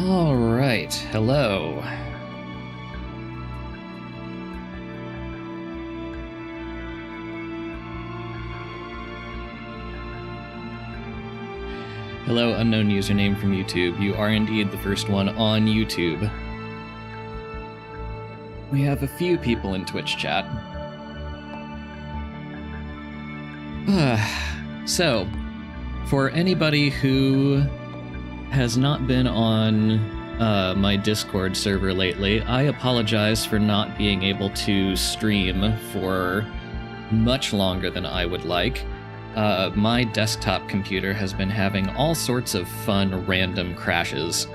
All right, hello. Hello, unknown username from YouTube. You are indeed the first one on YouTube. We have a few people in Twitch chat. So, for anybody who has not been on my Discord server lately, I apologize for not being able to stream for much longer than I would like. My desktop computer has been having all sorts of fun random crashes.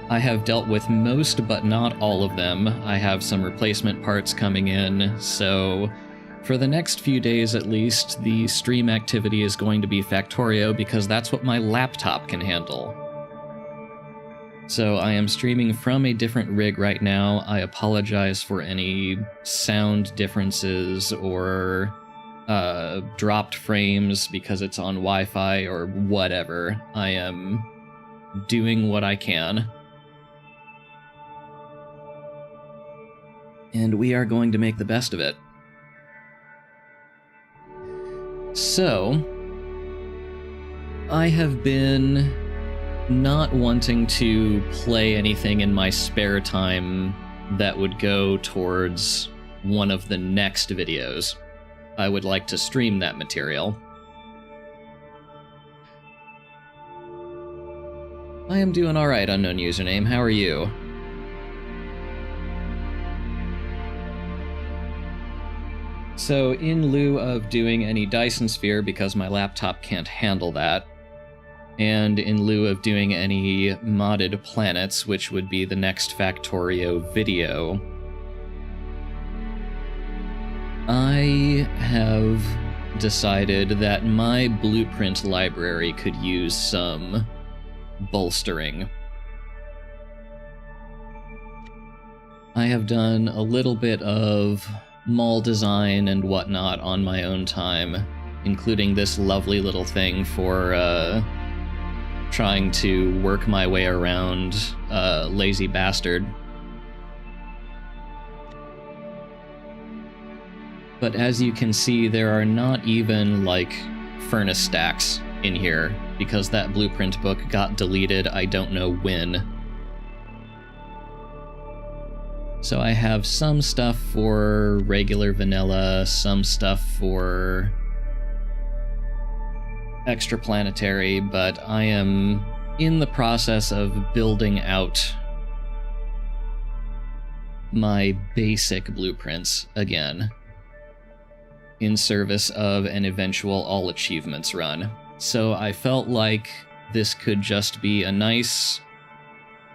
I have dealt with most but not all of them. I have some replacement parts coming in, so for the next few days at least, the stream activity is going to be Factorio because that's what my laptop can handle. So I am streaming from a different rig right now. I apologize for any sound differences or dropped frames because it's on Wi-Fi or whatever. I am doing what I can. And we are going to make the best of it. So, I have been not wanting to play anything in my spare time that would go towards one of the next videos. I would like to stream that material. I am doing alright, unknown username. How are you? So, in lieu of doing any Dyson Sphere, because my laptop can't handle that, and in lieu of doing any modded planets, which would be the next Factorio video, I have decided that my blueprint library could use some bolstering. I have done a little bit of mall design and whatnot on my own time, including this lovely little thing for trying to work my way around Lazy Bastard. But as you can see, there are not even, like, furnace stacks in here, because that blueprint book got deleted I don't know when. So I have some stuff for regular vanilla, some stuff for extraplanetary, but I am in the process of building out my basic blueprints again, in service of an eventual all achievements run. So I felt like this could just be a nice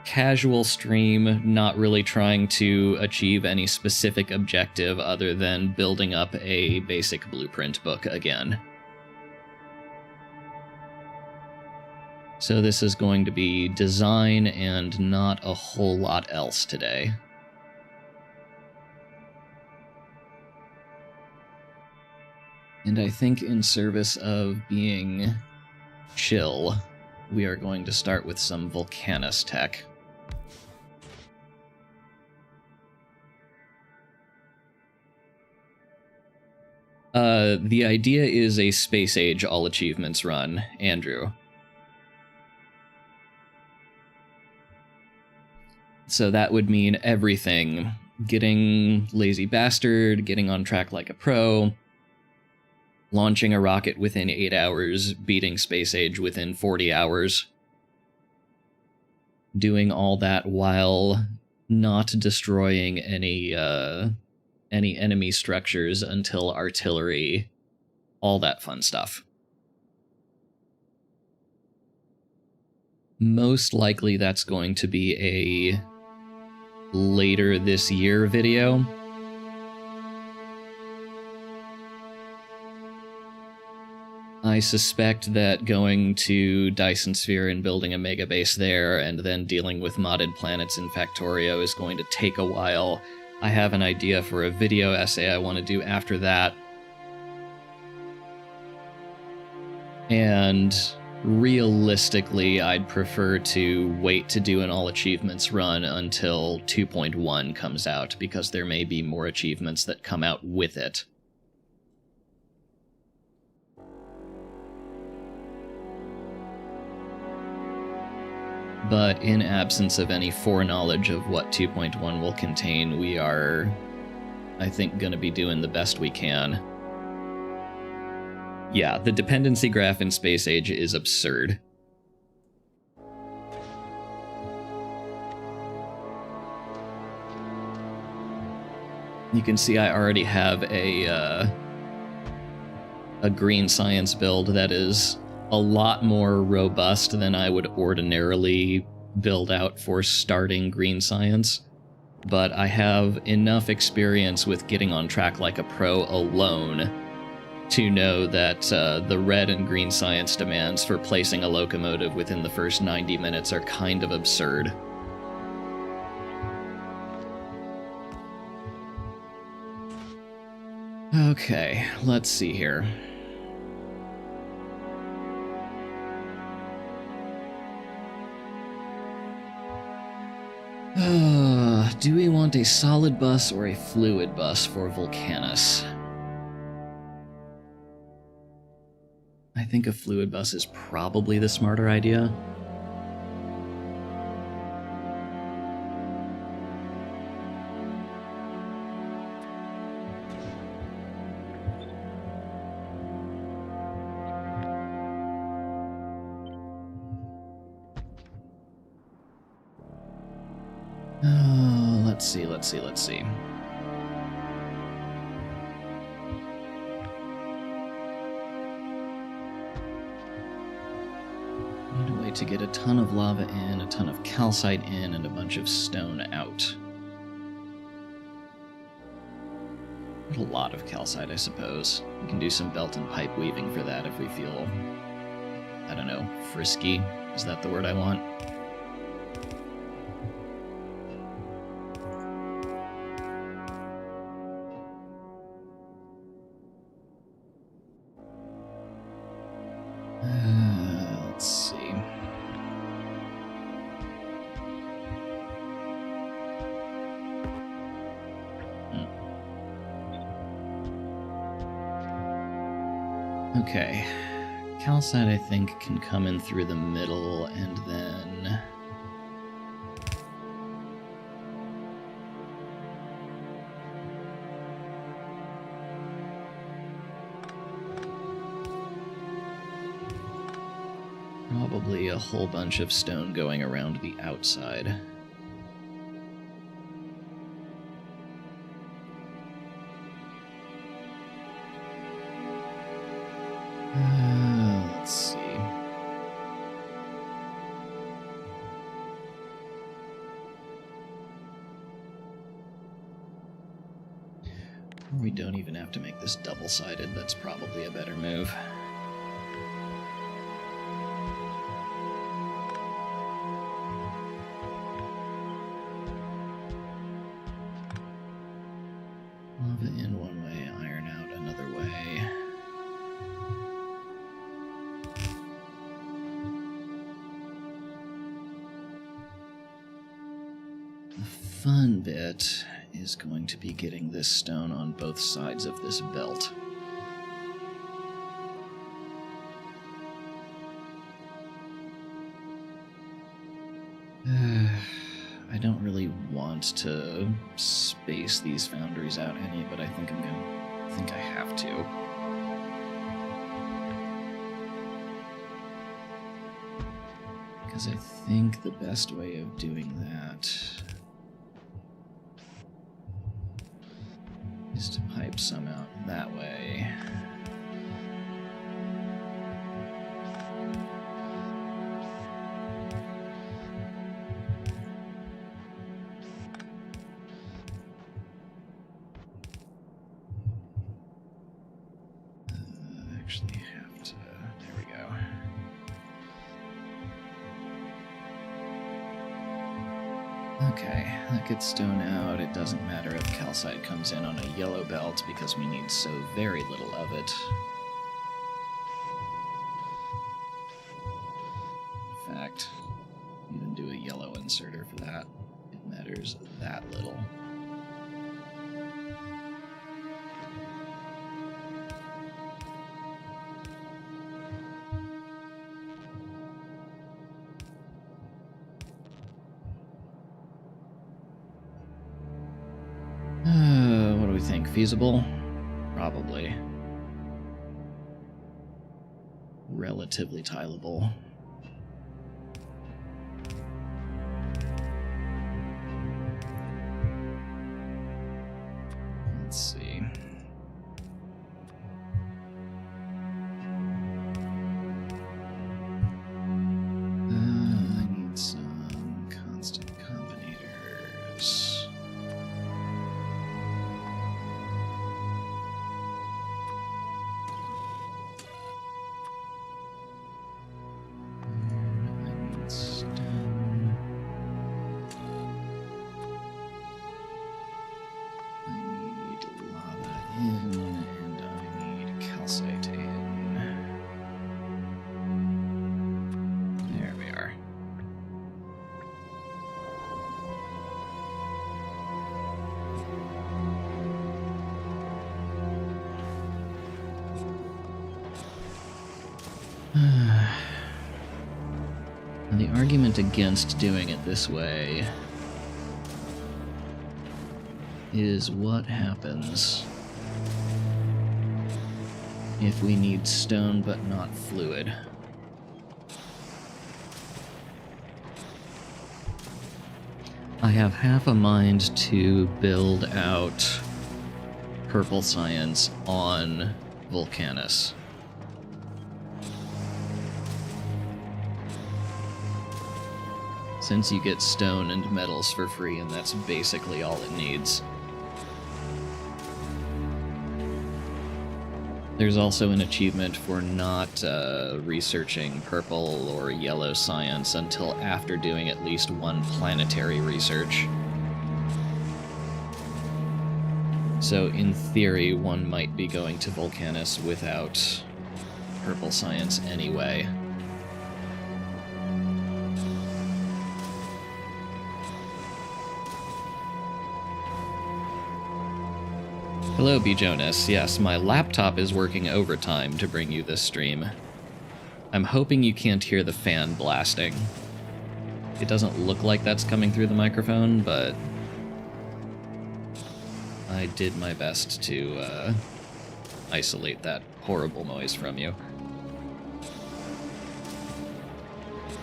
casual stream, not really trying to achieve any specific objective other than building up a basic blueprint book again. So this is going to be design and not a whole lot else today. And I think in service of being chill, we are going to start with some Volcanis tech. The idea is a space age all achievements run, Andrew. So that would mean everything. Getting Lazy Bastard, getting on track like a pro, launching a rocket within 8 hours, beating space age within 40 hours. Doing all that while not destroying any enemy structures until artillery, all that fun stuff. Most likely that's going to be a later this year video. I suspect that going to Dyson Sphere and building a mega base there and then dealing with modded planets in Factorio is going to take a while. I have an idea for a video essay I want to do after that. And realistically, I'd prefer to wait to do an all achievements run until 2.1 comes out, because there may be more achievements that come out with it. But in absence of any foreknowledge of what 2.1 will contain, we are, I think, going to be doing the best we can. Yeah, the dependency graph in Space Age is absurd. You can see I already have a green science build that is a lot more robust than I would ordinarily build out for starting green science. But I have enough experience with getting on track like a pro alone to know that the red and green science demands for placing a locomotive within the first 90 minutes are kind of absurd. Okay, let's see here. Do we want a solid bus or a fluid bus for Volcanis? I think a fluid bus is probably the smarter idea. Let's see. Need a way to get a ton of lava in, a ton of calcite in, and a bunch of stone out. A lot of calcite, I suppose. We can do some belt and pipe weaving for that if we feel, I don't know, frisky? Is that the word I want? Let's see. Okay. Calcite, I think, can come in through the middle, and then... probably a whole bunch of stone going around the outside. Let's see. We don't even have to make this double-sided. That's probably a better move. Lava in one way, iron out another way. The fun bit is going to be getting this stone on both sides of this belt. I don't really want to space these foundries out any, but I think I have to. Because I think the best way of doing that is to pipe some out that way. Actually have to... there we go. Okay, that gets stone out. It doesn't matter if calcite comes in on a yellow belt because we need so very little of it. there's that little. What do we think? Feasible? Probably. Relatively tileable. Let's see. I need some constant combinators. The argument against doing it this way is what happens if we need stone but not fluid. I have half a mind to build out purple science on Volcanis. Since you get stone and metals for free, and that's basically all it needs. There's also an achievement for not researching purple or yellow science until after doing at least one planetary research. So in theory, one might be going to Volcanis without purple science anyway. Hello, B. Jonas. Yes, my laptop is working overtime to bring you this stream. I'm hoping you can't hear the fan blasting. It doesn't look like that's coming through the microphone, but I did my best to isolate that horrible noise from you.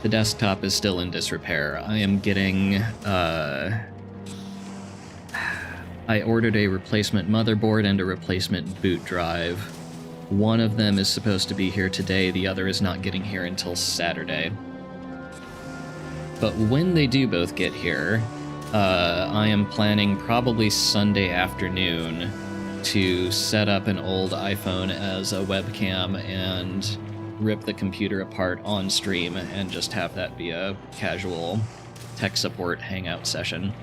The desktop is still in disrepair. I am getting, I ordered a replacement motherboard and a replacement boot drive. One of them is supposed to be here today, the other is not getting here until Saturday. But when they do both get here, I am planning probably Sunday afternoon to set up an old iPhone as a webcam and rip the computer apart on stream and just have that be a casual tech support hangout session.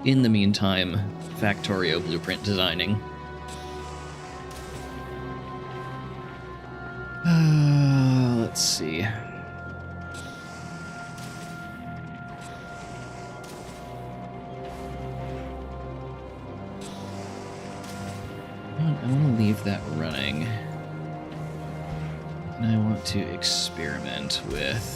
In the meantime, Factorio blueprint designing. Let's see. I want to leave that running. And I want to experiment with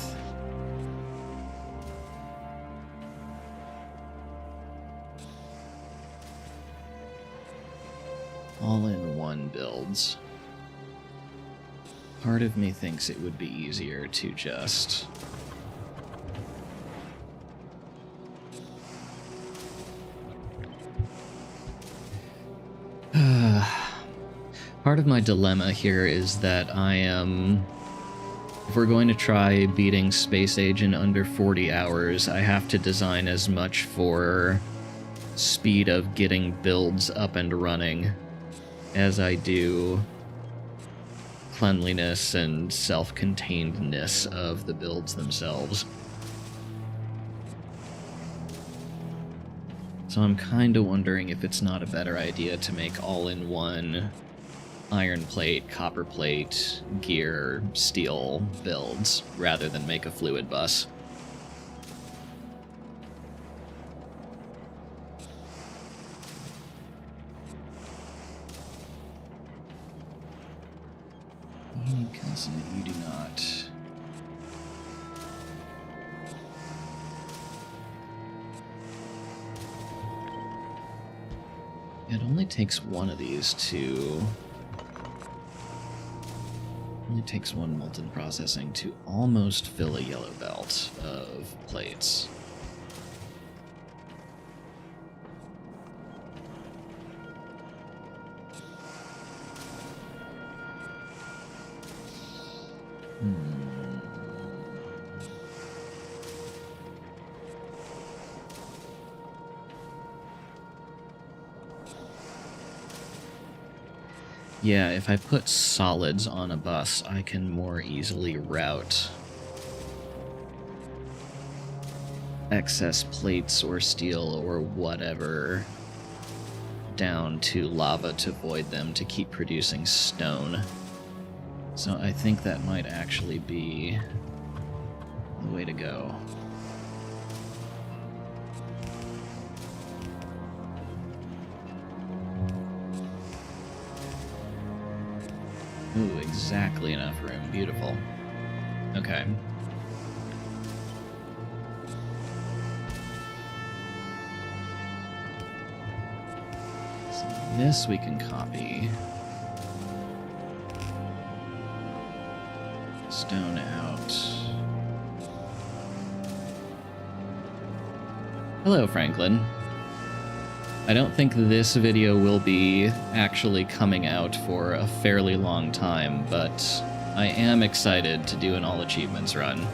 all-in-one builds. Part of me thinks it would be easier to just part of my dilemma here is that if we're going to try beating Space Age in under 40 hours, I have to design as much for speed of getting builds up and running as I do cleanliness and self-containedness of the builds themselves. So I'm kind of wondering if it's not a better idea to make all-in-one iron plate, copper plate, gear, steel builds rather than make a fluid bus. You do not. It only takes one of these to... Only takes one molten processing to almost fill a yellow belt of plates. Yeah, if I put solids on a bus, I can more easily route excess plates or steel or whatever down to lava to void them to keep producing stone. So I think that might actually be the way to go. Ooh, exactly enough room. Beautiful. Okay. So this we can copy. Stone out. Hello, Franklin. I don't think this video will be actually coming out for a fairly long time, but I am excited to do an all achievements run.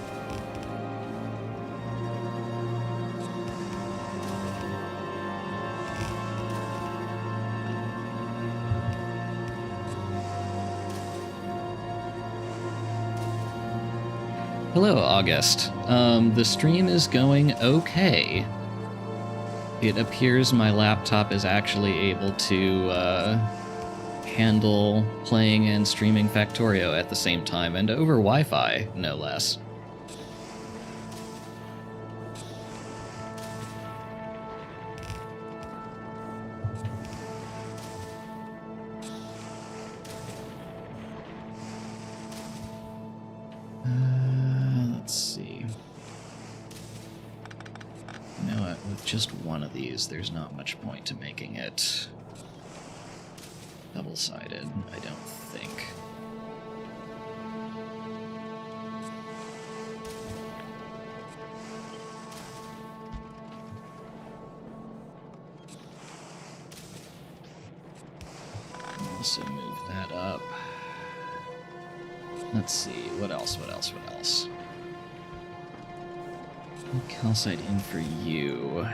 Hello, August. The stream is going okay. It appears my laptop is actually able to handle playing and streaming Factorio at the same time, and over Wi-Fi, no less. Let's see. You know what, with just one of these, there's not much point to making it double-sided, I don't think. Also move that up. Let's see, what else? Calcite in for you.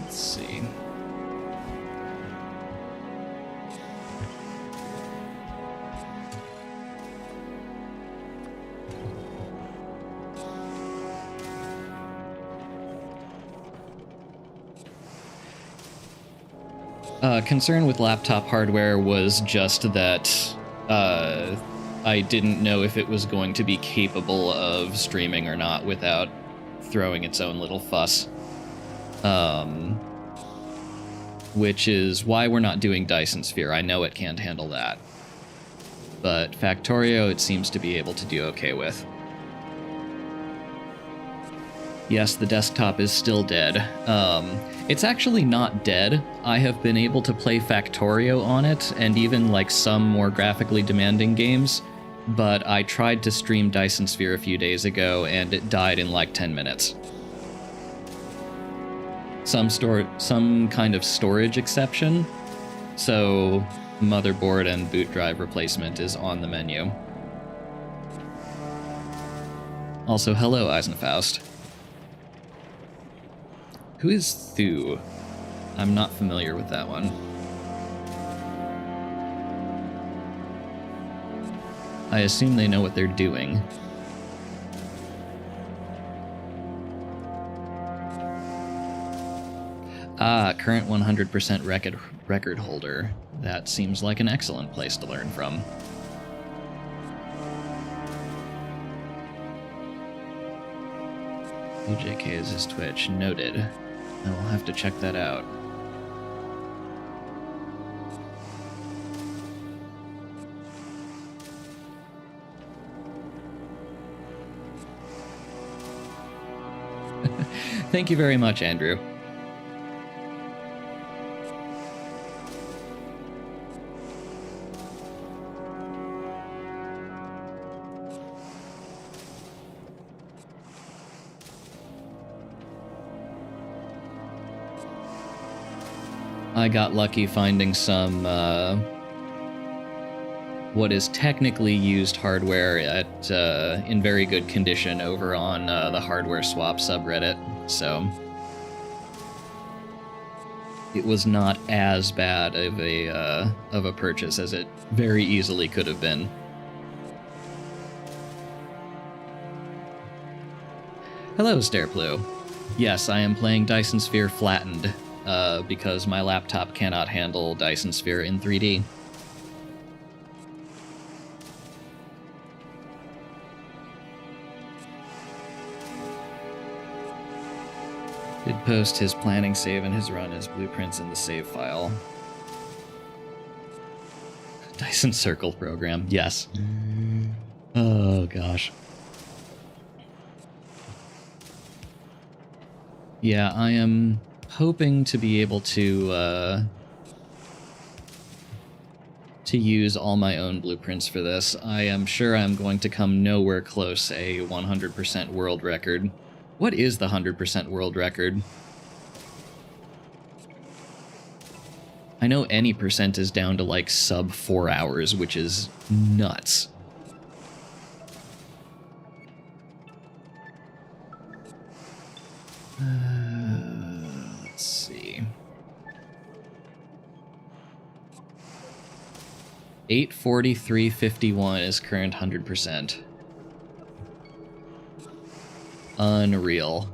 Let's see. Concern with laptop hardware was just that I didn't know if it was going to be capable of streaming or not without throwing its own little fuss. Which is why we're not doing Dyson Sphere. I know it can't handle that. But Factorio it seems to be able to do okay with. Yes, the desktop is still dead. It's actually not dead. I have been able to play Factorio on it, and even like some more graphically demanding games, but I tried to stream Dyson Sphere a few days ago, and it died in like 10 minutes. Some kind of storage exception, so motherboard and boot drive replacement is on the menu. Also, hello, Eisenfaust. Who is Thu? I'm not familiar with that one. I assume they know what they're doing. Current 100% record holder. That seems like an excellent place to learn from. UJK is his Twitch. Noted. I will have to check that out. Thank you very much, Andrew. I got lucky finding some, what is technically used hardware in very good condition over on the Hardware Swap subreddit, so it was not as bad of a purchase as it very easily could have been. Hello, Stareplu. Yes, I am playing Dyson Sphere Flattened, because my laptop cannot handle Dyson Sphere in 3D. Did post his planning save and his run as blueprints in the save file. Dyson Circle program, yes. Oh gosh. Yeah, I am hoping to be able to use all my own blueprints for this. I am sure I'm going to come nowhere close a 100% world record. What is the 100% world record? I know any percent is down to like sub 4 hours, which is nuts. Let's see. 843.51 is current 100%. Unreal.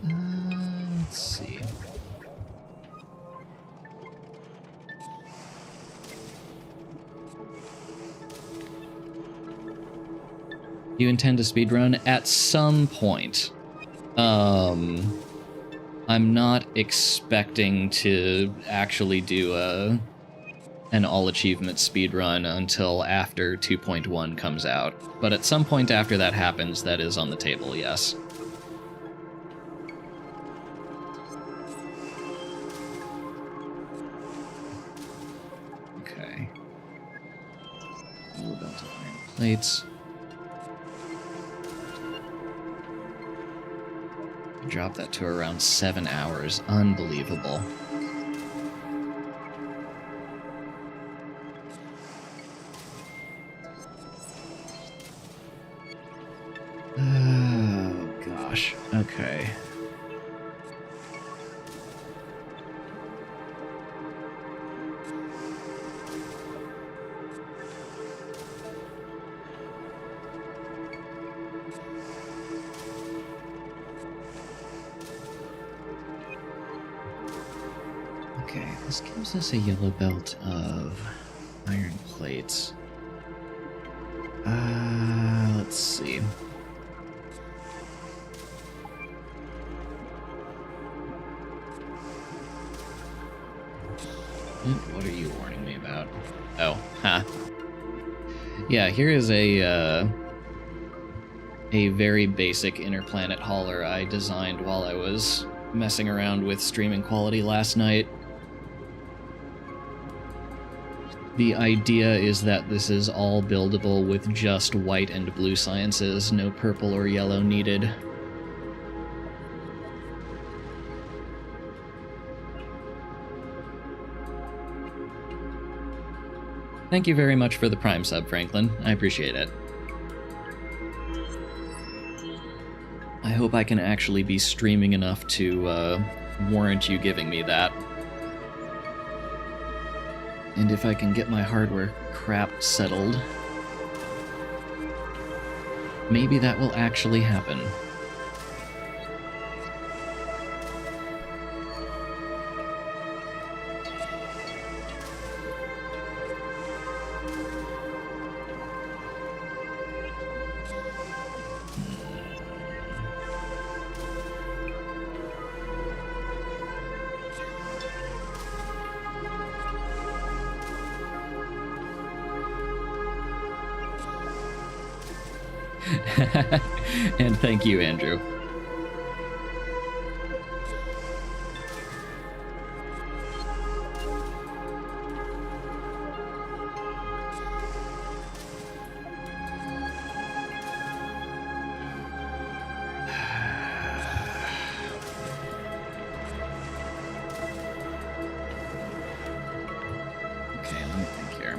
Let's see. You intend to speedrun at some point. I'm not expecting to actually do an all-achievement speedrun until after 2.1 comes out. But at some point after that happens, that is on the table, yes. Okay. Little belt of iron plates. Drop that to around 7 hours. Unbelievable. Oh, gosh. Okay. Okay, this gives us a yellow belt of iron plates. Let's see. What are you warning me about? Oh, ha. Yeah, here is a very basic interplanet hauler I designed while I was messing around with streaming quality last night. The idea is that this is all buildable with just white and blue sciences, no purple or yellow needed. Thank you very much for the Prime sub, Franklin. I appreciate it. I hope I can actually be streaming enough to warrant you giving me that. And if I can get my hardware crap settled, maybe that will actually happen. And thank you, Andrew. Okay, let me think here.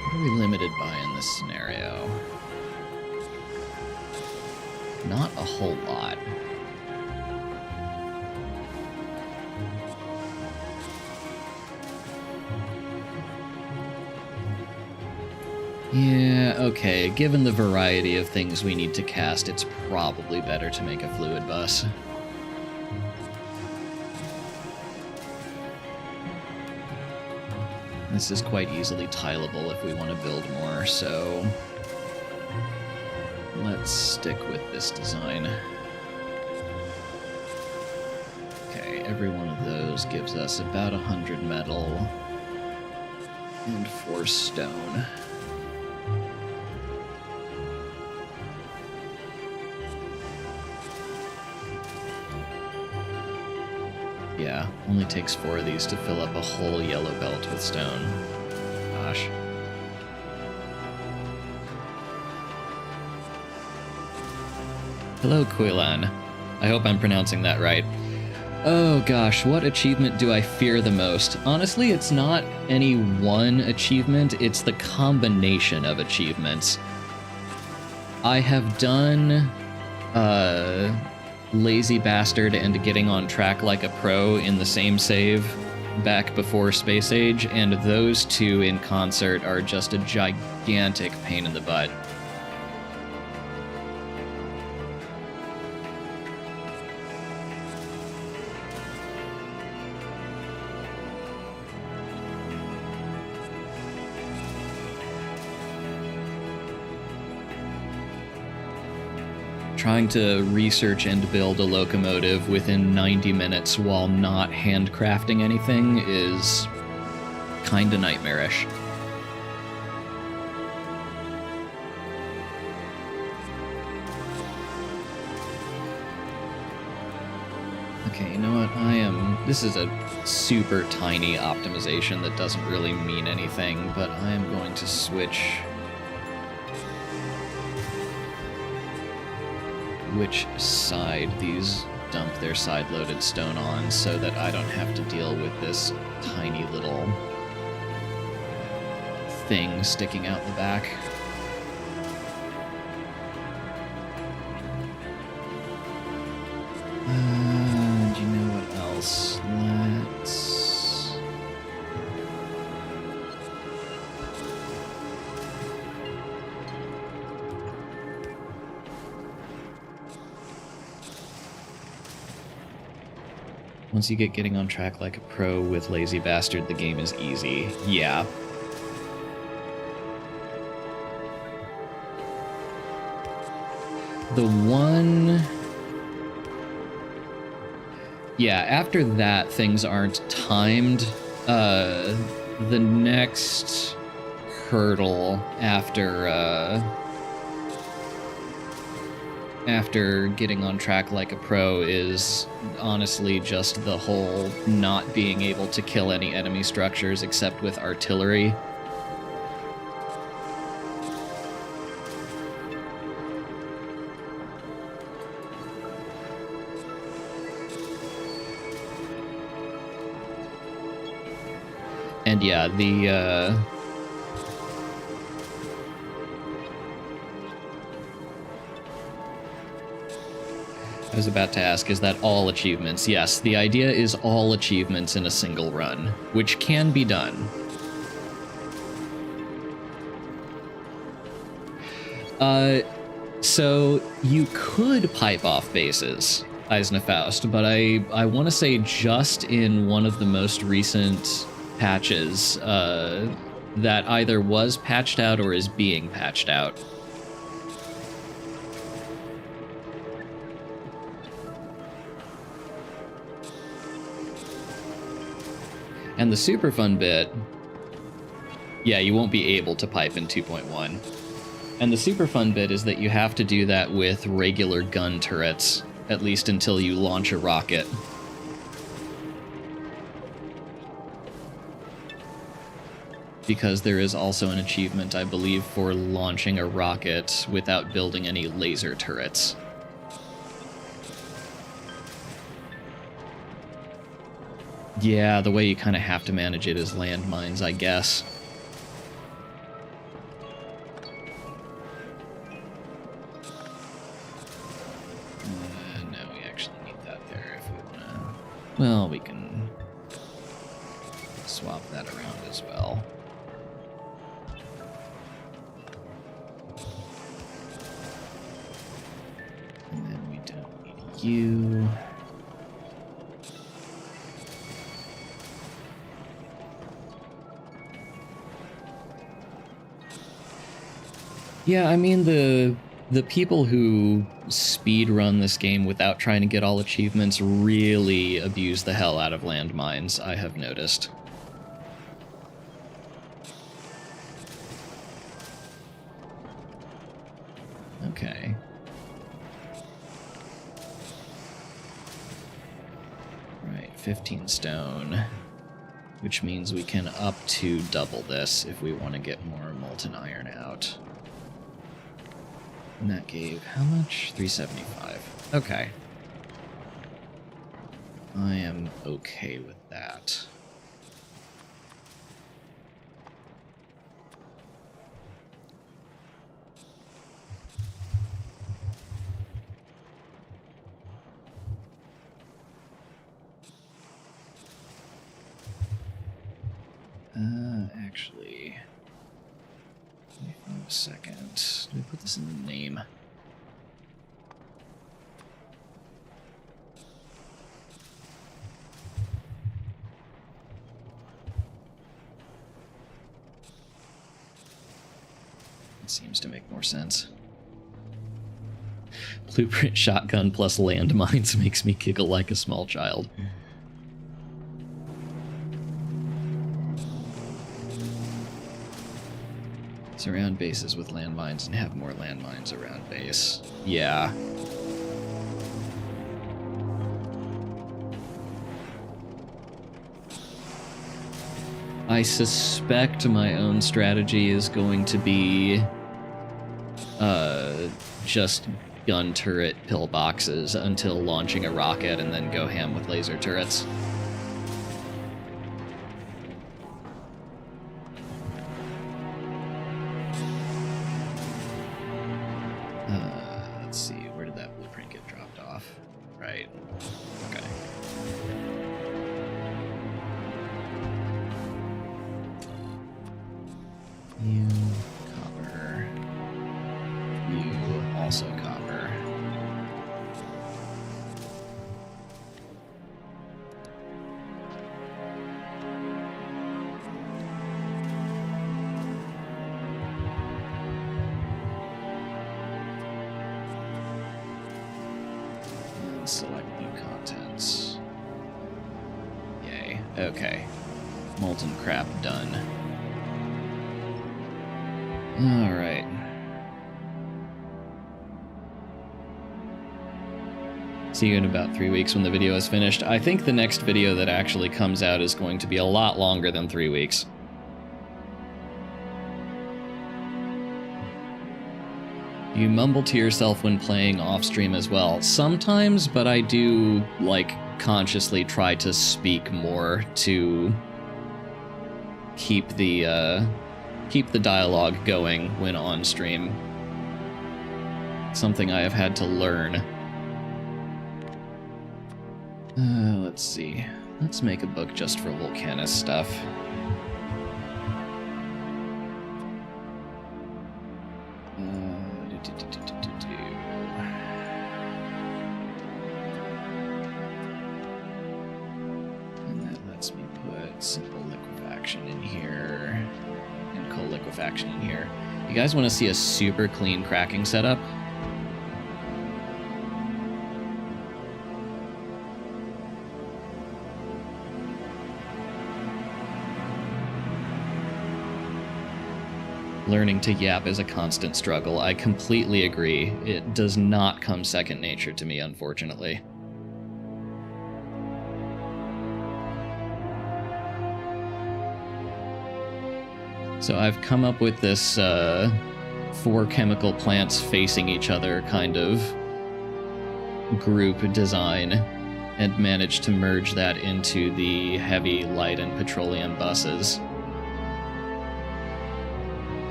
What are we limited by in this scenario? Not a whole lot. Yeah, okay, given the variety of things we need to cast, it's probably better to make a fluid bus. This is quite easily tileable if we want to build more, so let's stick with this design. Okay, every one of those gives us about 100 metal and 4 stone. Yeah, only takes 4 of these to fill up a whole yellow belt with stone. Gosh. Hello, Quilan. I hope I'm pronouncing that right. Oh gosh, what achievement do I fear the most? Honestly, it's not any one achievement, it's the combination of achievements. I have done, Lazy Bastard and Getting on Track Like a Pro in the same save back before Space Age, and those two in concert are just a gigantic pain in the butt. Trying to research and build a locomotive within 90 minutes while not handcrafting anything is kinda nightmarish. Okay, you know what? This is a super tiny optimization that doesn't really mean anything, but I am going to switch which side these dump their side-loaded stone on so that I don't have to deal with this tiny little thing sticking out the back. Do you know what else? Let's... Once you get Getting on Track Like a Pro with Lazy Bastard, the game is easy. Yeah. The one... Yeah, after that, things aren't timed. The next hurdle after Getting on Track Like a Pro is honestly just the whole not being able to kill any enemy structures except with artillery. And yeah, I was about to ask, is that all achievements? Yes, the idea is all achievements in a single run, which can be done. So you could pipe off bases, Eisnefaust, but I want to say just in one of the most recent patches that either was patched out or is being patched out. And the super fun bit, yeah, you won't be able to pipe in 2.1. And the super fun bit is that you have to do that with regular gun turrets, at least until you launch a rocket. Because there is also an achievement, I believe, for launching a rocket without building any laser turrets. Yeah, the way you kind of have to manage it is landmines, I guess. No, we actually need that there if we want to... Well, we can swap that around as well. And then we don't need you. Yeah, I mean, the people who speedrun this game without trying to get all achievements really abuse the hell out of landmines, I have noticed. Okay. Right, 15 stone, which means we can up to double this if we want to get more molten iron out. And that gave how much? 375. Okay. I am okay with that. Actually, let me find a second. Let me put this in the name. It seems to make more sense. Blueprint shotgun plus landmines makes me giggle like a small child. Surround bases with landmines and have more landmines around base. Yeah. I suspect my own strategy is going to be just gun turret pillboxes until launching a rocket and then go ham with laser turrets. Let's see, where did that blueprint get dropped off? Right. Okay. You, copper. You, also copper. And select new contents. Yay. Okay. Molten crap done. All right. See you in about 3 weeks when the video is finished. I think the next video that actually comes out is going to be a lot longer than 3 weeks. You mumble to yourself when playing off stream as well. Sometimes, but I do, like, consciously try to speak more to keep the dialogue going when on stream. Something I have had to learn. Let's see. Let's make a book just for Volcanis stuff. And that lets me put simple liquefaction in here and cold liquefaction in here. You guys want to see a super clean cracking setup? Learning to yap is a constant struggle. I completely agree. It does not come second nature to me, unfortunately. So I've come up with this 4 chemical plants facing each other kind of group design and managed to merge that into the heavy, light, and petroleum buses.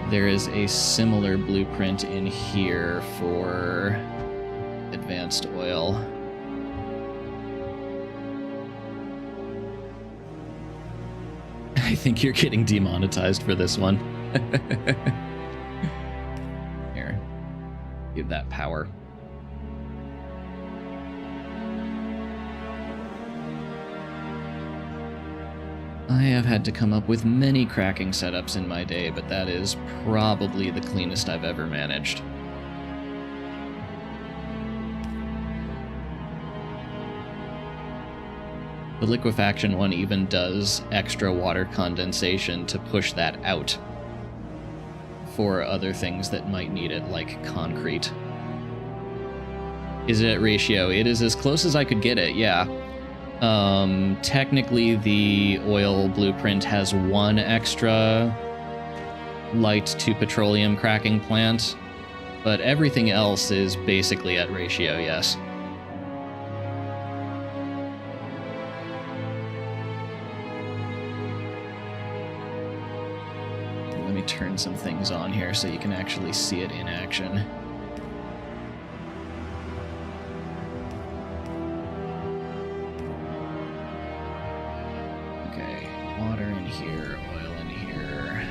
There is a similar blueprint in here for advanced oil. I think you're getting demonetized for this one. Here, give that power. I have had to come up with many cracking setups in my day, but that is probably the cleanest I've ever managed. The liquefaction one even does extra water condensation to push that out for other things that might need it, like concrete. Is it at ratio? It is as close as I could get it, yeah. Technically the oil blueprint has 1 extra light to petroleum cracking plant, but everything else is basically at ratio, yes. Let me turn some things on here so you can actually see it in action. Water in here, oil in here.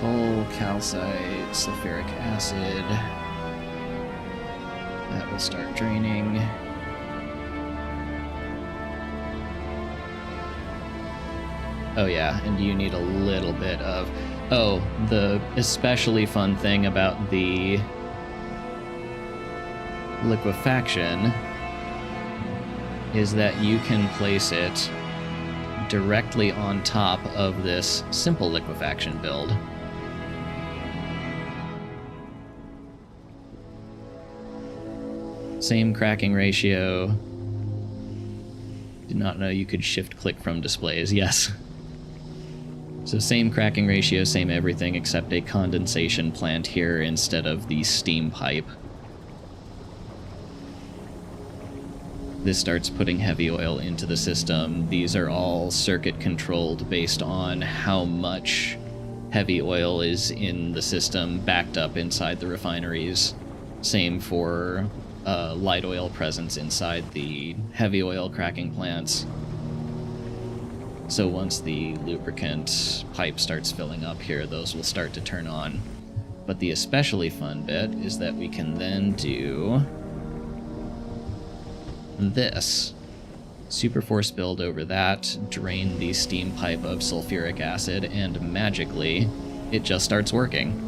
Coal, calcite, sulfuric acid. That will start draining. Oh yeah, and you need a little bit of... Oh, the especially fun thing about the liquefaction is that you can place it directly on top of this simple liquefaction build. Same cracking ratio. Did not know you could shift-click from displays. Yes. So same cracking ratio, same everything, except a condensation plant here instead of the steam pipe. This starts putting heavy oil into the system. These are all circuit controlled based on how much heavy oil is in the system backed up inside the refineries. Same for light oil presence inside the heavy oil cracking plants. So once the lubricant pipe starts filling up here, those will start to turn on. But the especially fun bit is that we can then do this. Superforce build over that, drain the steam pipe of sulfuric acid, and magically, it just starts working.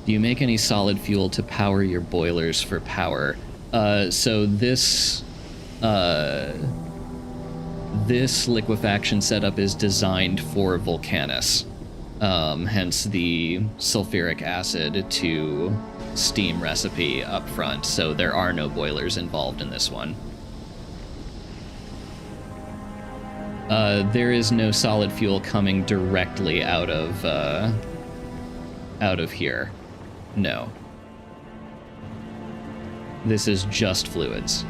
Do you make any solid fuel to power your boilers for power? So this liquefaction setup is designed for Volcanis, hence the sulfuric acid to steam recipe up front, so there are no boilers involved in this one. There is no solid fuel coming directly out of here. No. This is just fluids.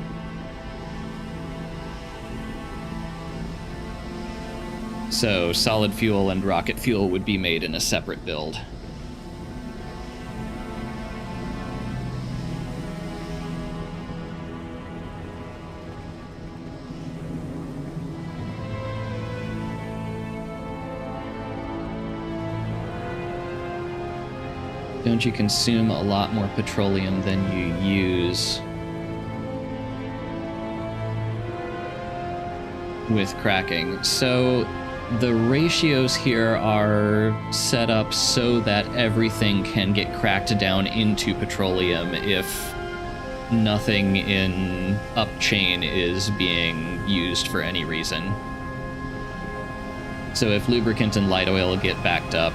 So solid fuel and rocket fuel would be made in a separate build. Don't you consume a lot more petroleum than you use with cracking? So the ratios here are set up so that everything can get cracked down into petroleum if nothing in upchain is being used for any reason. So if lubricant and light oil get backed up,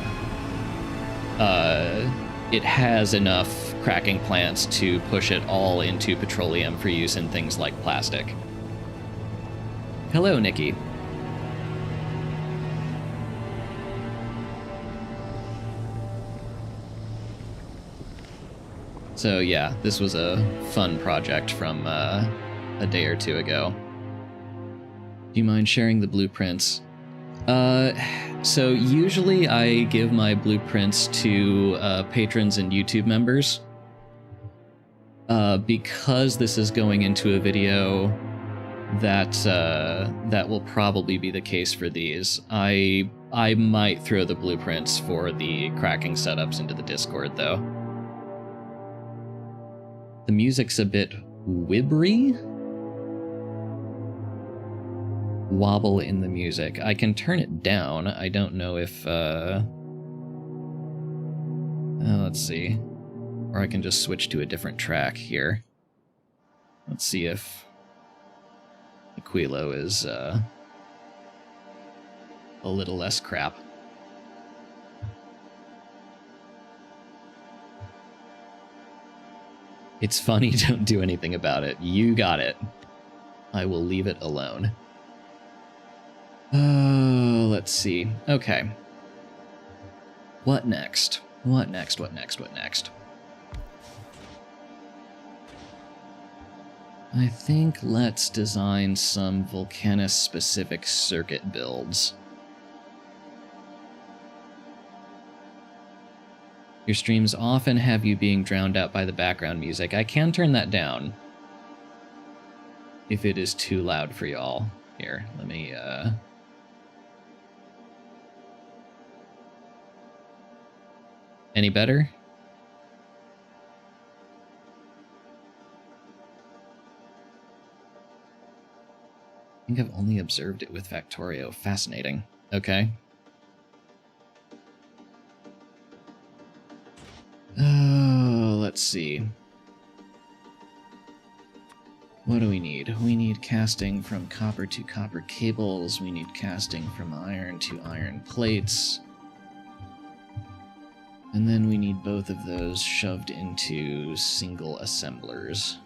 it has enough cracking plants to push it all into petroleum for use in things like plastic. Hello, Nikki. So yeah, this was a fun project from a day or two ago. Do you mind sharing the blueprints? So usually I give my blueprints to patrons and YouTube members. Because this is going into a video, that will probably be the case for these. I might throw the blueprints for the cracking setups into the Discord, though. The music's a bit wibbery. Wobble in the music. I can turn it down. I don't know if, let's see. Or I can just switch to a different track here. Let's see if Aquilo is, a little less crap. It's funny, don't do anything about it. You got it. I will leave it alone. Let's see. Okay. What next? What next? What next? What next? I think let's design some Volcanis-specific circuit builds. Your streams often have you being drowned out by the background music. I can turn that down if it is too loud for y'all. Here, let me, Any better? I think I've only observed it with Factorio. Fascinating. Okay. Let's see. What do we need? We need casting from copper to copper cables. We need casting from iron to iron plates. And then we need both of those shoved into single assemblers.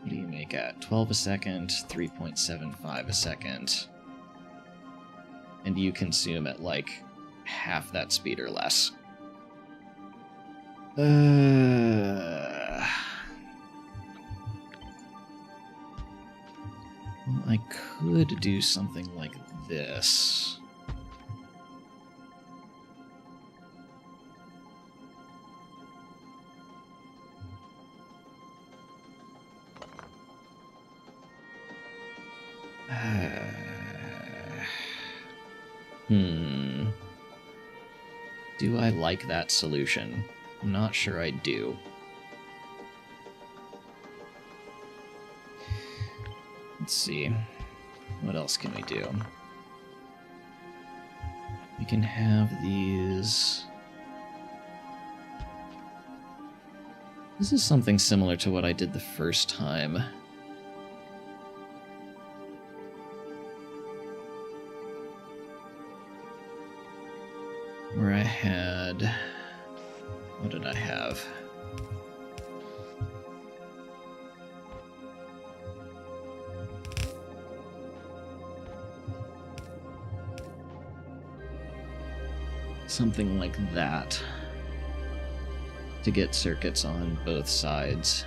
What do you make at? 12 a second, 3.75 a second. And you consume at like half that speed or less. Well, I could do something like this. Do I like that solution? I'm not sure I do. Let's see. What else can we do? We can have these... This is something similar to what I did the first time. Where I had... What did I have? Something like that. To get circuits on both sides.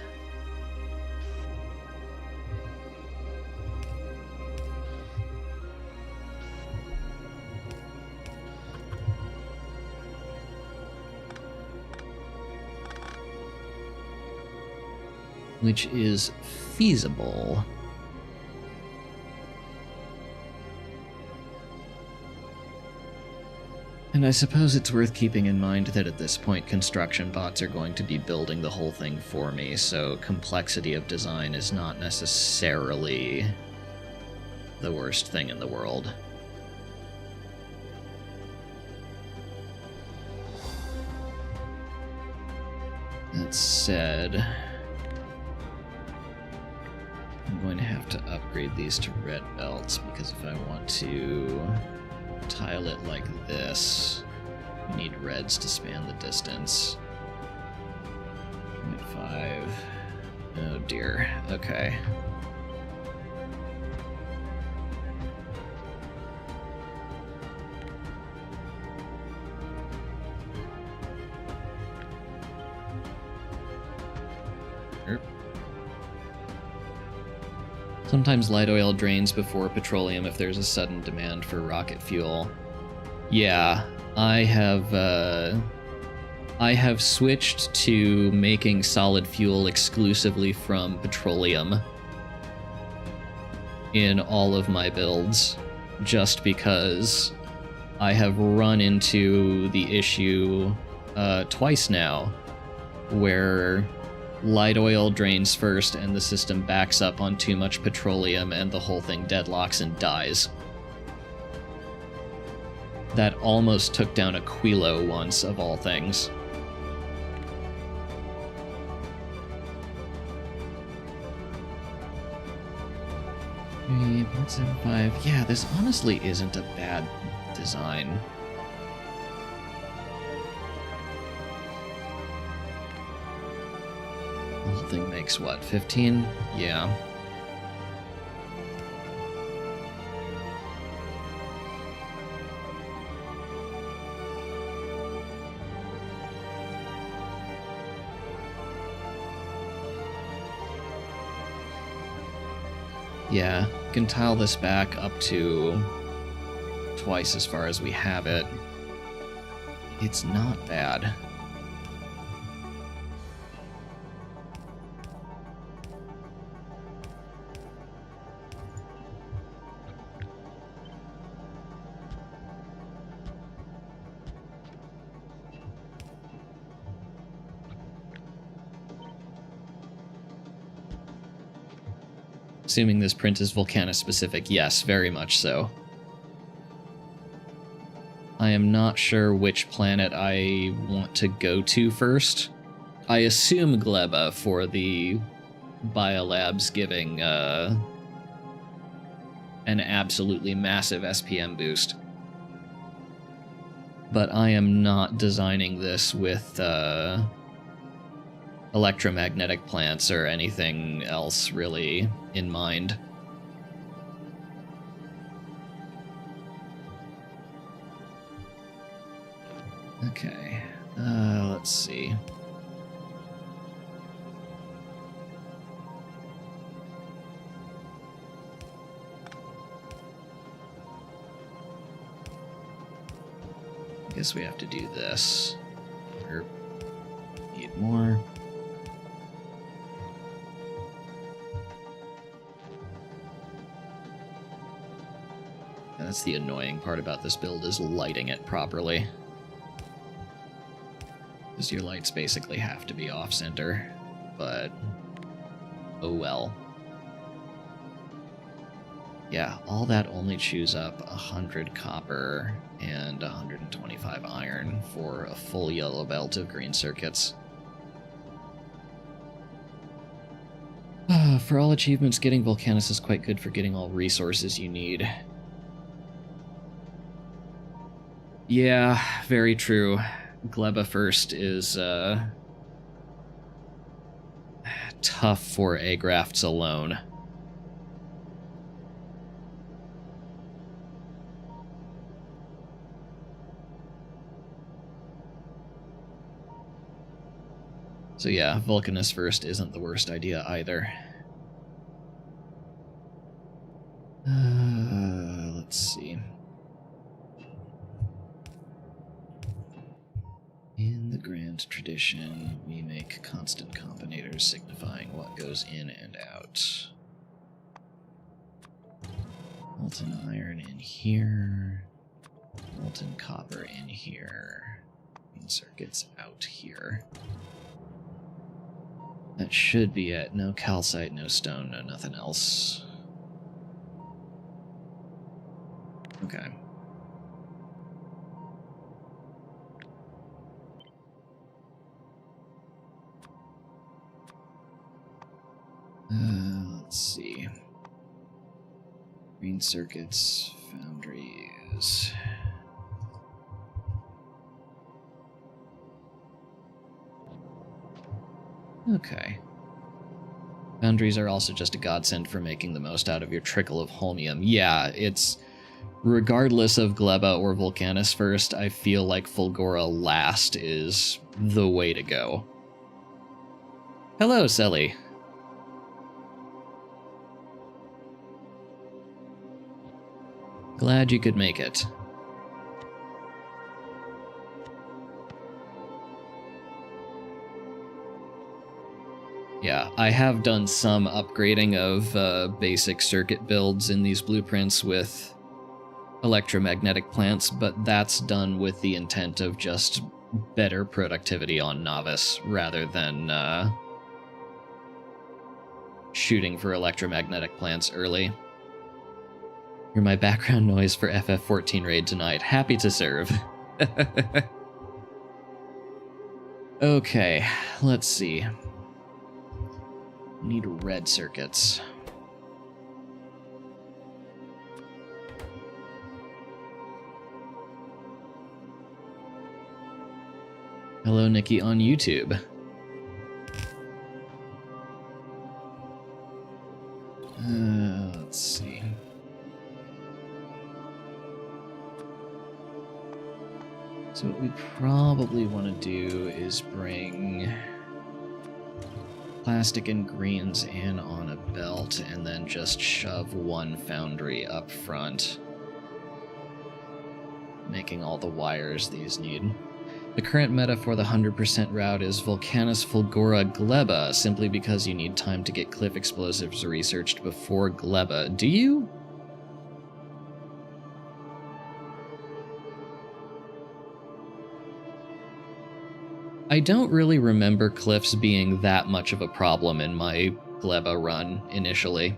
which is feasible. And I suppose it's worth keeping in mind that at this point construction bots are going to be building the whole thing for me, so complexity of design is not necessarily the worst thing in the world. That said, I'm going to have to upgrade these to red belts, because if I want to tile it like this, we need reds to span the distance. 0.5. Oh dear. Okay. Sometimes light oil drains before petroleum if there's a sudden demand for rocket fuel. Yeah, I have switched to making solid fuel exclusively from petroleum in all of my builds, just because I have run into the issue twice now, where light oil drains first and the system backs up on too much petroleum and the whole thing deadlocks and dies. That almost took down a Quilo once, of all things. .75. Yeah, this honestly isn't a bad design. The whole thing makes what, 15? Yeah. Yeah, you can tile this back up to twice as far as we have it. It's not bad. Assuming this print is Volcanis specific, yes, very much so. I am not sure which planet I want to go to first. I assume Gleba for the biolabs giving an absolutely massive SPM boost. But I am not designing this with electromagnetic plants or anything else really in mind. Okay, let's see. I guess we have to do this. Or need more. That's the annoying part about this build, is lighting it properly. Because your lights basically have to be off-center, but oh well. Yeah, all that only chews up 100 copper and 125 iron for a full yellow belt of green circuits. For all achievements, getting Volcanis is quite good for getting all resources you need. Yeah, very true. Gleba first is tough for Agrafts alone. So yeah, Volcanis first isn't the worst idea either. Let's see. In the grand tradition, we make constant combinators signifying what goes in and out. Molten iron in here. Molten copper in here. Green circuits out here. That should be it. No calcite, no stone, no nothing else. Okay. Let's see. Green circuits, foundries. Okay. Foundries are also just a godsend for making the most out of your trickle of holmium. Yeah, it's... regardless of Gleba or Volcanis first, I feel like Fulgora last is the way to go. Hello, Selly. Glad you could make it. Yeah, I have done some upgrading of basic circuit builds in these blueprints with electromagnetic plants, but that's done with the intent of just better productivity on Novice rather than shooting for electromagnetic plants early. You're my background noise for FF14 raid tonight. Happy to serve. Okay, let's see. Need red circuits. Hello, Nikki on YouTube. Let's see. So what we probably want to do is bring plastic and greens in on a belt and then just shove one foundry up front, making all the wires these need. The current meta for the 100% route is Volcanis Fulgora Gleba, simply because you need time to get cliff explosives researched before Gleba. Do you? I don't really remember cliffs being that much of a problem in my Gleba run initially.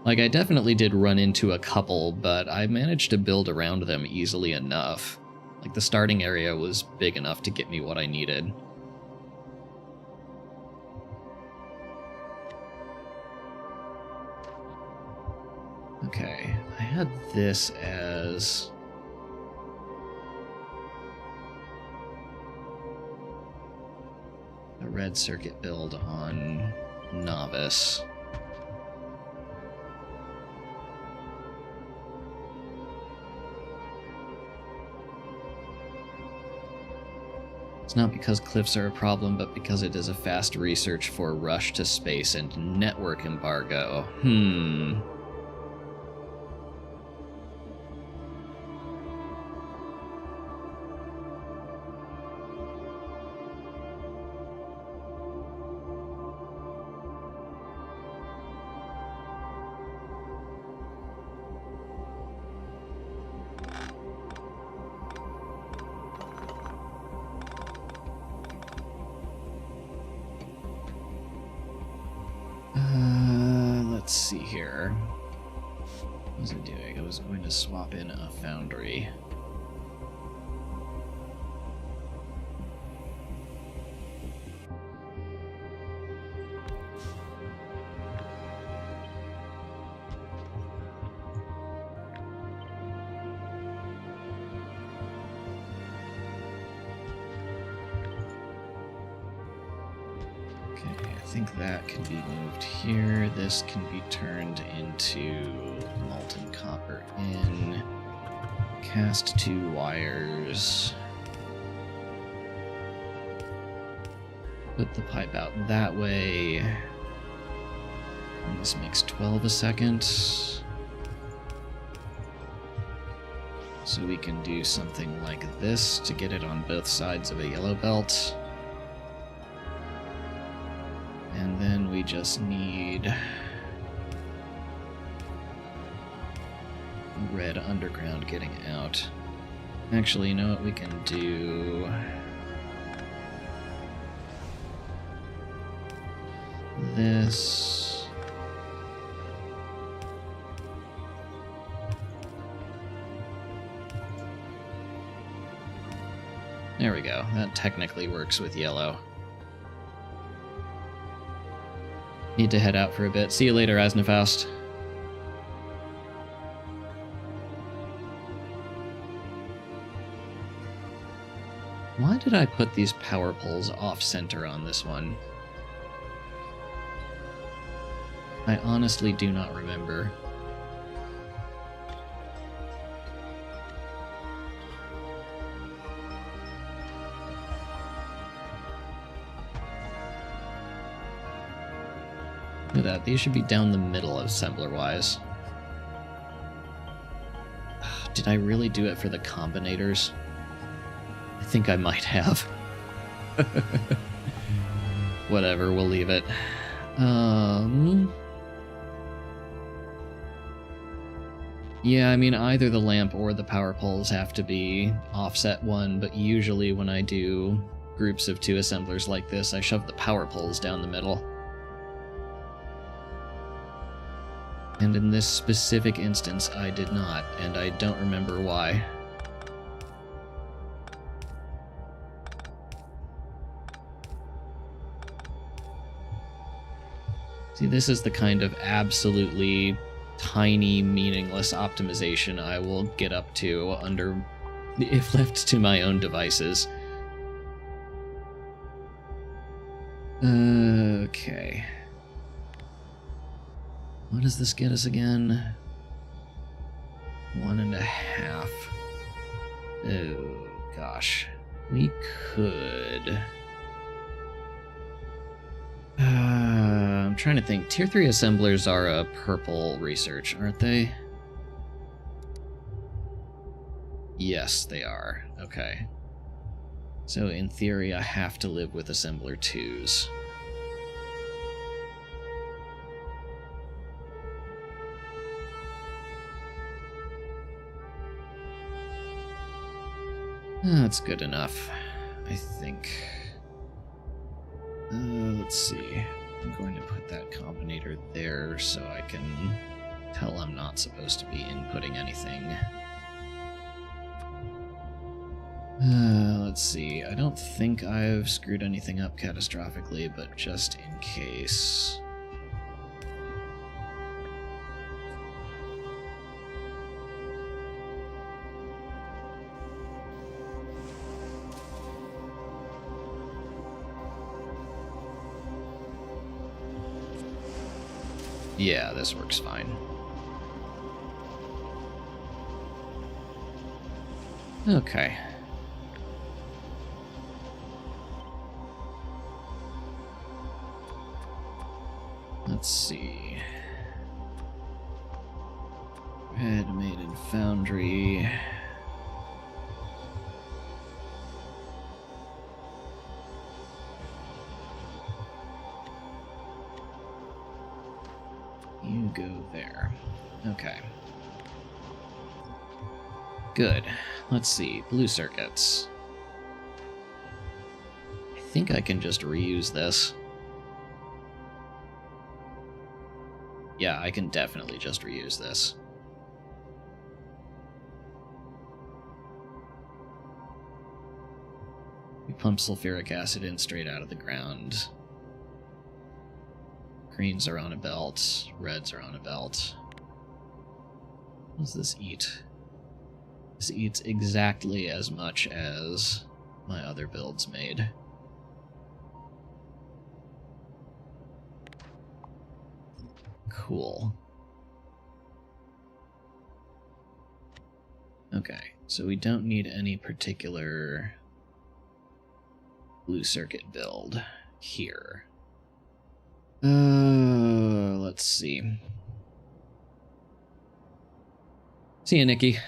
Like, I definitely did run into a couple, but I managed to build around them easily enough. Like, the starting area was big enough to get me what I needed. Okay, I had this as... a red circuit build on Novice. It's not because cliffs are a problem, but because it is a fast research for rush to space and network embargo. Let's see here. What was I doing? I was going to swap in a foundry. I think that can be moved here. This can be turned into molten copper in. Cast 2 wires. Put the pipe out that way. And this makes 12 a second. So we can do something like this to get it on both sides of a yellow belt. And then we just need red underground getting out. Actually, you know what we can do? This. There we go. That technically works with yellow. Need to head out for a bit. See you later, Asnafaust. Why did I put these power poles off-center on this one? I honestly do not remember. Look at that. These should be down the middle assembler-wise. Did I really do it for the combinators? I think I might have. Whatever, we'll leave it. Yeah, I mean, either the lamp or the power poles have to be offset one, but usually when I do groups of two assemblers like this, I shove the power poles down the middle. And in this specific instance, I did not, and I don't remember why. See, this is the kind of absolutely tiny, meaningless optimization I will get up to if left to my own devices. Okay. What does this get us again? 1.5. Oh, gosh. We could... I'm trying to think. Tier 3 assemblers are a purple research, aren't they? Yes, they are. Okay. So in theory, I have to live with assembler 2s. That's good enough, I think. Let's see. I'm going to put that combinator there so I can tell I'm not supposed to be inputting anything. Let's see. I don't think I've screwed anything up catastrophically, but just in case... Yeah, this works fine. Okay. Let's see. Red made in foundry. You go there. Okay. Good. Let's see. Blue circuits. I think I can just reuse this. Yeah, I can definitely just reuse this. We pump sulfuric acid in straight out of the ground. Greens are on a belt, reds are on a belt. What does this eat? This eats exactly as much as my other builds made. Cool. Okay, so we don't need any particular blue circuit build here. Let's see. See ya, Nikki.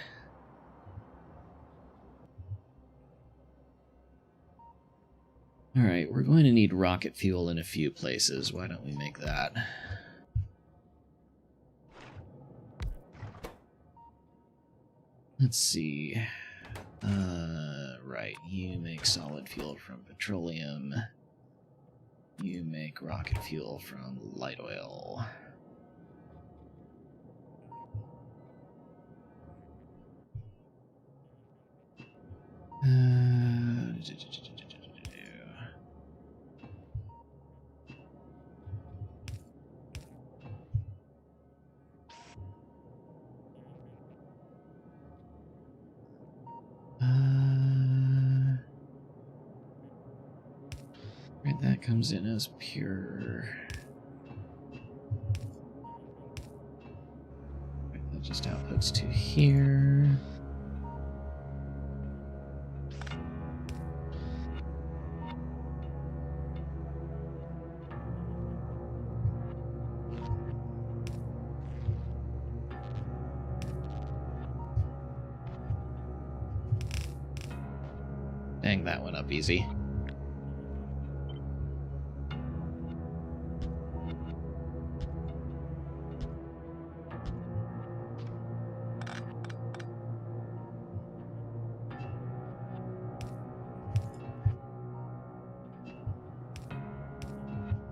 Alright, we're going to need rocket fuel in a few places. Why don't we make that? Let's see. Right, you make solid fuel from petroleum. You make rocket fuel from light oil. Right, that comes in as pure. Right, that just outputs to here. Dang, that went up easy.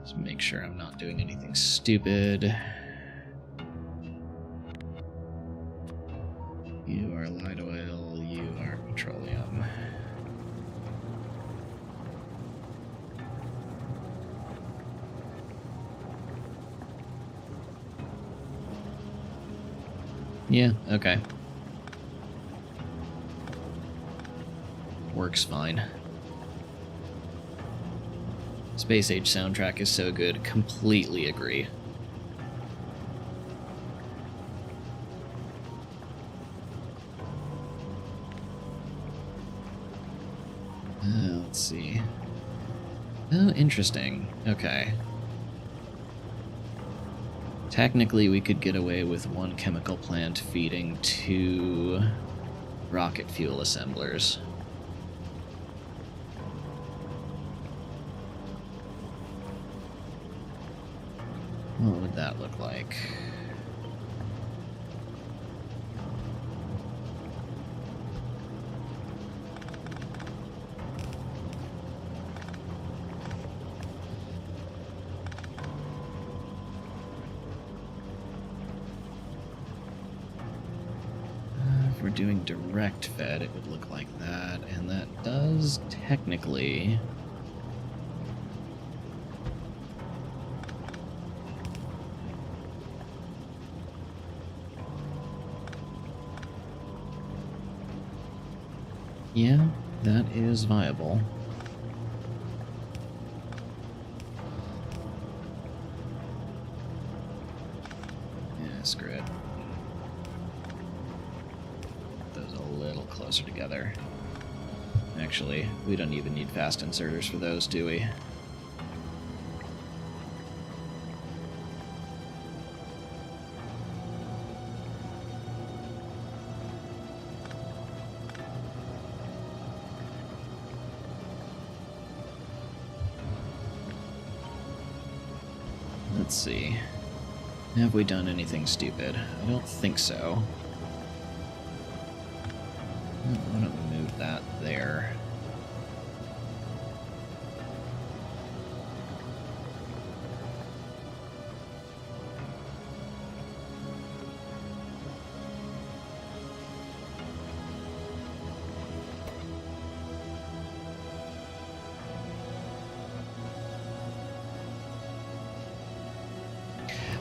Just make sure I'm not doing anything stupid. You are light oil, you are petroleum. Yeah, okay. Works fine. Space Age soundtrack is so good. Completely agree. Let's see. Oh, interesting. Okay. Technically, we could get away with one chemical plant feeding 2 rocket fuel assemblers. What would that look like? If we're doing direct fed, it would look like that, and that does technically... Yeah, that is viable. Yeah, screw it. Put those a little closer together. Actually, we don't even need fast inserters for those, do we? Let's see. Have we done anything stupid? I don't think so. Why don't we move that there?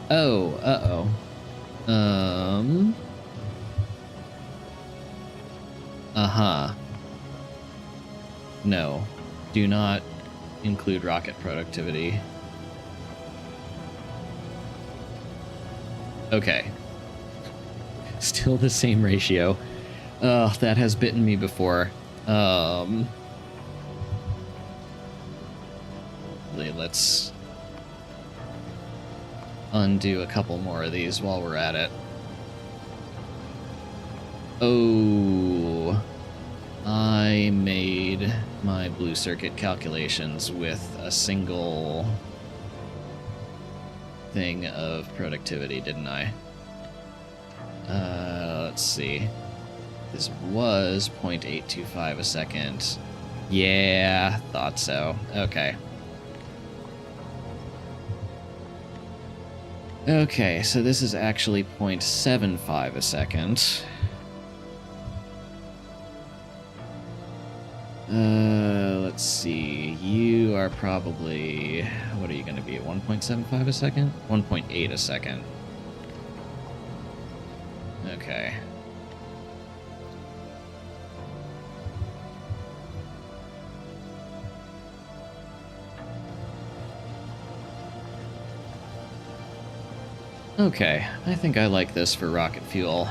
Oh, uh-oh. Uh-huh. No. Do not include rocket productivity. Okay. Still the same ratio. Oh, that has bitten me before. Let's undo a couple more of these while we're at it. Oh, I made my blue circuit calculations with a single thing of productivity, didn't I? Let's see. This was 0.825 a second. Yeah, thought so. Okay. Okay, so this is actually 0.75 a second. Let's see. You are probably... What are you going to be? 1.75 a second? 1.8 a second. Okay. Okay, I think I like this for rocket fuel.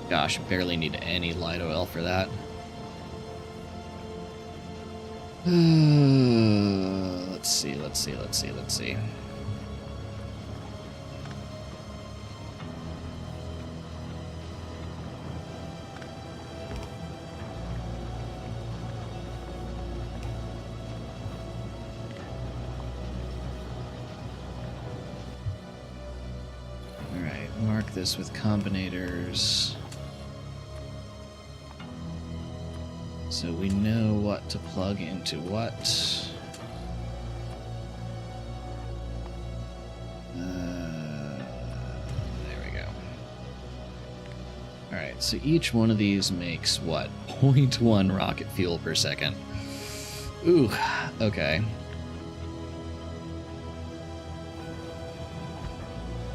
Gosh, barely need any light oil for that. Let's see. Alright, mark this with combinators. So we know what to plug into what. There we go. Alright, so each one of these makes what? 0.1 rocket fuel per second. Ooh, okay.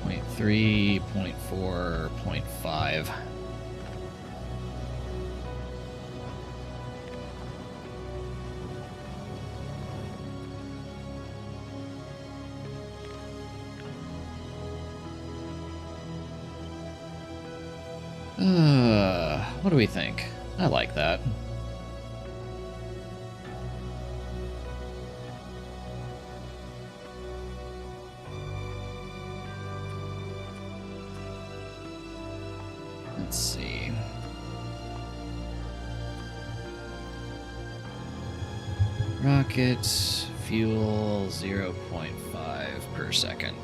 0.3, 0.4, 0.5. What do we think? I like that. Let's see. Rocket fuel 0.5 per second.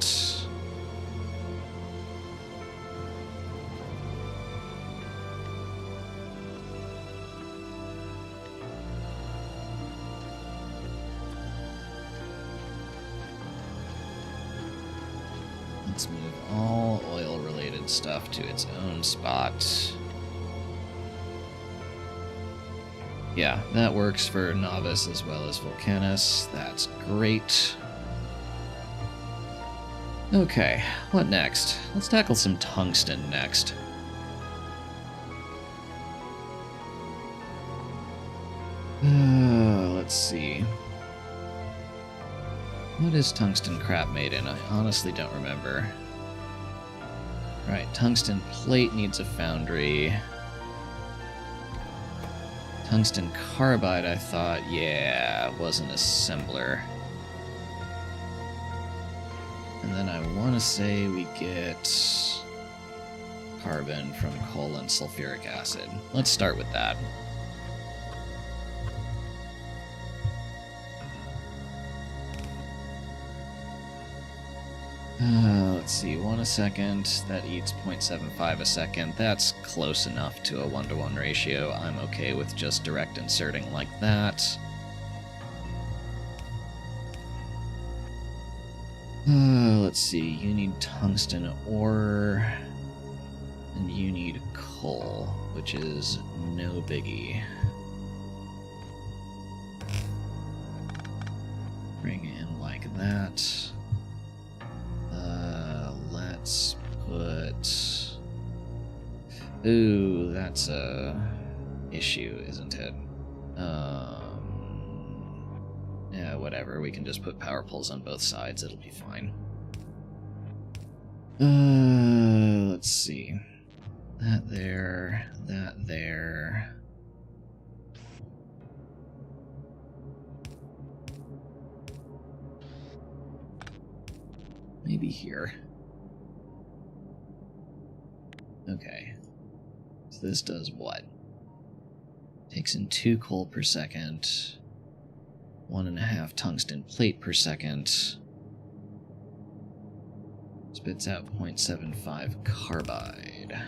Let's move all oil-related stuff to its own spot. Yeah, that works for Novice as well as Volcanis. That's great. Okay, what next? Let's tackle some tungsten next. Let's see. What is tungsten crap made in? I honestly don't remember. Right, tungsten plate needs a foundry. Tungsten carbide, I thought, yeah, was an assembler. And then I want to say we get carbon from coal and sulfuric acid. Let's start with that. Let's see, 1 a second, that eats 0.75 a second. That's close enough to a 1-to-1 ratio. I'm okay with just direct inserting like that. Let's see, you need tungsten ore, and you need coal, which is no biggie. Bring in like that. Let's put... Ooh, that's a issue, isn't it? Yeah, whatever. We can just put power poles on both sides. It'll be fine. Let's see. That there. That there. Maybe here. Okay. So this does what? Takes in 2 coal per second, 1.5 tungsten plate per second, spits out 0.75 carbide.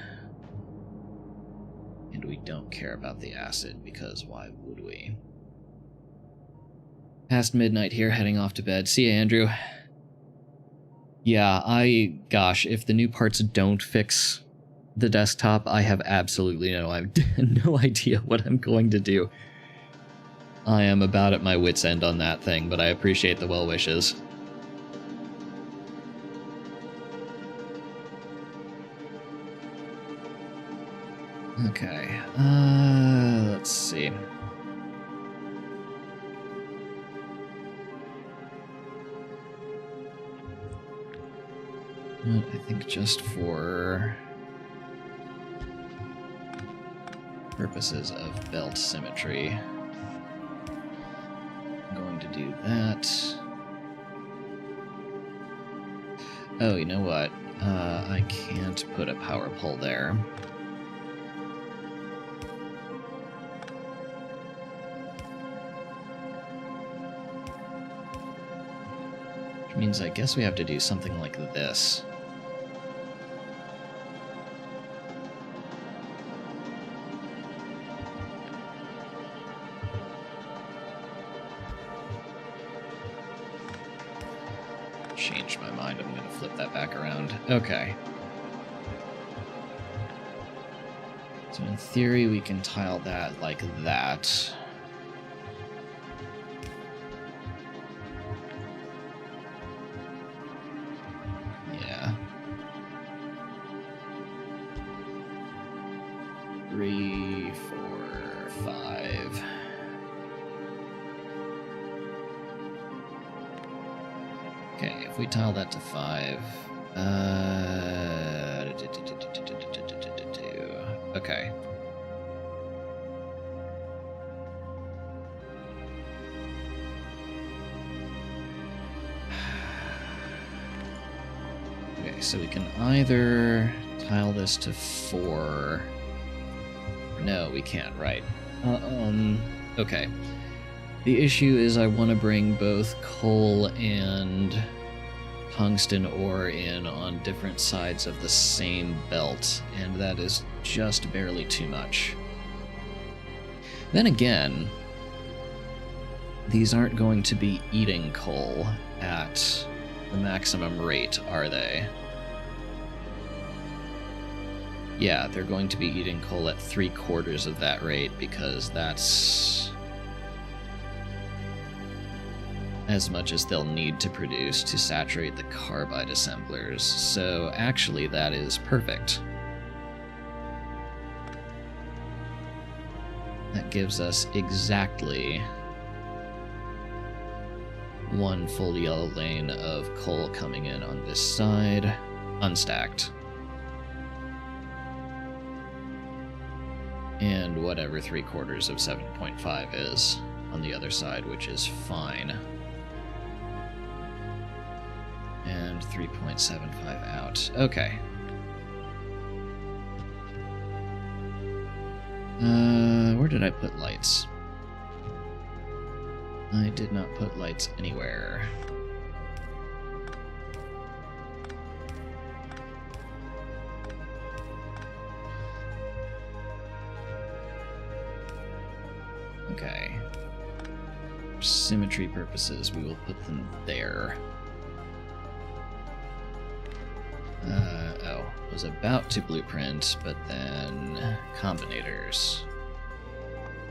And we don't care about the acid, because why would we? Past midnight here, heading off to bed. See ya, Andrew. Yeah, gosh, if the new parts don't fix the desktop, I have absolutely no idea what I'm going to do. I am about at my wit's end on that thing, but I appreciate the well wishes. Okay, let's see. I think just for purposes of belt symmetry, I'm going to do that. Oh, you know what? I can't put a power pole there. Which means I guess we have to do something like this. Changed my mind. I'm going to flip that back around. Okay. So in theory, we can tile that like that. Yeah. 3, 4, 5. Okay, if we tile that to 5, okay. Okay, so we can either tile this to 4. No, we can't, right? Okay. The issue is I want to bring both coal and tungsten ore in on different sides of the same belt, and that is just barely too much. Then again, these aren't going to be eating coal at the maximum rate, are they? Yeah, they're going to be eating coal at 3/4 of that rate, because that's as much as they'll need to produce to saturate the carbide assemblers. So actually that is perfect. That gives us exactly 1 full yellow lane of coal coming in on this side, unstacked. And whatever 3/4 of 7.5 is on the other side, which is fine. And 3.75 out. Okay. Where did I put lights? I did not put lights anywhere. Okay. For symmetry purposes, we will put them there. Was about to blueprint, but then combinators.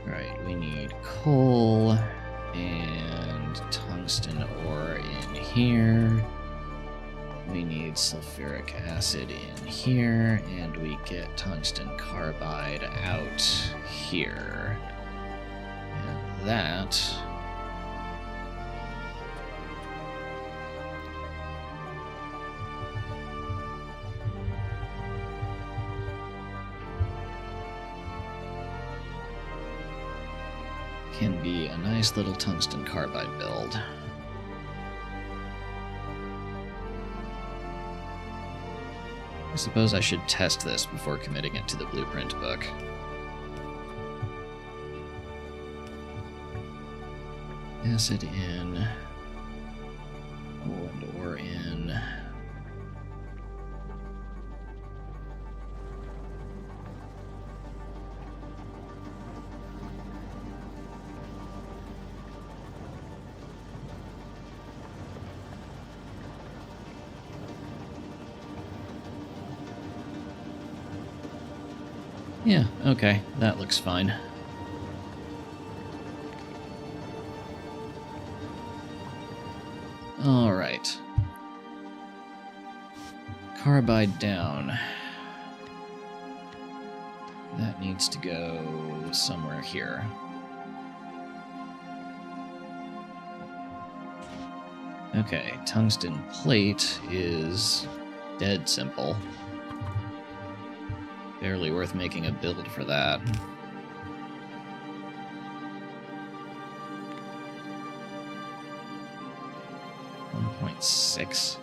Right, we need coal and tungsten ore in here. We need sulfuric acid in here, and we get tungsten carbide out here. And that can be a nice little tungsten carbide build. suppose I should test this before committing it to the blueprint book. Acid in. Coal and ore in. Yeah, okay, that looks fine. Alright. Carbide down. That needs to go somewhere here. Okay, tungsten plate is dead simple. Barely worth making a build for that. .6.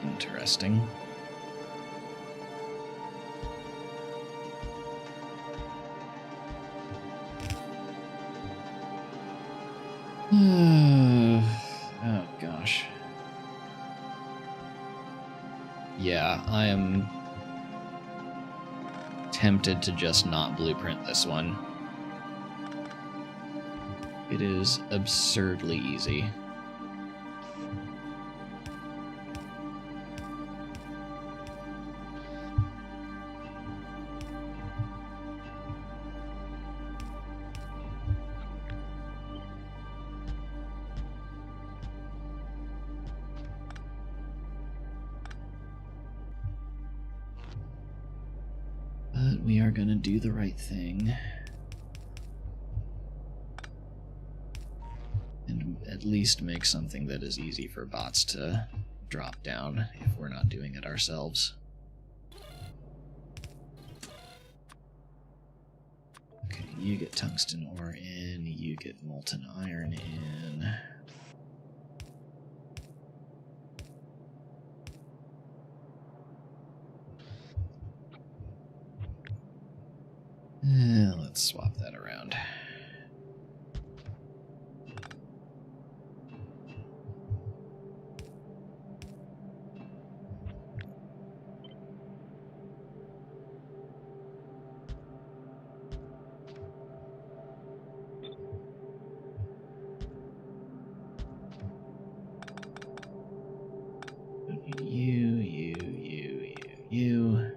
Interesting. Oh gosh. Yeah, I am tempted to just not blueprint this one. It is absurdly easy. But we are going to do the right thing. And at least make something that is easy for bots to drop down if we're not doing it ourselves. Okay, you get tungsten ore in, you get molten iron in. Let's swap that around. You.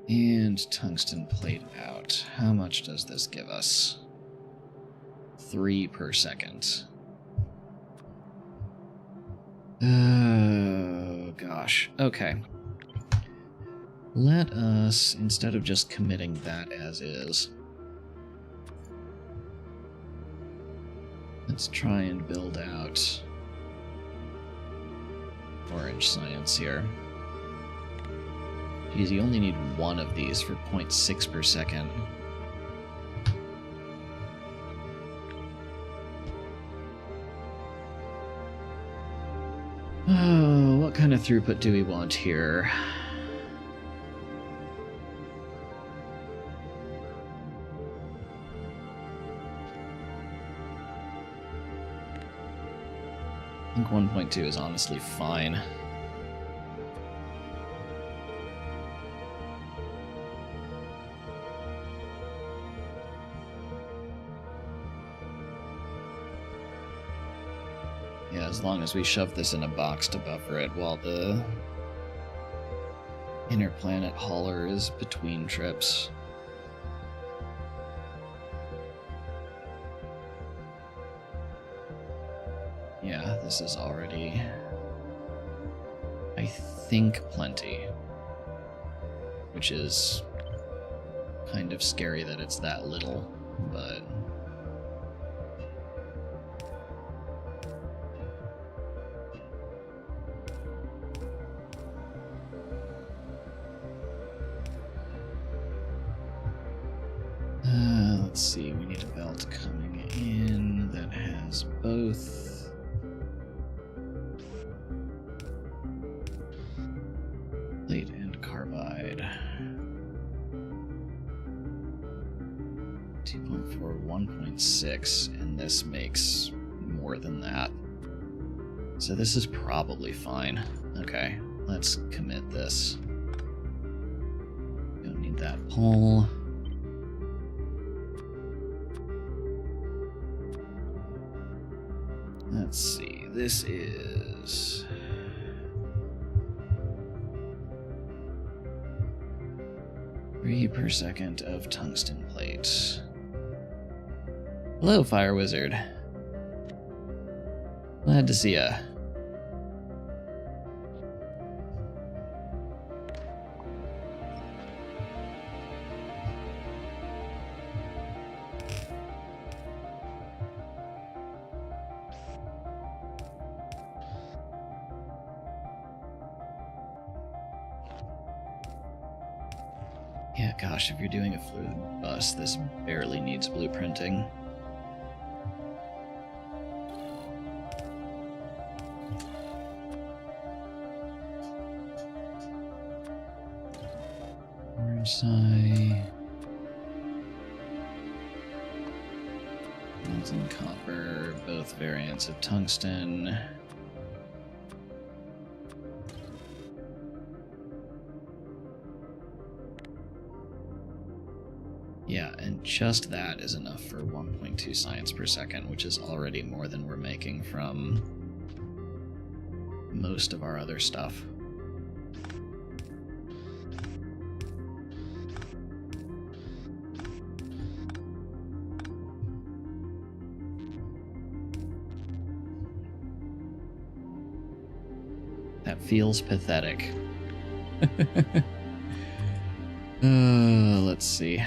And tungsten plate out. How much does this give us? 3 per second. Oh, gosh. Okay. Let us, instead of just committing that as is, let's try and build out orange science here. Geez, you only need one of these for 0.6 per second. Oh, what kind of throughput do we want here? I think 1.2 is honestly fine. Yeah, as long as we shove this in a box to buffer it while the interplanet hauler is between trips. Yeah, this is already, I think, plenty. Which is kind of scary that it's that little, but let's see, we need a belt coming in that has both. Plate and carbide. 2.4, 1.6, and this makes more than that. So this is probably fine. Okay, let's commit this. Don't need that pull. Let's see, this is 3 per second of tungsten plate. Hello, Fire Wizard. Glad to see ya. Yeah, gosh, if you're doing a fluid bus, this barely needs blueprinting. Orsai. Molten copper, both variants of tungsten. Yeah, and just that is enough for 1.2 science per second, which is already more than we're making from most of our other stuff. That feels pathetic. Let's see.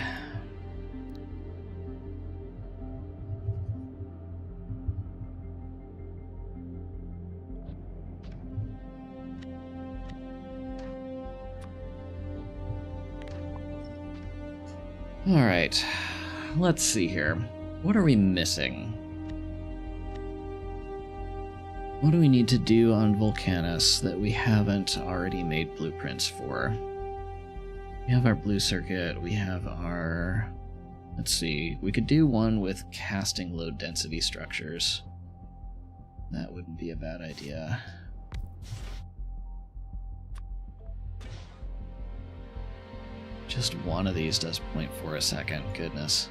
All right, let's see here. What are we missing? What do we need to do on Volcanis that we haven't already made blueprints for? We have our blue circuit, we have our... Let's see, we could do one with casting low density structures. That wouldn't be a bad idea. Just one of these does 0.4 a second, goodness.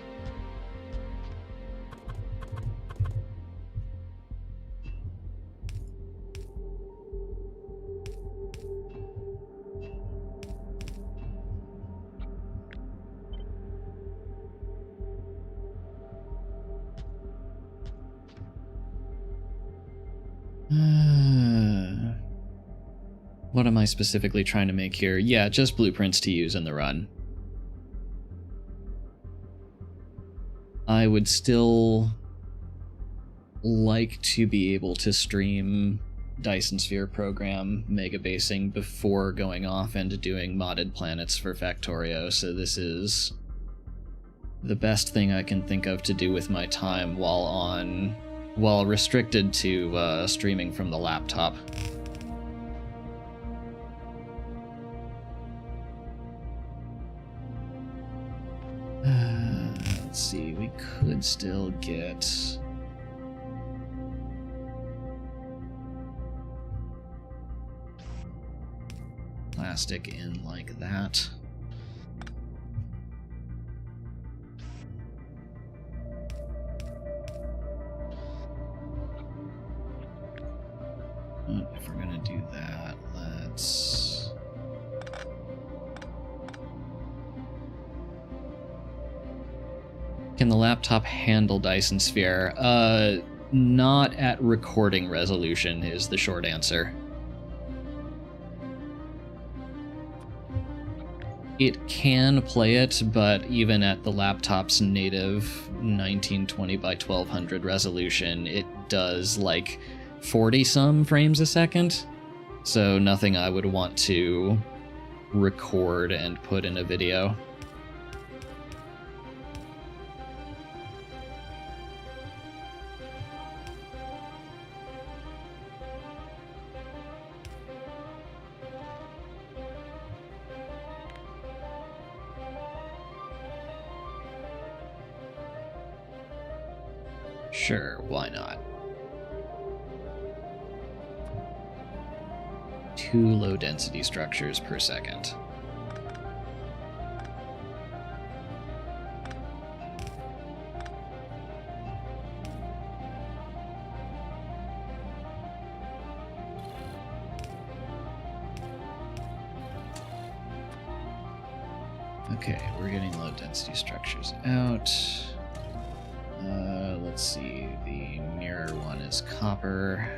What am I specifically trying to make here? Yeah, just blueprints to use in the run. I would still like to be able to stream Dyson Sphere program mega basing before going off and doing modded planets for Factorio, so this is the best thing I can think of to do with my time while restricted to streaming from the laptop. Let's see, we could still get... plastic in like that. If we're gonna do that, let's... Can the laptop handle Dyson Sphere? Not at recording resolution is the short answer. It can play it, but even at the laptop's native 1920 by 1200 resolution, it does like 40-some frames a second. So nothing I would want to record and put in a video. Sure, why not? 2 low-density structures per second. Okay, we're getting low-density structures out. Let's see, the nearer one is copper.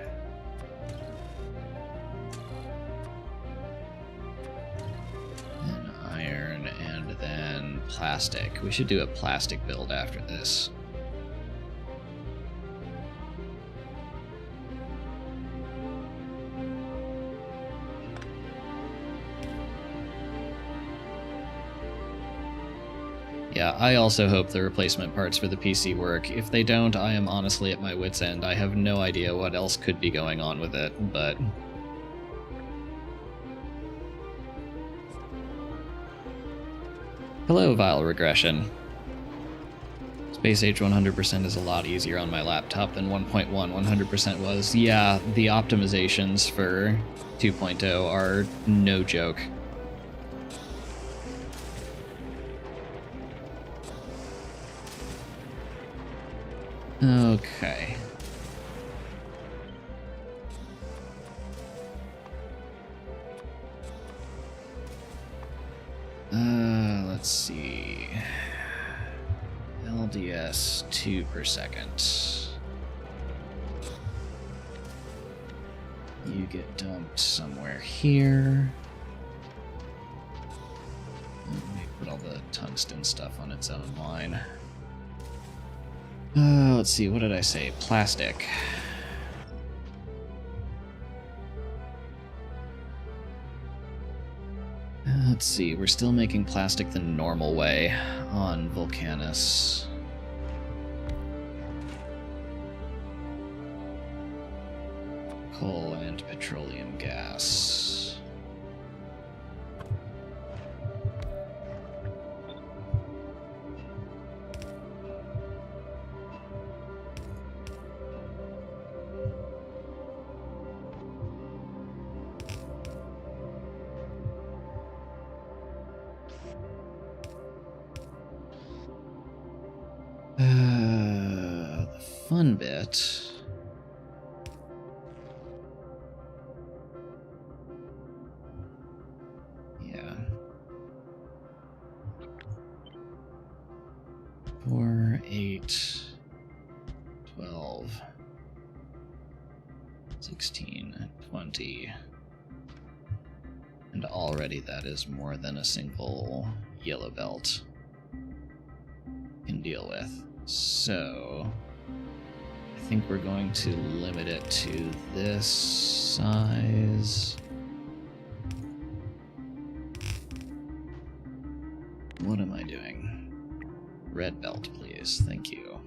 And iron, and then plastic. We should do a plastic build after this. Yeah, I also hope the replacement parts for the PC work. If they don't, I am honestly at my wit's end. I have no idea what else could be going on with it, but... Hello, Vile Regression. Space Age 100% is a lot easier on my laptop than 1.1 100% was. Yeah, the optimizations for 2.0 are no joke. Okay. Let's see. LDS 2 per second. You get dumped somewhere here. Let me put all the tungsten stuff on its own line. Let's see, what did I say? Plastic. Let's see, we're still making plastic the normal way on Volcanis. Coal and petroleum gas. The fun bit. Yeah. 4, 8, 12, 16, 20. And already that is more than a single yellow belt can deal with. So I think we're going to limit it to this size. What am I doing? Red belt, please. Thank you.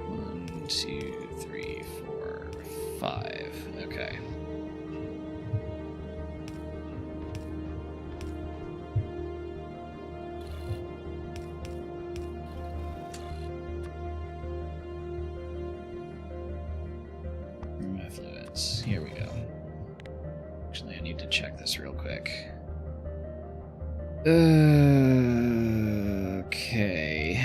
One, 2, 3, 4, 5. Okay. My fluids. Here we go. Actually, I need to check this real quick. Okay.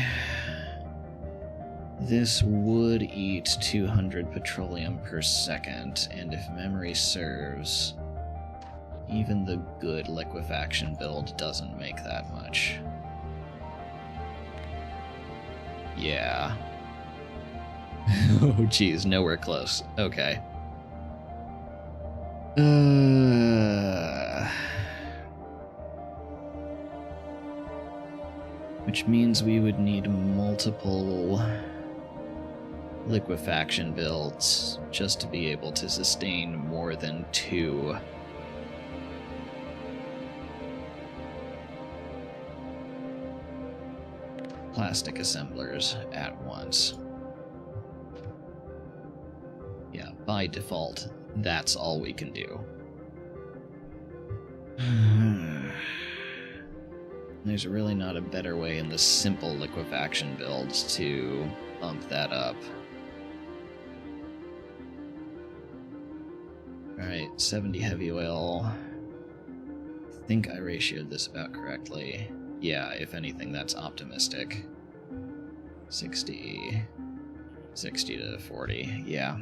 This would eat 200 petroleum per second, and if memory serves, even the good liquefaction build doesn't make that much. Yeah. Oh geez, nowhere close. Okay. Which means we would need multiple liquefaction builds just to be able to sustain more than 2. Plastic assemblers at once. Yeah, by default, that's all we can do. There's really not a better way in the simple liquefaction builds to bump that up. Alright, 70 heavy oil. I think I ratioed this about correctly. Yeah, if anything, that's optimistic. 60 to 40, yeah.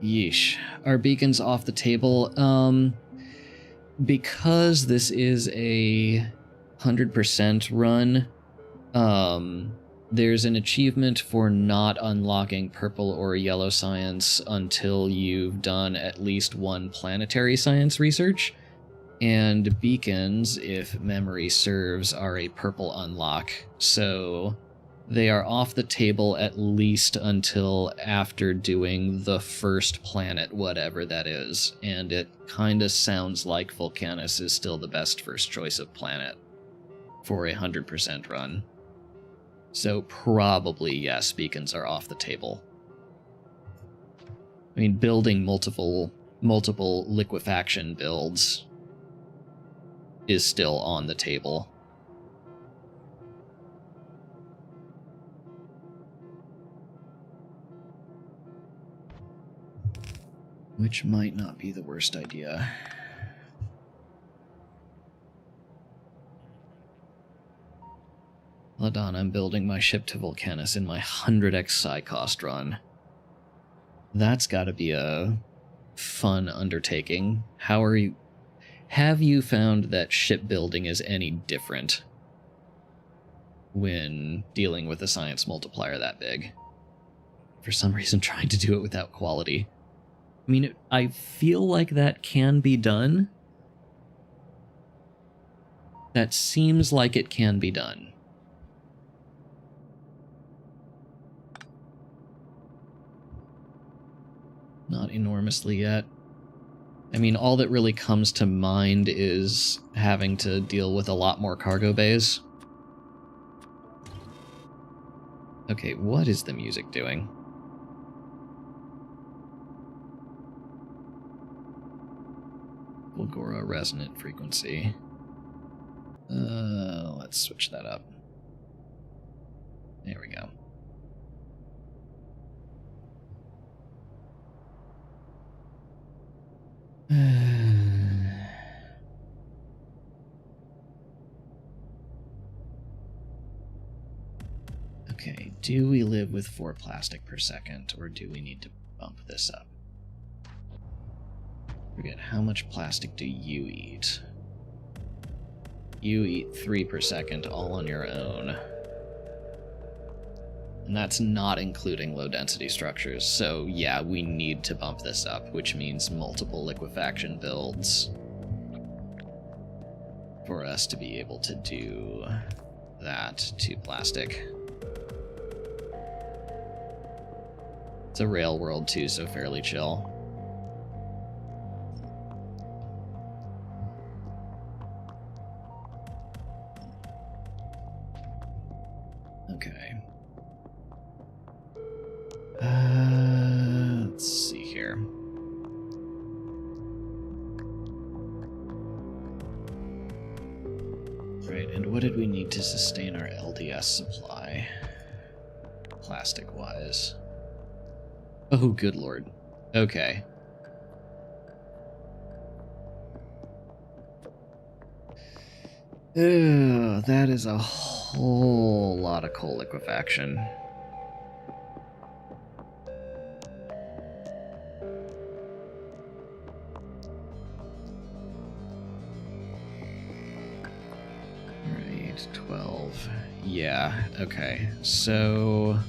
Yeesh. Are beacons off the table? Because this is a 100% run, there's an achievement for not unlocking purple or yellow science until you've done at least one planetary science research, and beacons, if memory serves, are a purple unlock, so they are off the table at least until after doing the first planet, whatever that is, and it kinda sounds like Volcanis is still the best first choice of planet for a 100% run. So probably, yes, beacons are off the table. I mean, building multiple liquefaction builds is still on the table. Which might not be the worst idea. Hold on, I'm building my ship to Volcanis in my 100x psi cost run. That's gotta be a fun undertaking. Have you found that shipbuilding is any different when dealing with a science multiplier that big? For some reason, trying to do it without quality. I mean, I feel like that can be done. That seems like it can be done. Not enormously yet. I mean, all that really comes to mind is having to deal with a lot more cargo bays. Okay, what is the music doing? Volgora resonant frequency. Let's switch that up. There we go. Okay, do we live with 4 plastic per second, or do we need to bump this up? Forget, how much plastic do you eat? You eat 3 per second all on your own. And that's not including low-density structures, so yeah, we need to bump this up, which means multiple liquefaction builds for us to be able to do that to plastic. It's a rail world too, so fairly chill. Okay. Let's see here. Right, and what did we need to sustain our LDS supply? Plastic-wise. Oh, good lord. Okay. Ugh, that is a whole lot of coal liquefaction. Right, 12. Yeah, okay. So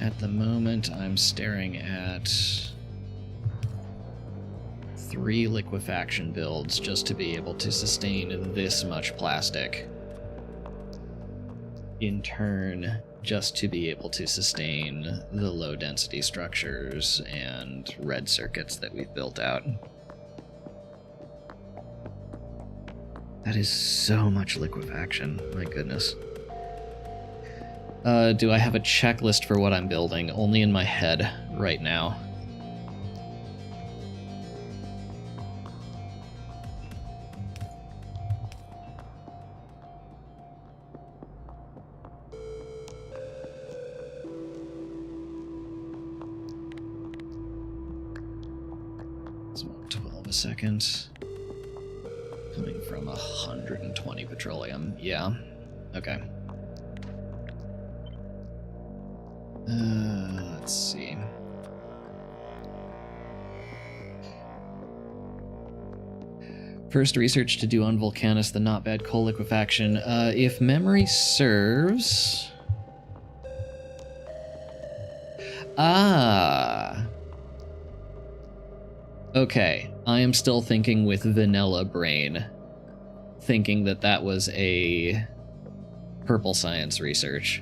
at the moment, I'm staring at 3 liquefaction builds just to be able to sustain this much plastic. In turn, just to be able to sustain the low-density structures and red circuits that we've built out. That is so much liquefaction, my goodness. Do I have a checklist for what I'm building? Only in my head right now. Smoke 12 a second. Coming from 120 petroleum. Yeah. Okay. Let's see. First research to do on Volcanis, the not bad coal liquefaction. If memory serves... Ah! Okay, I am still thinking with vanilla brain. Thinking that that was a purple science research.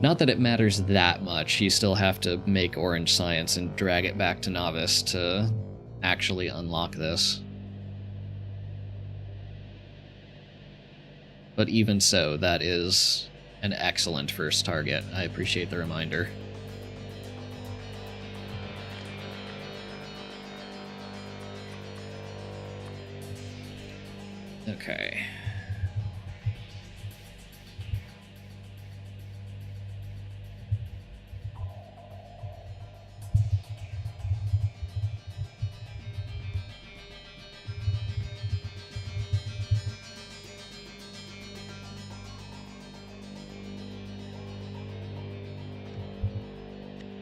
Not that it matters that much, you still have to make orange science and drag it back to novice to actually unlock this. But even so, that is an excellent first target. I appreciate the reminder. Okay.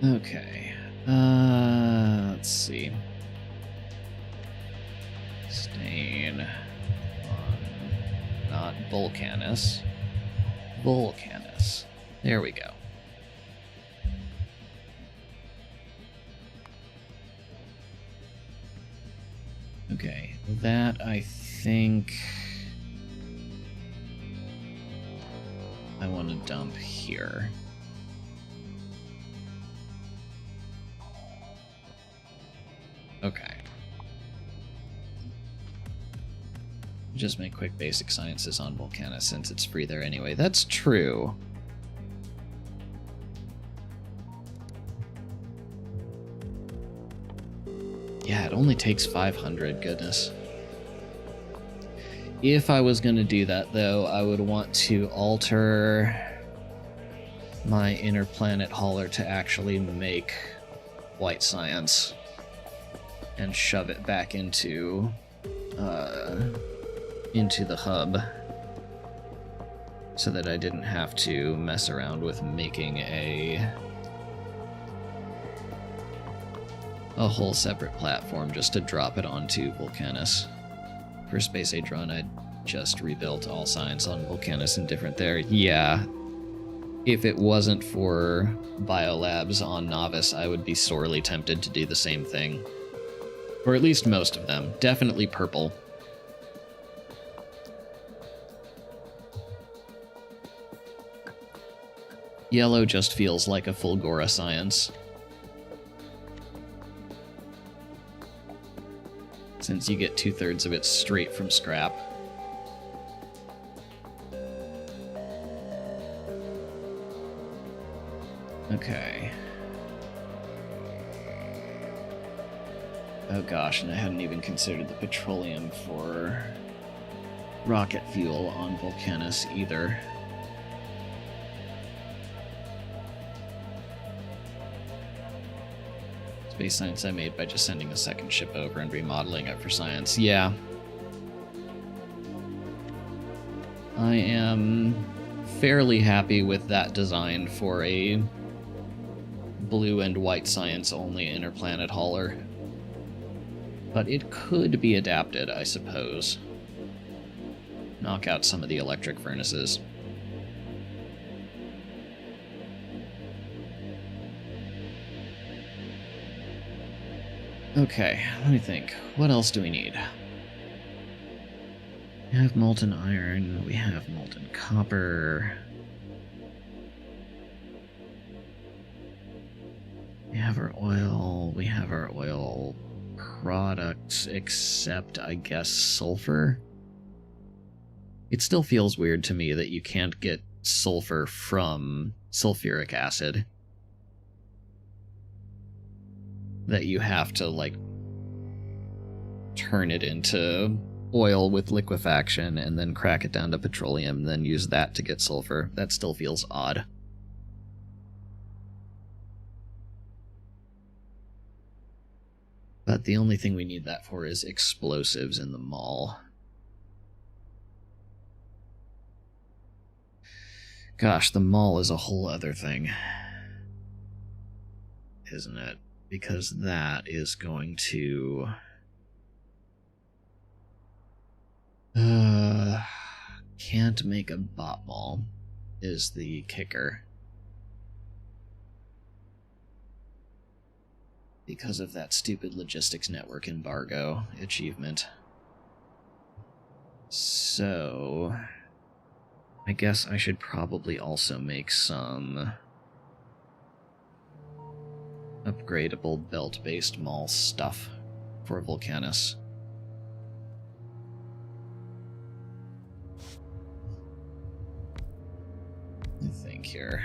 Okay, let's see. Stain on, not Volcanis. Volcanis. There we go. Okay, that I think I want to dump here. Okay. Just make quick basic sciences on Volcanis since it's free there anyway. That's true. Yeah, it only takes 500, goodness. If I was going to do that, though, I would want to alter my inner planet hauler to actually make white science. And shove it back into the hub, so that I didn't have to mess around with making a whole separate platform just to drop it onto Volcanis. For Space Age Run, I just rebuilt all science on Volcanis and different there. Yeah, if it wasn't for biolabs on Novice, I would be sorely tempted to do the same thing. Or at least most of them. Definitely purple. Yellow just feels like a Fulgora science. Since you get 2/3 of it straight from scrap. Okay. Oh gosh, and I hadn't even considered the petroleum for rocket fuel on Volcanis either. Space science I made by just sending a second ship over and remodeling it for science. Yeah. I am fairly happy with that design for a blue and white science only interplanet hauler. But it could be adapted, I suppose. Knock out some of the electric furnaces. Okay, let me think. What else do we need? We have molten iron, we have molten copper. We have our oil, we have our oil products, except, I guess, sulfur? It still feels weird to me that you can't get sulfur from sulfuric acid. That you have to, like, turn it into oil with liquefaction and then crack it down to petroleum and then use that to get sulfur. That still feels odd. But the only thing we need that for is explosives in the mall. Gosh, the mall is a whole other thing, isn't it? Because that is going to... can't make a bot mall is the kicker. Because of that stupid logistics network embargo achievement. So... I guess I should probably also make some upgradable belt-based mall stuff for Volcanis. I think here.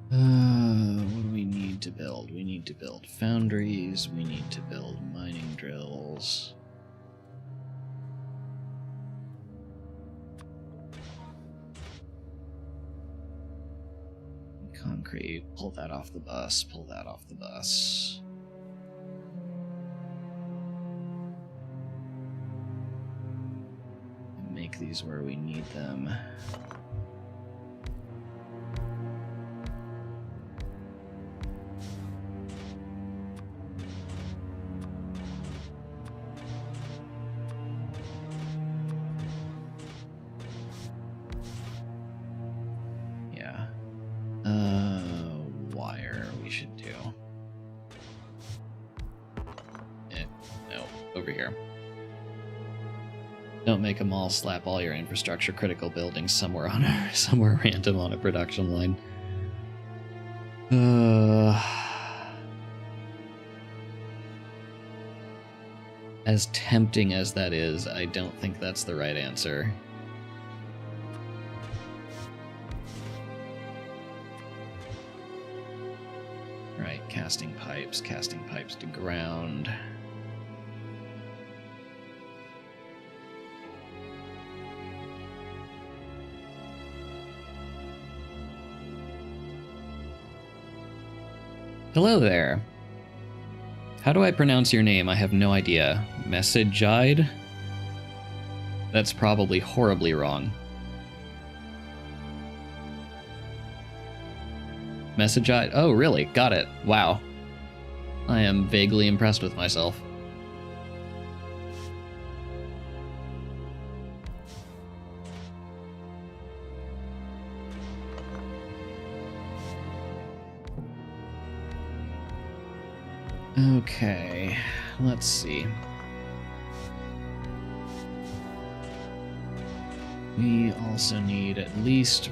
What do we need to build? We need to build foundries, we need to build mining drills. Concrete, pull that off the bus, pull that off the bus. And make these where we need them. Wire we should do. No, over here. Don't make a mall, slap all your infrastructure critical buildings somewhere random on a production line. As tempting as that is, I don't think that's the right answer. Right, casting pipes to ground. Hello there. How do I pronounce your name? I have no idea. Messagide? That's probably horribly wrong. Messagide? Oh, really? Got it. Wow. I am vaguely impressed with myself. Okay, let's see. We also need at least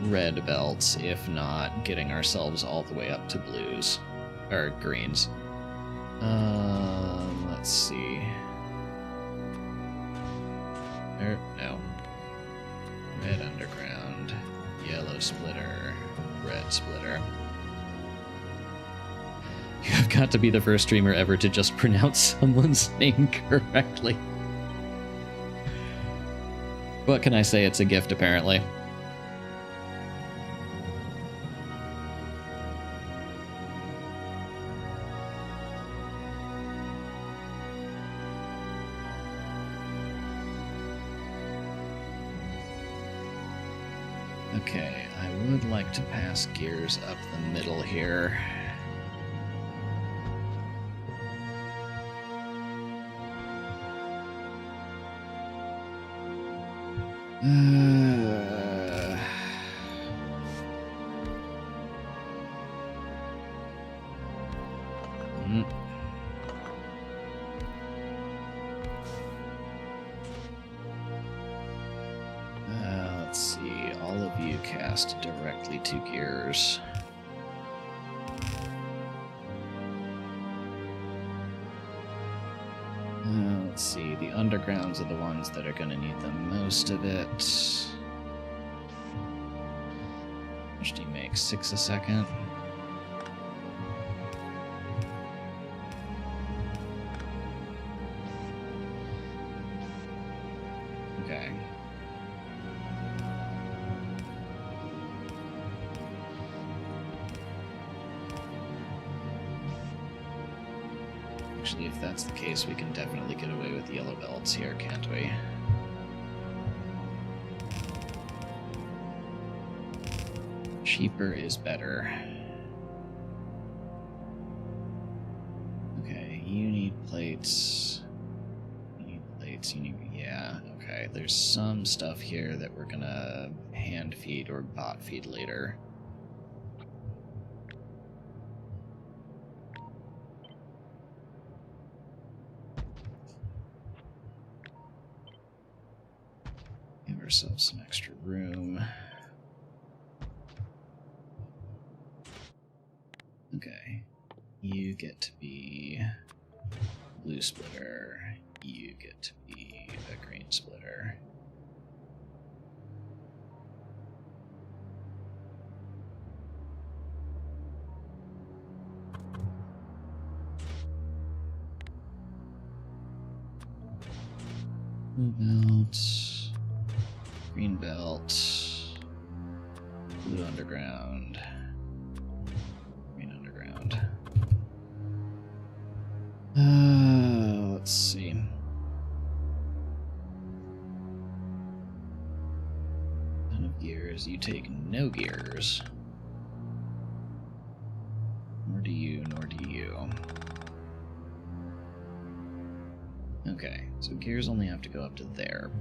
red belts, if not getting ourselves all the way up to blues. Or greens. Let's see. No. Red underground, yellow splitter, red splitter. You have got to be the first streamer ever to just pronounce someone's name correctly. What can I say? It's a gift, apparently. Okay, I would like to pass gears up the middle here. Let's see, all of you cast directly to gears. Let's see, the undergrounds are the ones that are going to need the most of it. Which do you make? 6 a second? Okay. Actually, if that's the case, we can definitely get away with yellow belts here, can't we? Cheaper is better. Okay, you need plates. You need plates, you need... Yeah, okay. There's some stuff here that we're gonna hand feed or bot feed later. Give ourselves some extra room. Okay. You get to be blue splitter. You get to be a green splitter. Blue belt. Green belt. Blue underground. Green underground. Let's see. Ton of gears. You take no gears. Nor do you, nor do you. Okay, so gears only have to go up to there.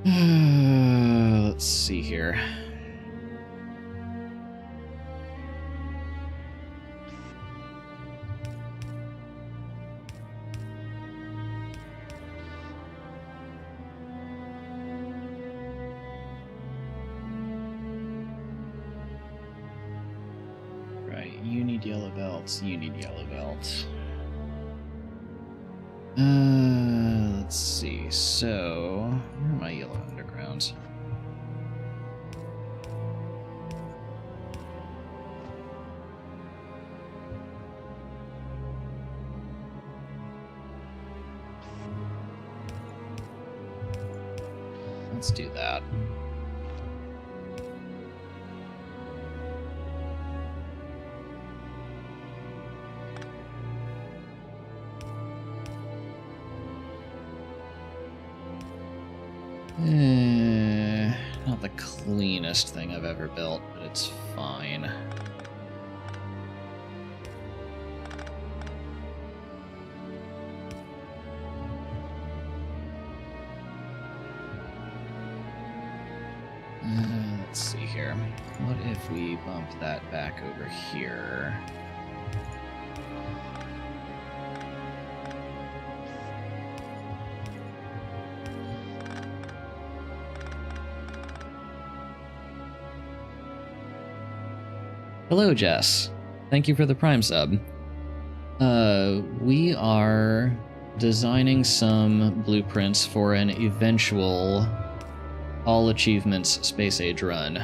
Let's see here. Right, you need yellow belts, you need yellow belts. Let's see, so... where are my yellow undergrounds? Let's do that. Not the cleanest thing I've ever built, but it's fine. Let's see here. What if we bump that back over here? Hello, Jess. Thank you for the Prime sub. We are designing some blueprints for an eventual all achievements space age run.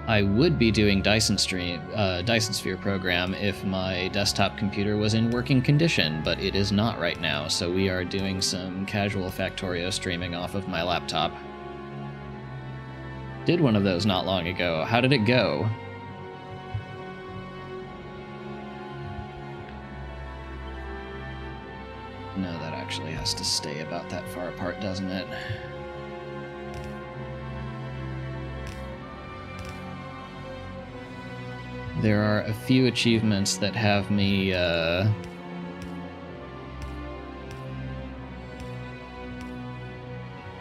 I would be doing Dyson Sphere program if my desktop computer was in working condition, but it is not right now, so we are doing some casual Factorio streaming off of my laptop. Did one of those not long ago. How did it go? No, that actually has to stay about that far apart, doesn't it? There are a few achievements that have me,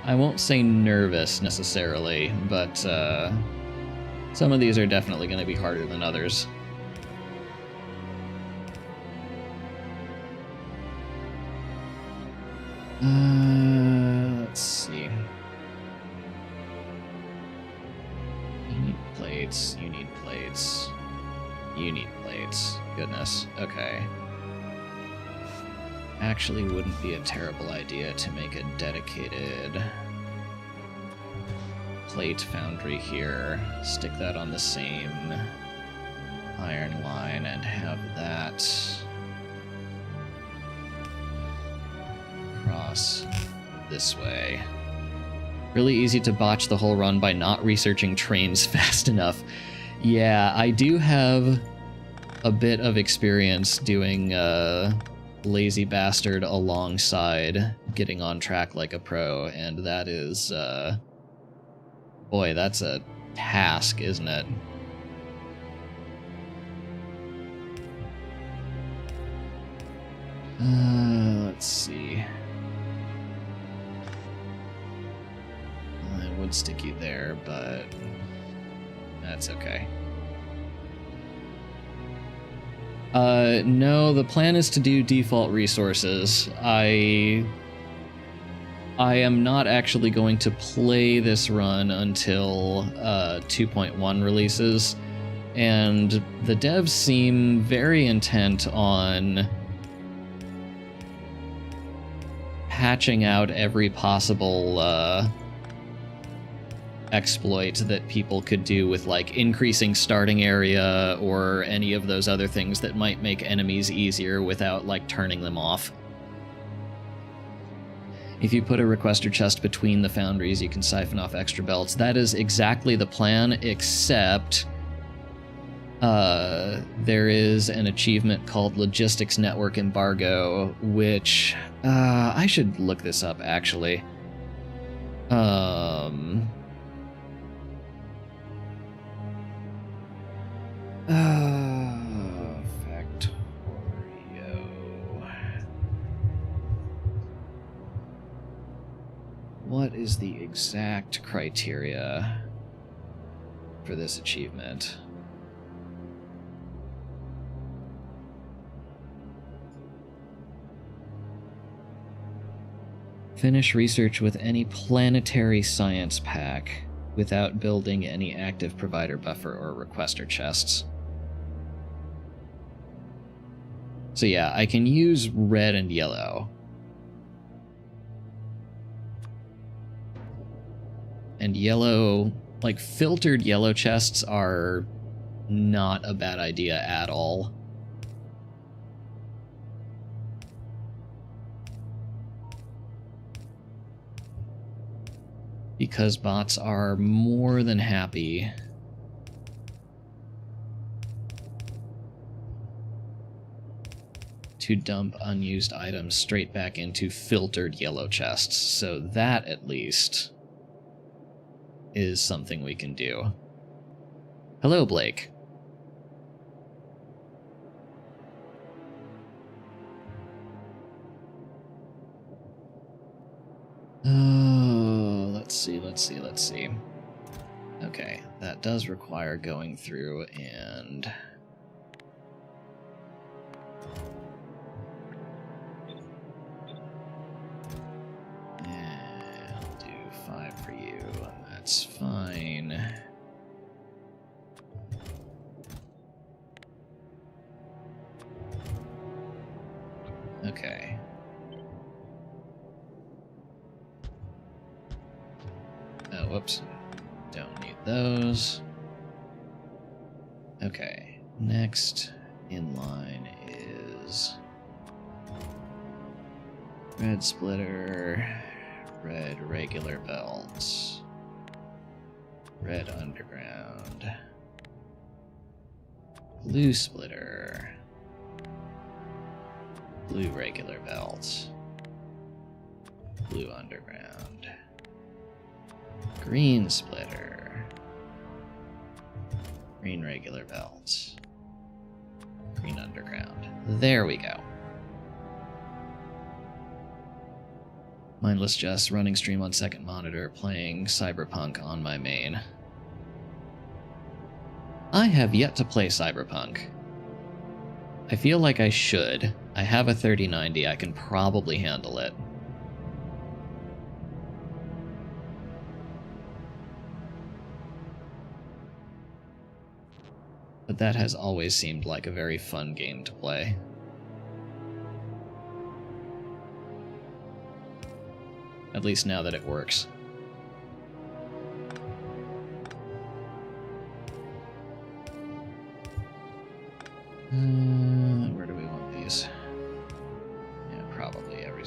I won't say nervous necessarily, but some of these are definitely going to be harder than others. Let's see. You need plates, you need plates, you need plates. Goodness, okay. Actually wouldn't be a terrible idea to make a dedicated plate foundry here. Stick that on the same iron line and have that across this way. Really easy to botch the whole run by not researching trains fast enough. Yeah, I do have a bit of experience doing Lazy Bastard alongside getting on track like a pro, and that is, boy, that's a task, isn't it? Let's see. I would stick you there, but that's okay. No, the plan is to do default resources. I am not actually going to play this run until 2.1 releases, and the devs seem very intent on patching out every possible exploit that people could do with, like, increasing starting area or any of those other things that might make enemies easier without, like, turning them off. If you put a requester chest between the foundries, you can siphon off extra belts. That is exactly the plan, except there is an achievement called Logistics Network Embargo, which I should look this up, actually. Factorio. What is the exact criteria for this achievement? Finish research with any planetary science pack without building any active provider buffer or requester chests. So yeah, I can use red and yellow. And yellow, like, filtered yellow chests are not a bad idea at all. Because bots are more than happy to dump unused items straight back into filtered yellow chests. So that, at least, is something we can do. Hello, Blake. Let's see. Okay, that does require going through and... I'll do 5 for you, and that's fine. Okay. Oh, whoops. Don't need those. Okay, next in line is red splitter, red regular belts, red underground, blue splitter, blue regular belts, blue underground, green splitter, green regular belts, green underground. There we go. Mindless Just running stream on second monitor, playing Cyberpunk on my main. I have yet to play Cyberpunk. I feel like I should. I have a 3090, I can probably handle it. But that has always seemed like a very fun game to play. At least now that it works. Where do we want these? Yeah, probably every...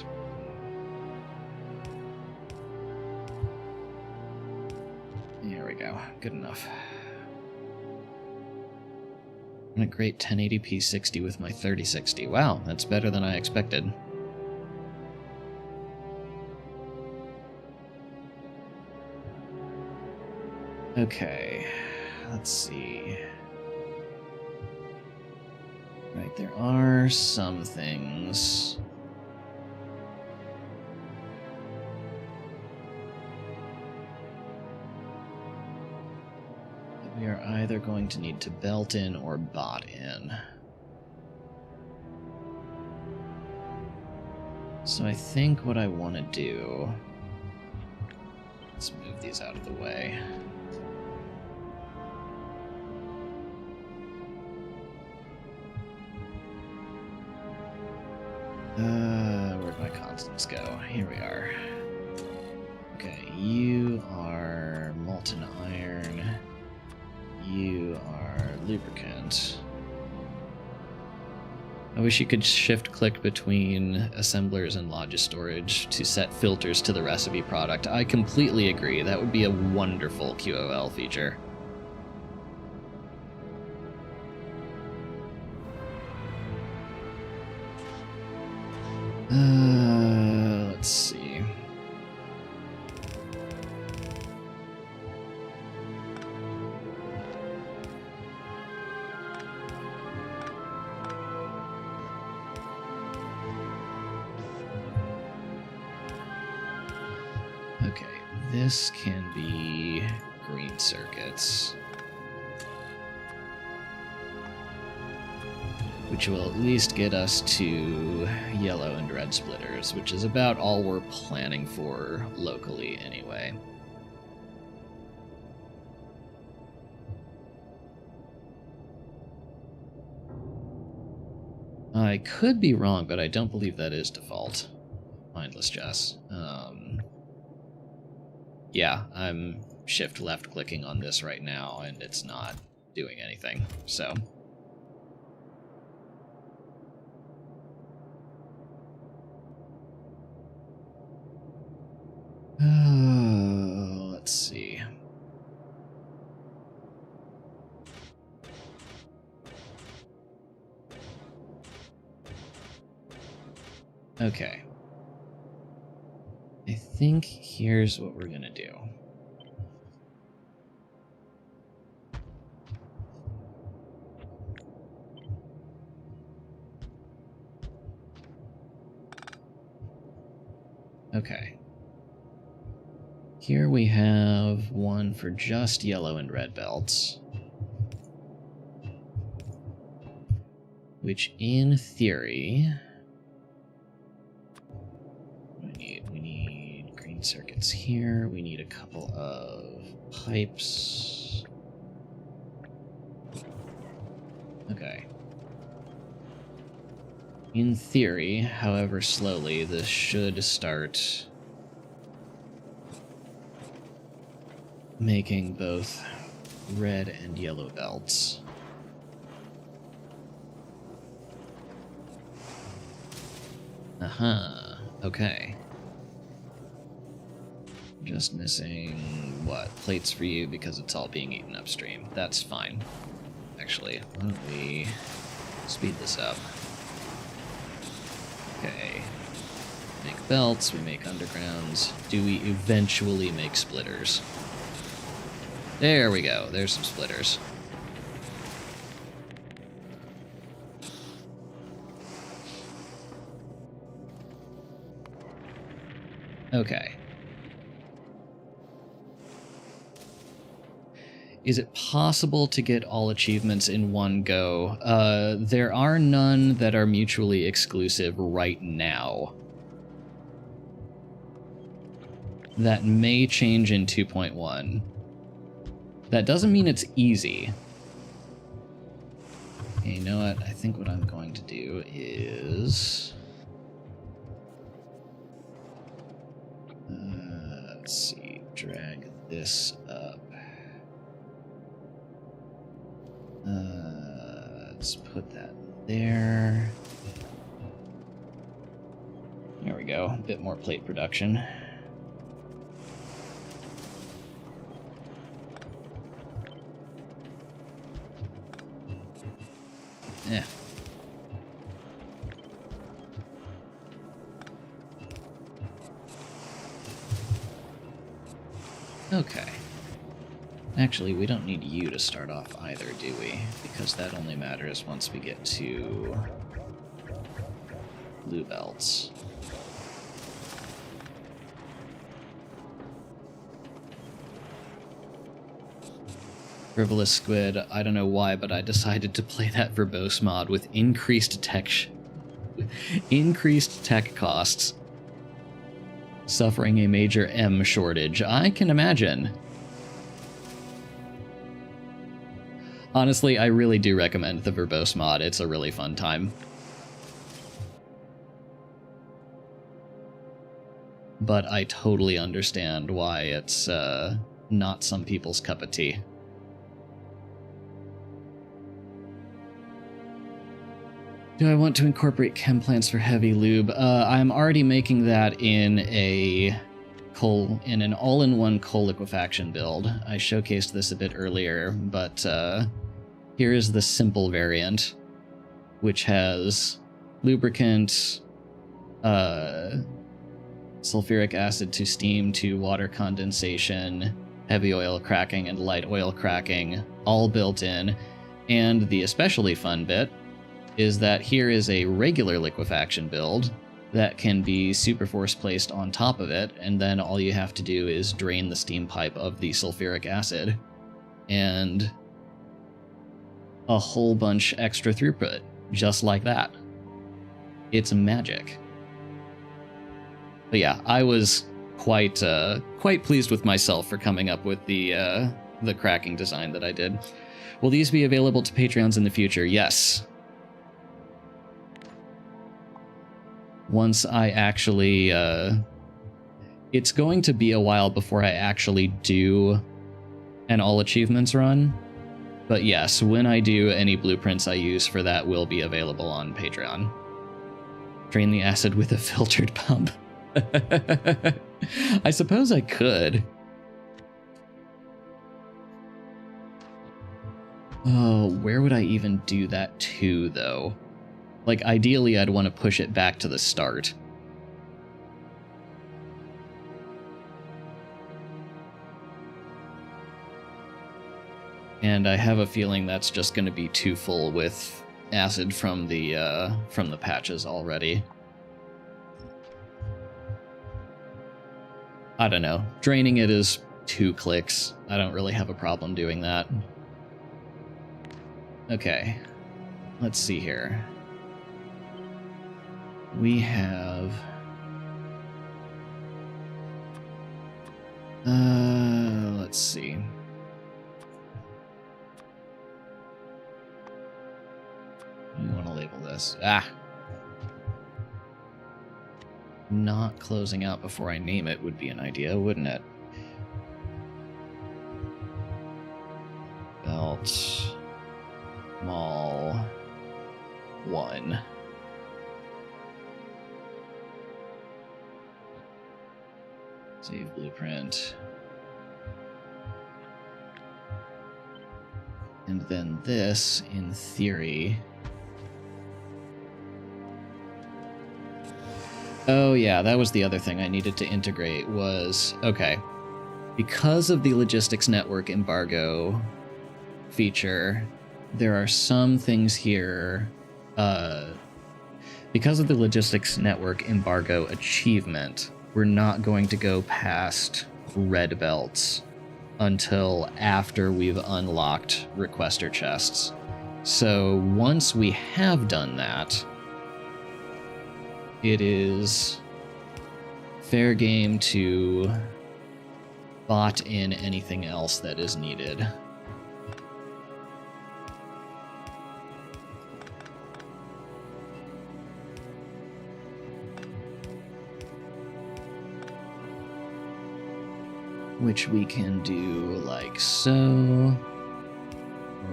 good enough. And a great 1080p 60 with my 3060. Wow, that's better than I expected. Okay, let's see. Right, there are some things. That we are either going to need to belt in or bot in. So I think what I want to do... Let's move these out of the way. Where'd my constants go? Here we are. Okay, you are molten iron. You are lubricant. I wish you could shift-click between assemblers and Logistorage to set filters to the recipe product. I completely agree. That would be a wonderful QOL feature. Let's see. Okay, this can be green circuits, which will at least get us to yellow and red splitters, which is about all we're planning for locally anyway. I could be wrong, but I don't believe that is default. Mindless Jess. Yeah, I'm shift left clicking on this right now, and it's not doing anything, so... let's see. Okay. I think here's what we're gonna do. Okay. Here we have one for just yellow and red belts, which in theory... We need green circuits here, we need a couple of pipes. Okay. In theory, however slowly, this should start making both red and yellow belts. Aha, okay. Just missing, what, plates for you because it's all being eaten upstream. That's fine. Actually, why don't we speed this up? Okay. Make belts, we make undergrounds. Do we eventually make splitters? There we go, there's some splitters. Okay. Is it possible to get all achievements in one go? There are none that are mutually exclusive right now. That may change in 2.1. That doesn't mean it's easy. Okay, you know what? I think what I'm going to do is... let's see, drag this up. Let's put that there. There we go, a bit more plate production. Eh. Okay. Actually, we don't need you to start off either, do we? Because that only matters once we get to blue belts. Frivolous Squid, I don't know why, but I decided to play that verbose mod with increased tech costs, suffering a major M shortage. I can imagine. Honestly, I really do recommend the verbose mod. It's a really fun time. But I totally understand why it's not some people's cup of tea. Do I want to incorporate chem plants for heavy lube? I'm already making that in an all-in-one coal liquefaction build. I showcased this a bit earlier, but here is the simple variant, which has lubricant, sulfuric acid to steam to water condensation, heavy oil cracking, and light oil cracking, all built in. And the especially fun bit is that here is a regular liquefaction build that can be superforce placed on top of it, and then all you have to do is drain the steam pipe of the sulfuric acid, and a whole bunch extra throughput, just like that. It's magic. But yeah, I was quite pleased with myself for coming up with the cracking design that I did. Will these be available to Patreons in the future? Yes. Once I actually, it's going to be a while before I actually do an all achievements run, but yes, when I do, any blueprints I use for that will be available on Patreon. Drain the acid with a filtered pump. I suppose I could. Oh, where would I even do that to, though? Like, ideally, I'd want to push it back to the start. And I have a feeling that's just going to be too full with acid from the patches already. I don't know. Draining it is 2 clicks. I don't really have a problem doing that. Okay. Let's see here. We have... let's see. You want to label this? Not closing out before I name it would be an idea, wouldn't it? Belt... Mall... 1. Save blueprint. And then this, in theory... Oh yeah, that was the other thing I needed to integrate was... Okay. Because of the logistics network embargo feature, there are some things here... because of the logistics network embargo achievement, we're not going to go past red belts until after we've unlocked requester chests. So once we have done that, it is fair game to bot in anything else that is needed. Which we can do like so, or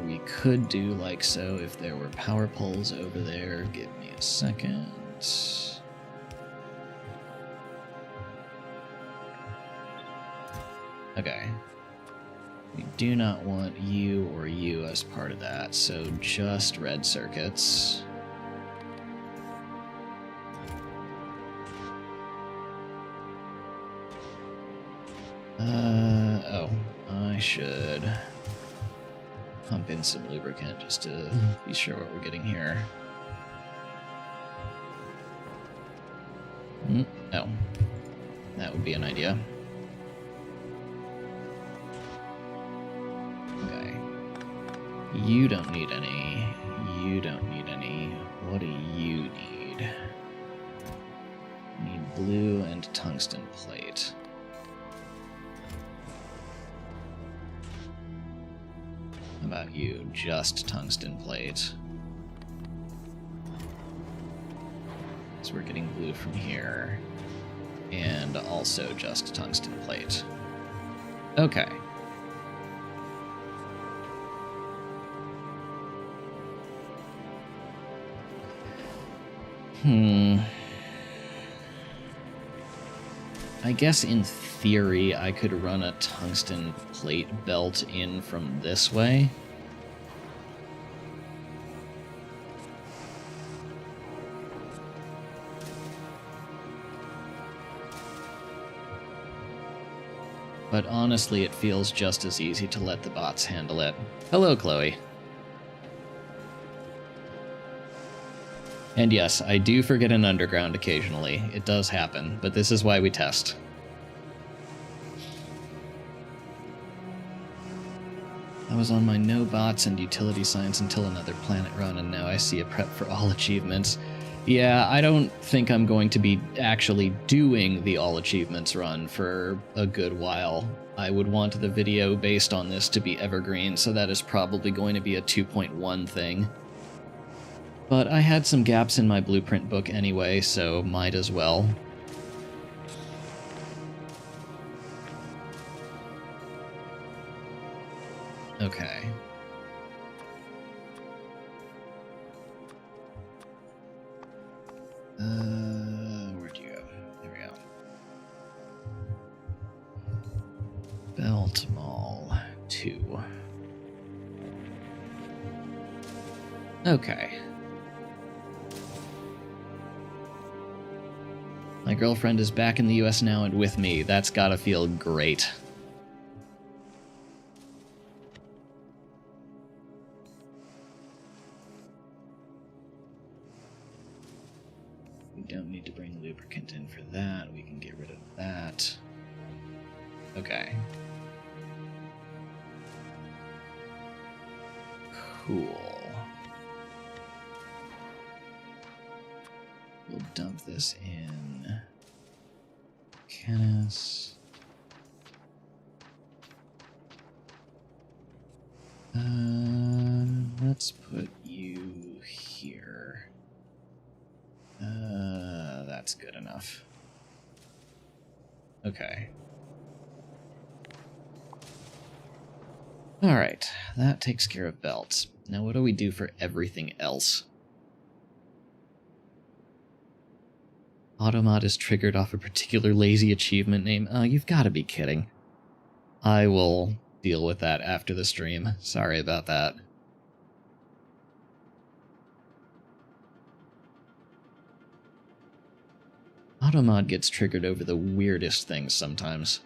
we could do like so if there were power poles over there. Give me a second. Okay. We do not want you or you as part of that, so just red circuits. Oh, I should pump in some lubricant just to be sure what we're getting here. Oh, that would be an idea. Okay. You don't need any. You don't need any. What do you need? You need blue and tungsten plate. How about you? Just tungsten plate. So we're getting blue from here. And also just tungsten plate. Okay. I guess in theory I could run a tungsten plate belt in from this way. But honestly, it feels just as easy to let the bots handle it. Hello, Chloe. And yes, I do forget an underground occasionally. It does happen, but this is why we test. I was on my no bots and utility science until another planet run, and now I see a prep for all achievements. Yeah, I don't think I'm going to be actually doing the all achievements run for a good while. I would want the video based on this to be evergreen, so that is probably going to be a 2.1 thing. But I had some gaps in my blueprint book anyway, so might as well. Okay. Where'd you go? There we go. Belt Mall 2. Okay. My girlfriend is back in the US now and with me. That's gotta feel great. We don't need to bring lubricant in for that. We can get rid of that. Okay. Cool. We'll dump this in Volcanis. Let's put you here. That's good enough. Okay. Alright, that takes care of belts. Now what do we do for everything else? Automod is triggered off a particular lazy achievement name. You've got to be kidding. I will deal with that after the stream. Sorry about that. Automod gets triggered over the weirdest things sometimes.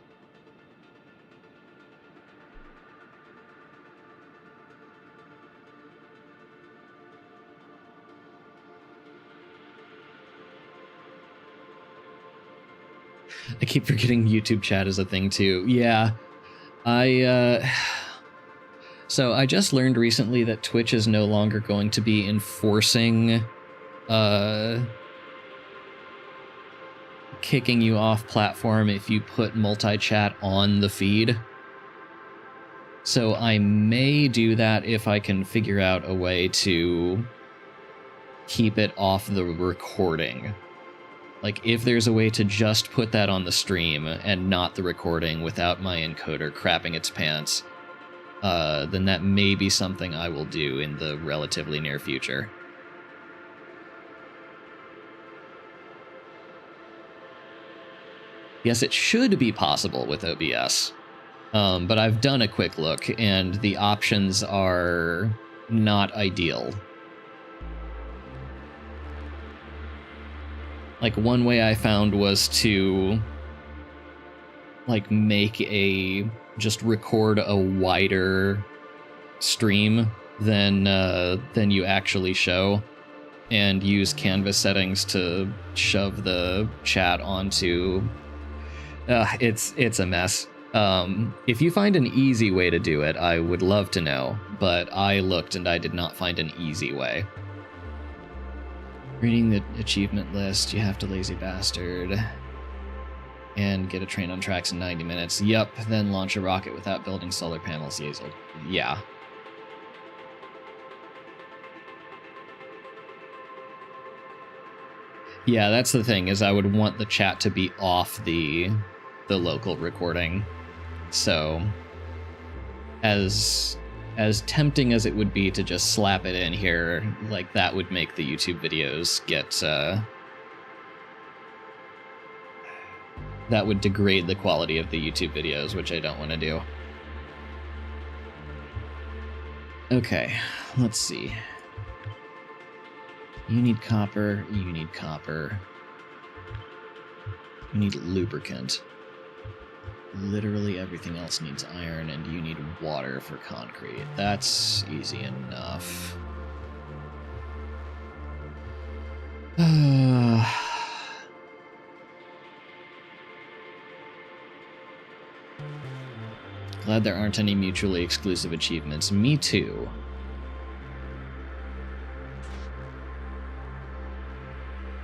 I keep forgetting YouTube chat is a thing too. Yeah. So I just learned recently that Twitch is no longer going to be enforcing kicking you off platform if you put multi-chat on the feed. So I may do that if I can figure out a way to keep it off the recording. Like, if there's a way to just put that on the stream and not the recording without my encoder crapping its pants, then that may be something I will do in the relatively near future. Yes, it should be possible with OBS. But I've done a quick look, and the options are not ideal. Like, one way I found was to, like, just record a wider stream than you actually show, and use canvas settings to shove the chat onto. It's a mess. If you find an easy way to do it, I would love to know, but I looked and I did not find an easy way. Reading the achievement list, you have to lazy bastard and get a train on tracks in 90 minutes. Yup, then launch a rocket without building solar panels. Yeah. Yeah, that's the thing, is I would want the chat to be off the local recording. So, as tempting as it would be to just slap it in here, like, that would make the YouTube videos get, that would degrade the quality of the YouTube videos, which I don't want to do. Okay, let's see. You need copper, you need copper. You need lubricant. Literally everything else needs iron, and you need water for concrete. That's easy enough. Glad there aren't any mutually exclusive achievements. Me too.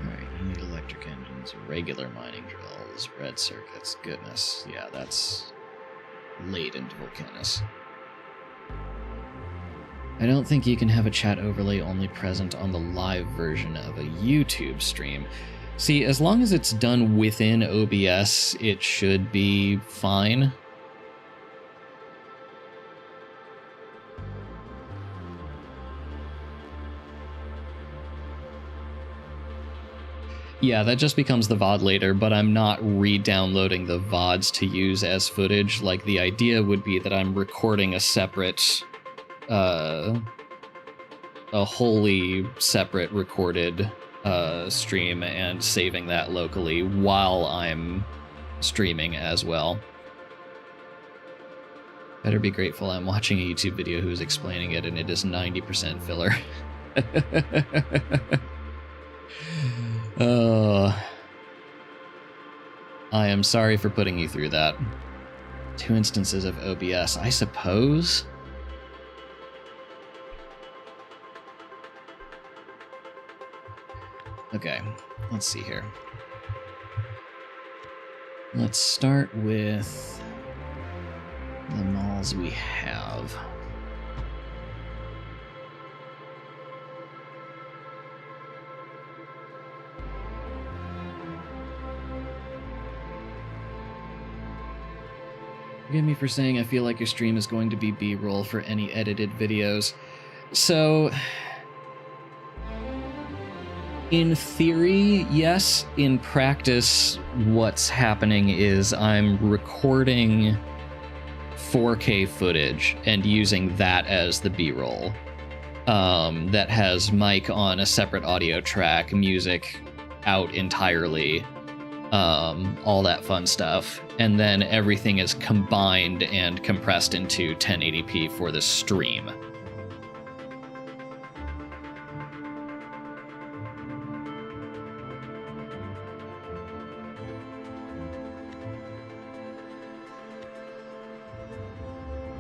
Alright, you need electric engines, regular mining drills, red circuits. Goodness, yeah, that's late into Volcanis. I don't think you can have a chat overlay only present on the live version of a YouTube stream. See, as long as it's done within OBS, it should be fine. Yeah, that just becomes the VOD later, but I'm not re-downloading the VODs to use as footage. Like, the idea would be that I'm recording a separate, a wholly separate recorded stream and saving that locally while I'm streaming as well. Better be grateful I'm watching a YouTube video who's explaining it and it is 90% filler. I am sorry for putting you through that. 2 instances of OBS, I suppose? Okay, let's see here. Let's start with the malls we have. Forgive me for saying I feel like your stream is going to be B-roll for any edited videos. So, in theory, yes. In practice, what's happening is I'm recording 4K footage and using that as the B-roll. That has mic on a separate audio track, music out entirely, all that fun stuff. And then everything is combined and compressed into 1080p for the stream.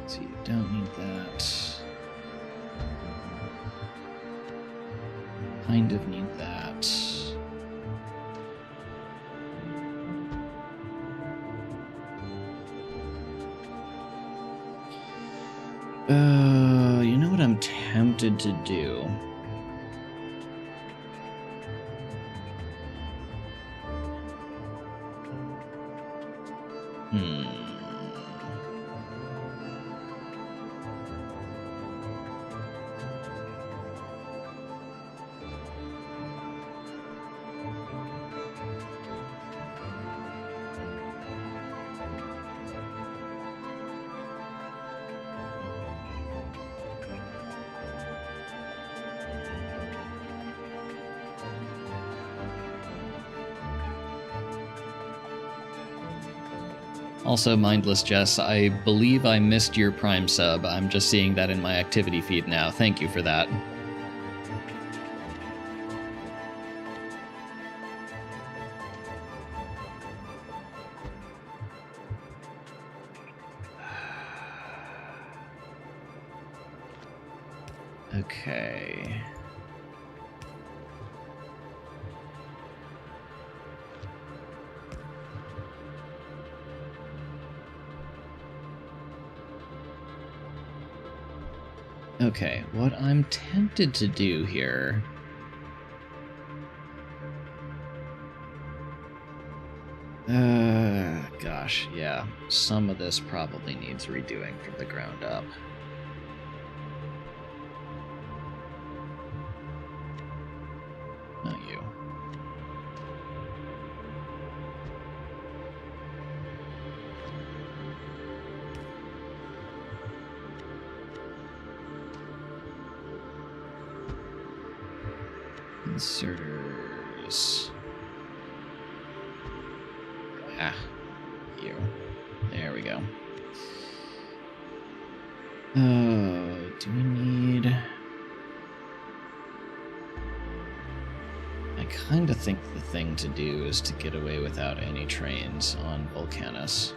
So you don't need that. Kind of need that. You know what I'm tempted to do? Also, Mindless Jess, I believe I missed your Prime sub. I'm just seeing that in my activity feed now. Thank you for that. Okay. Okay, what I'm tempted to do here... gosh, yeah. Some of this probably needs redoing from the ground up. Not you. Inserters. Ah, you. There we go. Oh, do we need... I kind of think the thing to do is to get away without any trains on Volcanis.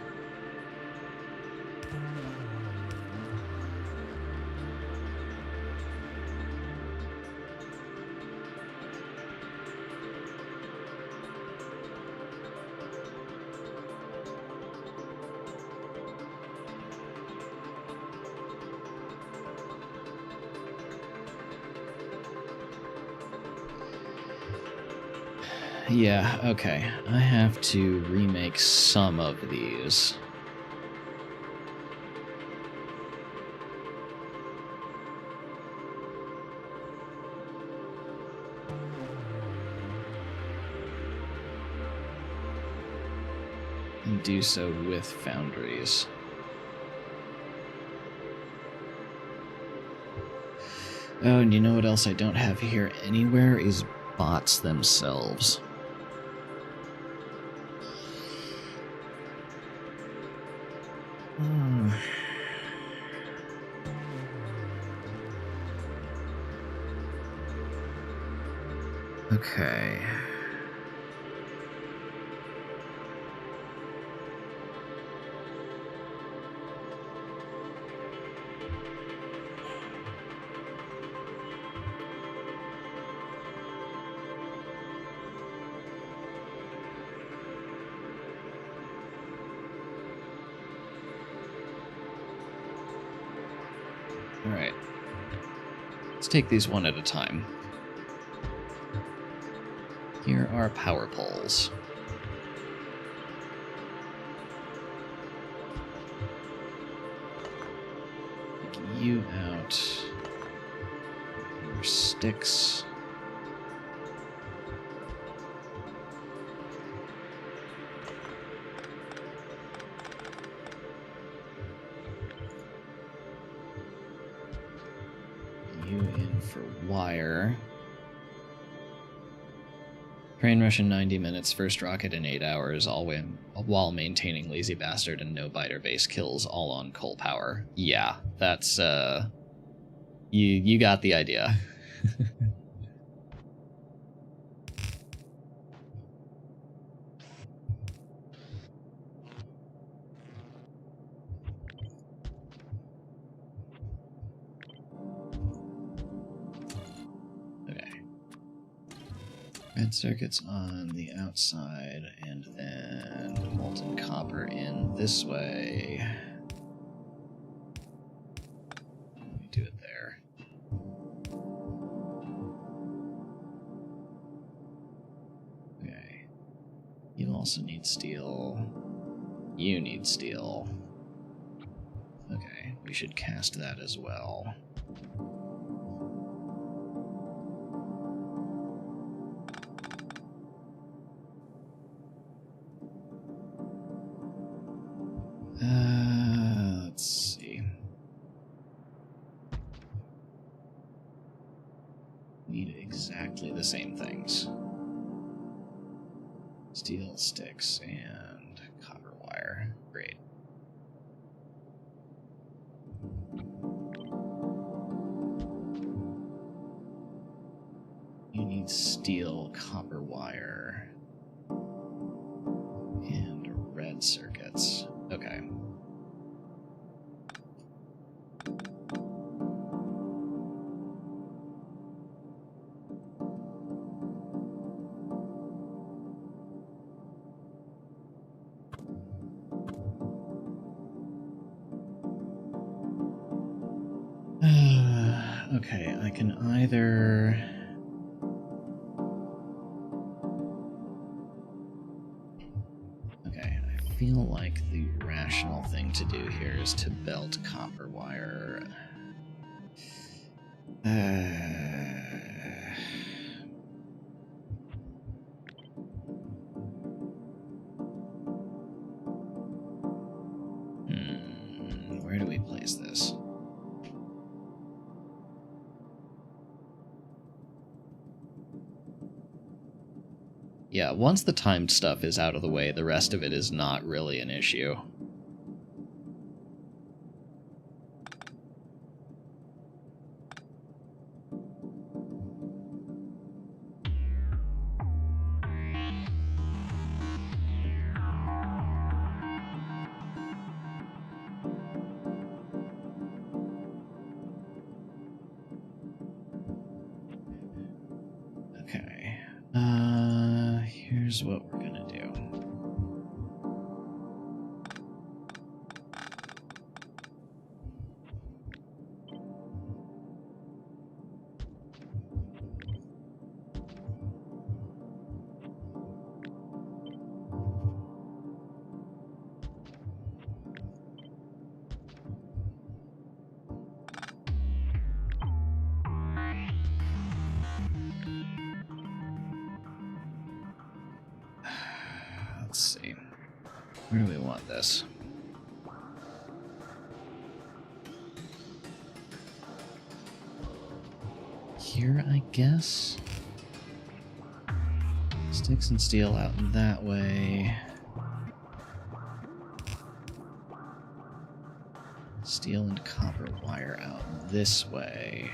Yeah, okay. I have to remake some of these. And do so with foundries. Oh, and you know what else I don't have here anywhere is bots themselves. Okay. All right. Let's take these one at a time. Here are power poles. Take you out. Your sticks. You in for wire. Train rush in 90 minutes, first rocket in 8 hours, all while maintaining Lazy Bastard and no biter base kills, all on coal power. Yeah, that's, you got the idea. Red circuits on the outside, and then molten copper in this way. Let me do it there. Okay. You also need steel. You need steel. Okay, we should cast that as well. Let's see. Need exactly the same things. Steel sticks and copper wire. Great. need steel, copper wire, and red circuits. Okay. Okay, I can either... Okay, I feel like the rational thing to do here is to belt copper wire. Where do we place this? Yeah, once the timed stuff is out of the way, the rest of it is not really an issue. Okay. Here's what we're gonna do. Let's see. Where do we want this? Here, I guess? Sticks and steel out that way. Steel and copper wire out this way.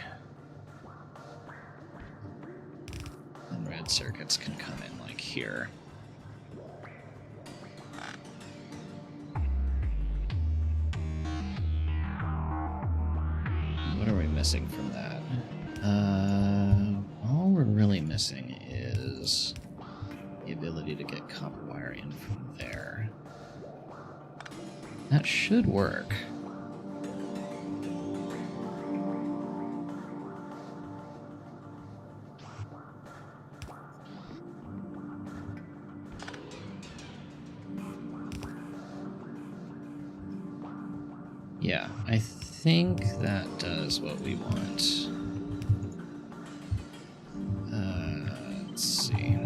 And red circuits can come in like here. What are we missing from that? All we're really missing is the ability to get copper wire in from there. That should work. Yeah, I think that does what we want. Let's see.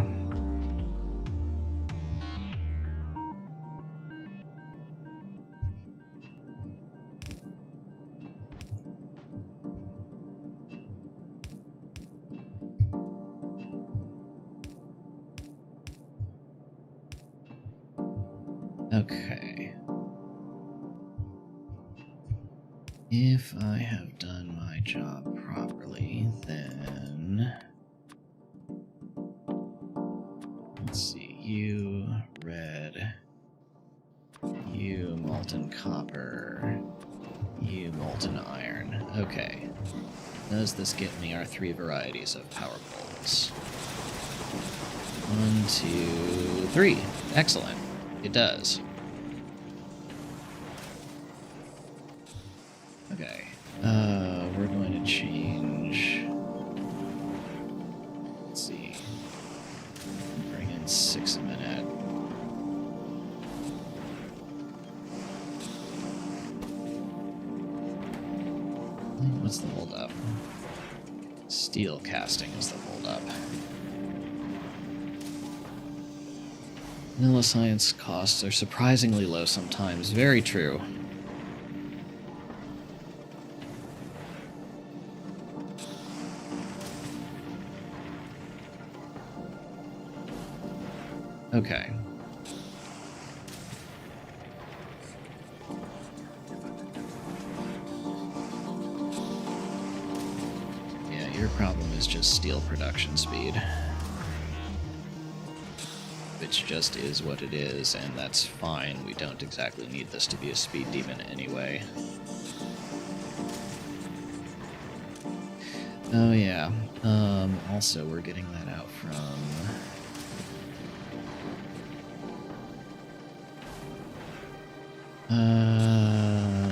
Okay. If I have done my job properly, then... Let's see, you red, you molten copper, you molten iron. Okay. Does this get me our 3 varieties of power poles? 1, 2, 3. Excellent. It does. Okay. We're going to change... Let's see. Bring in 6 a minute. What's the holdup? Steel casting is the holdup. Vanilla science costs are surprisingly low sometimes. Very true. Okay. Yeah, your problem is just steel production speed. Which just is what it is, and that's fine. We don't exactly need this to be a speed demon anyway. Oh yeah, also we're getting that out from...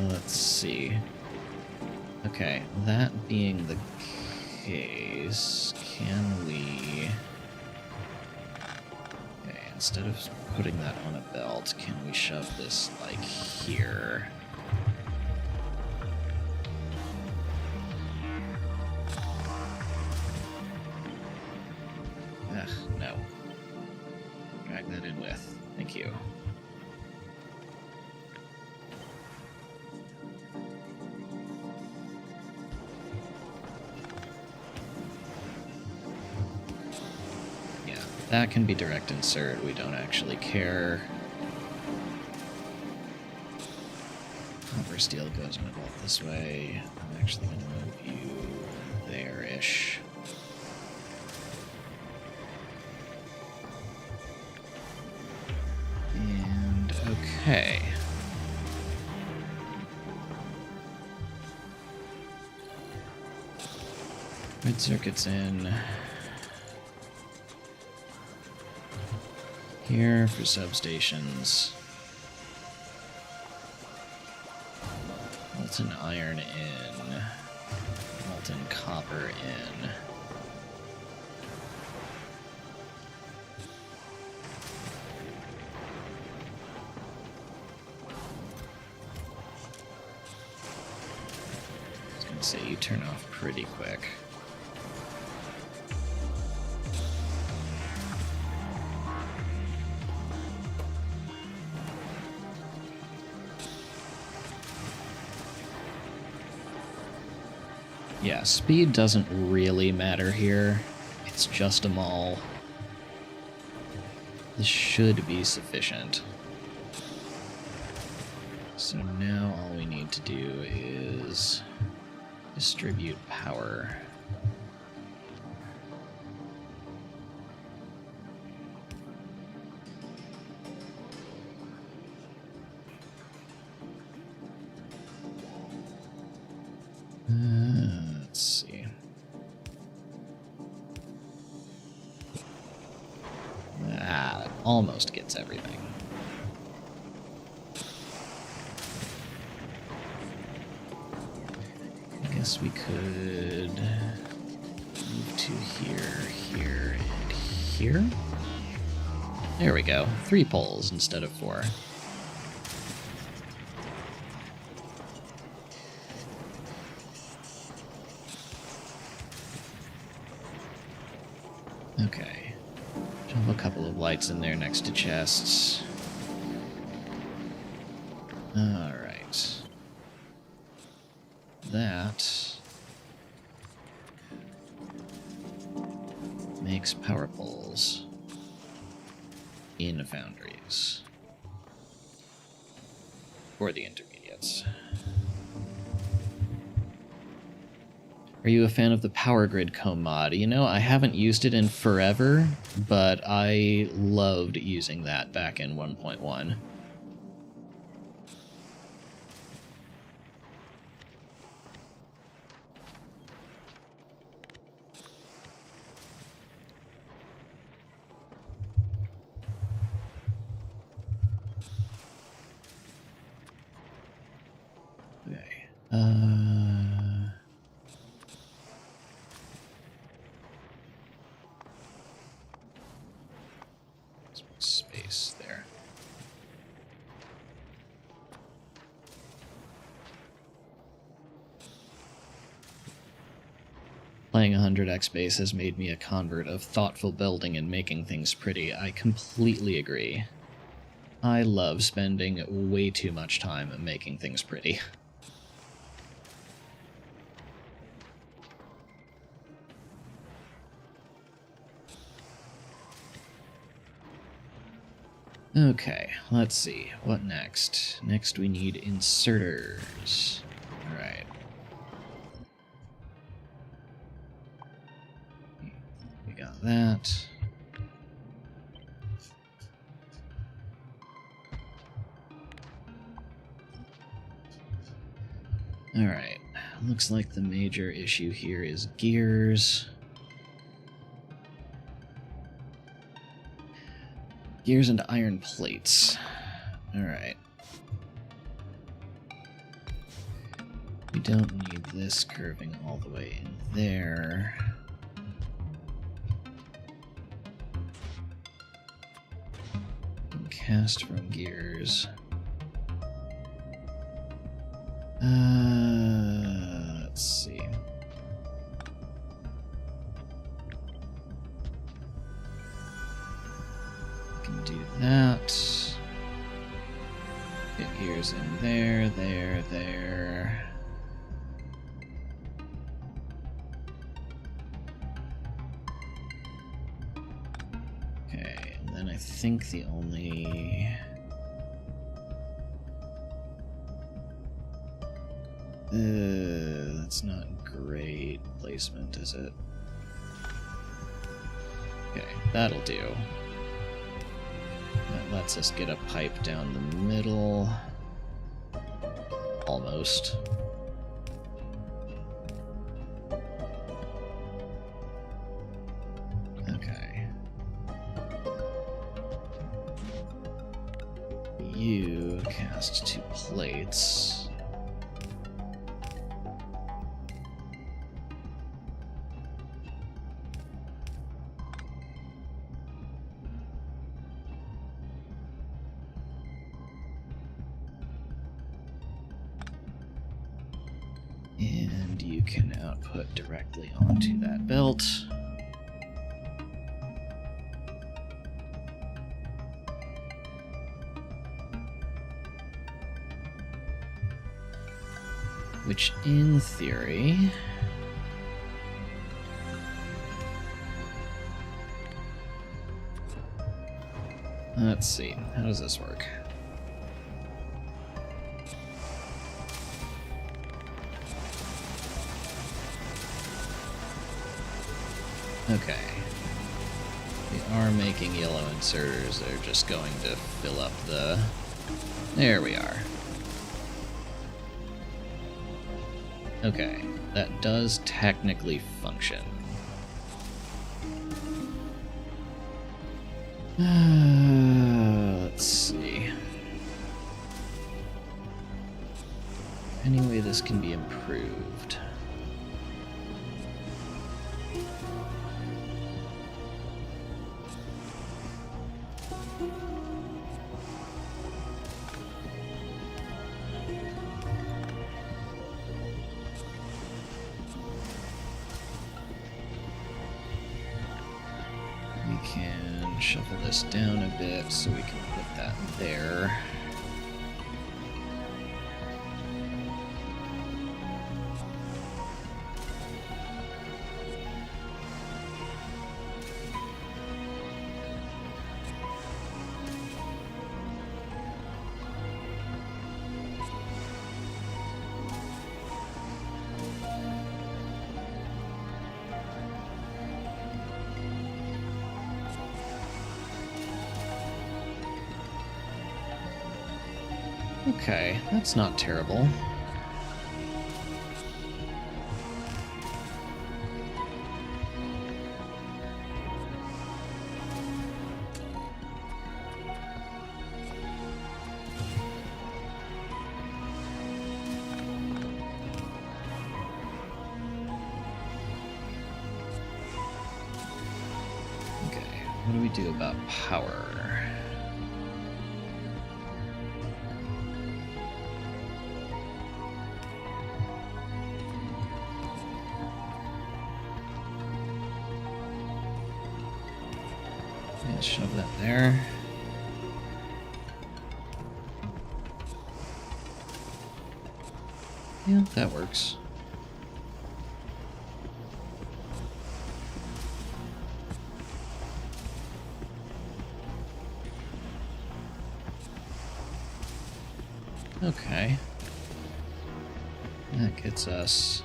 let's see. Okay, that being the case, can we... Okay, instead of putting that on a belt, can we shove this, like, here? Ugh, no. Drag that in with. Thank you. That can be direct insert, we don't actually care. Copper steel goes in a bolt this way. I'm actually going to move you there-ish. And okay. Red circuit's in. Here for substations. Molten iron in. Molten copper in. I was gonna say, you turn off pretty quick. Yeah, speed doesn't really matter here. It's just a mall. This should be sufficient. So now all we need to do is distribute power. Let's see. That almost gets everything. I guess we could move to here, here, and here. There we go. 3 poles instead of 4. Okay. Jump a couple of lights in there next to chests. Alright. That makes power poles in foundries for the intermediates. Are you a fan of the Power Grid co-mod? You know, I haven't used it in forever, but I loved using that back in 1.1. Okay. Space there. Playing 100x base has made me a convert of thoughtful building and making things pretty. I completely agree. I love spending way too much time making things pretty. Okay, let's see. What next? Next we need inserters. Alright. we got that. Alright, looks like the major issue here is gears. Gears and iron plates. Alright. We don't need this curving all the way in there. And cast from gears. Let's see. Can do that. Get gears in there, there. Okay, and then I think the only... that's not great placement, is it? Okay, that'll do. That lets us get a pipe down the middle. Almost. Okay. You cast 2 plates. And you can output directly onto that belt. Which, in theory... Let's see, how does this work? Okay. We are making yellow inserters. They're just going to fill up the... There we are. Okay. That does technically function. Let's see. Any way this can be improved? Shuffle this down a bit so we can put that there. Okay, that's not terrible. Okay, what do we do about power? Shove that there. Yeah, that works. Okay. That gets us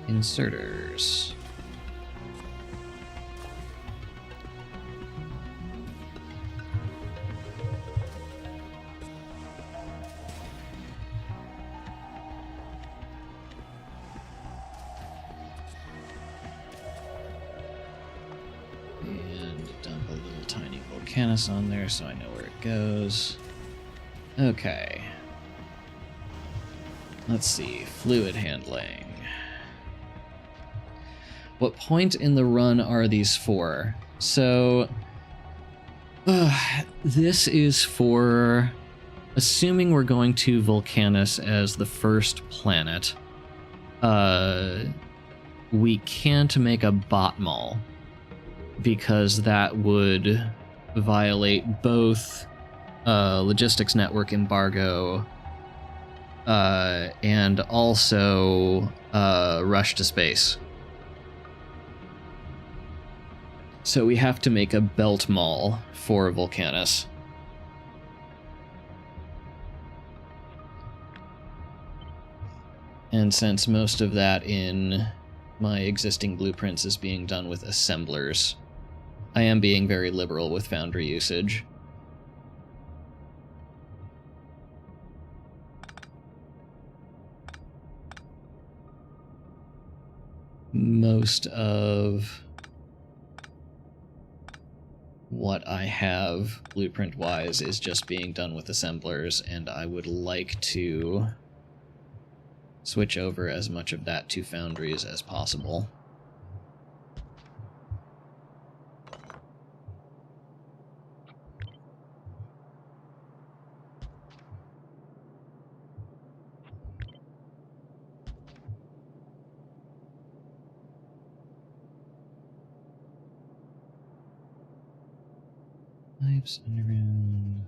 inserters. And dump a little tiny Volcanis on there so I know where it goes. Okay. Let's see. Fluid handling. What point in the run are these for? So... this is for... assuming we're going to Volcanis as the first planet. We can't make a bot mall, because that would violate both logistics network embargo and also rush to space. So we have to make a belt mall for Volcanis. And since most of that in my existing blueprints is being done with assemblers, I am being very liberal with foundry usage. Most of what I have blueprint-wise is just being done with assemblers, and I would like to switch over as much of that to foundries as possible. Pipes underground.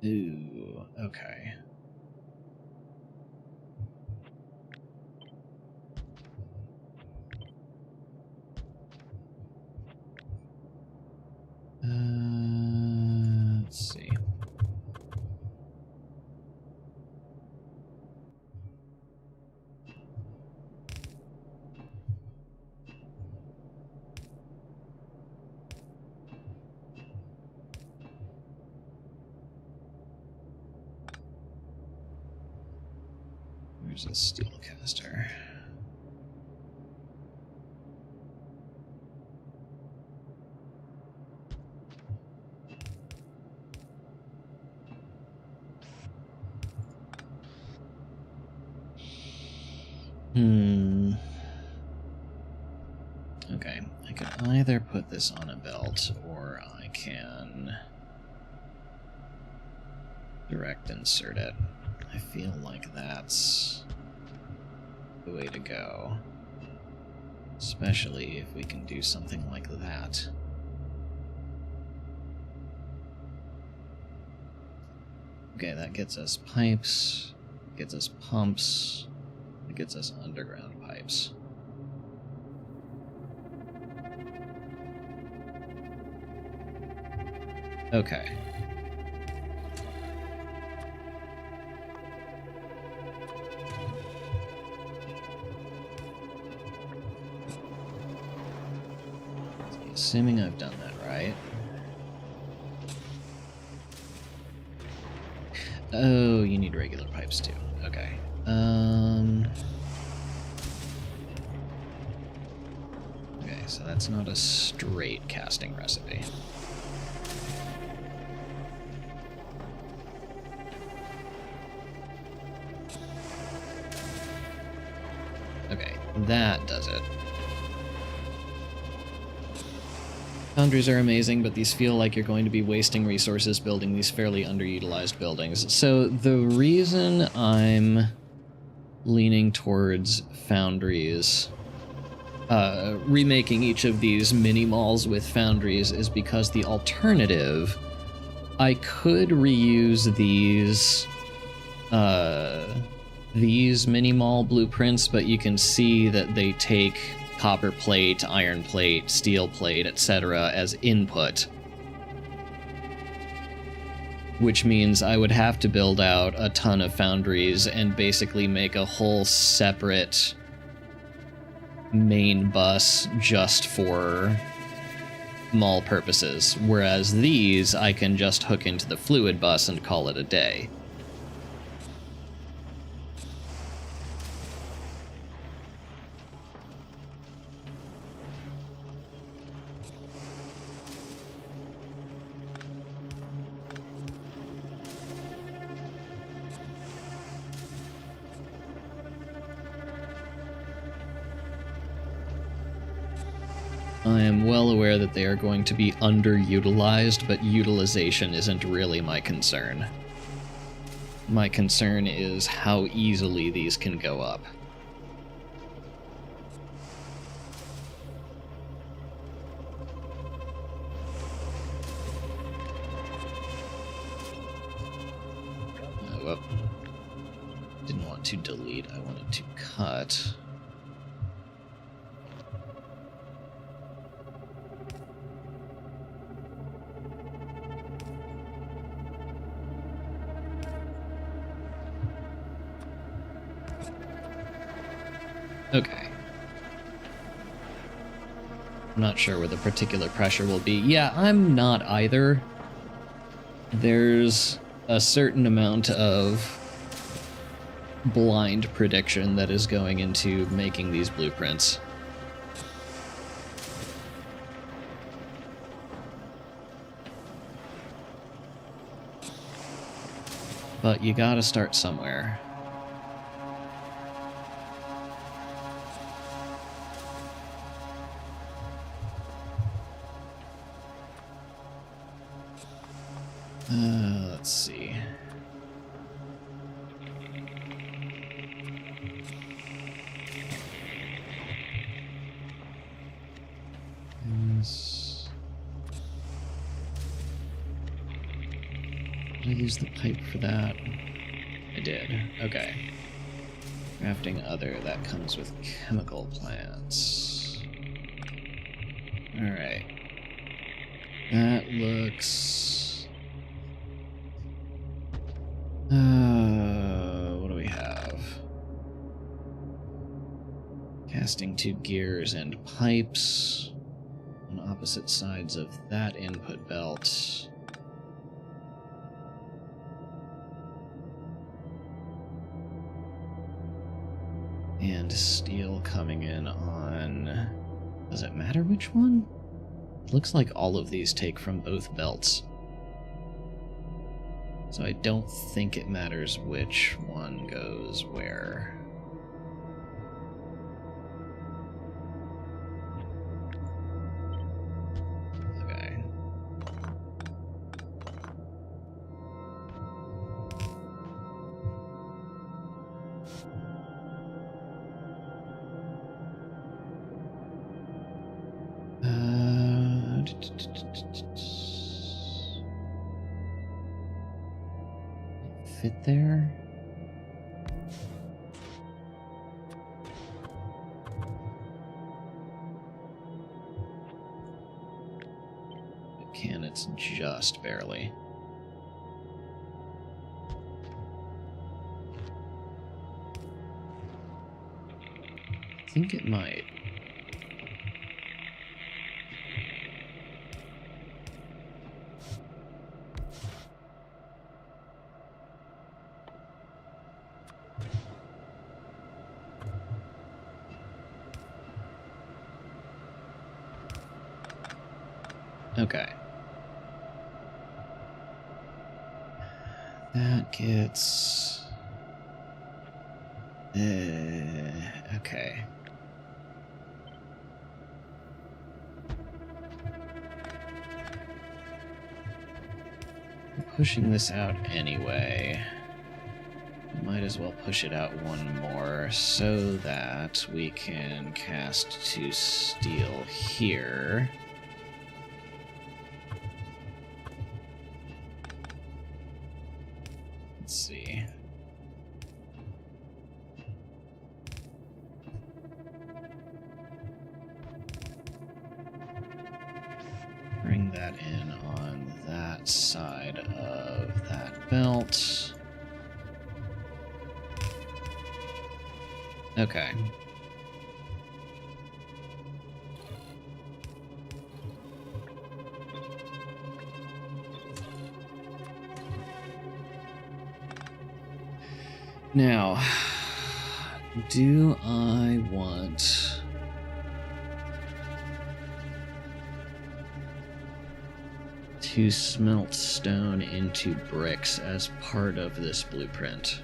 Ooh, okay. Let's see. There's a steel caster. Okay, I can either put this on a belt, or I can direct insert it. I feel like that's the way to go. Especially if we can do something like that. Okay, that gets us pipes, gets us pumps, it gets us underground pipes. Okay. Assuming I've done that right. Oh, you need regular pipes too. Okay. Okay, so that's not a straight casting recipe. Okay, that does it. Foundries are amazing, but these feel like you're going to be wasting resources building these fairly underutilized buildings. So the reason I'm leaning towards foundries, remaking each of these mini-malls with foundries, is because the alternative, I could reuse these mini-mall blueprints, but you can see that they take copper plate, iron plate, steel plate, etc. as input. Which means I would have to build out a ton of foundries and basically make a whole separate main bus just for mall purposes. Whereas these, I can just hook into the fluid bus and call it a day. I am well aware that they are going to be underutilized, but utilization isn't really my concern. My concern is how easily these can go up. Oh, didn't want to delete, I wanted to cut. Okay. I'm not sure where the particular pressure will be. Yeah, I'm not either. There's a certain amount of blind prediction that is going into making these blueprints. But you gotta start somewhere. Let's see. Yes. Did I use the pipe for that? I did. Okay. Crafting other, that comes with chemical plants. Alright. That looks... what do we have? Casting 2 gears and pipes on opposite sides of that input belt. And steel coming in on... Does it matter which one? Looks like all of these take from both belts. So I don't think it matters which one goes where. Okay. Fit there? It can, it's just barely. I think it might. Okay. That gets... okay. We're pushing this out anyway. Might as well push it out one more so that we can cast 2 steel here. Let's see. Bring that in on that side of that belt. Okay. Now, do I want to smelt stone into bricks as part of this blueprint?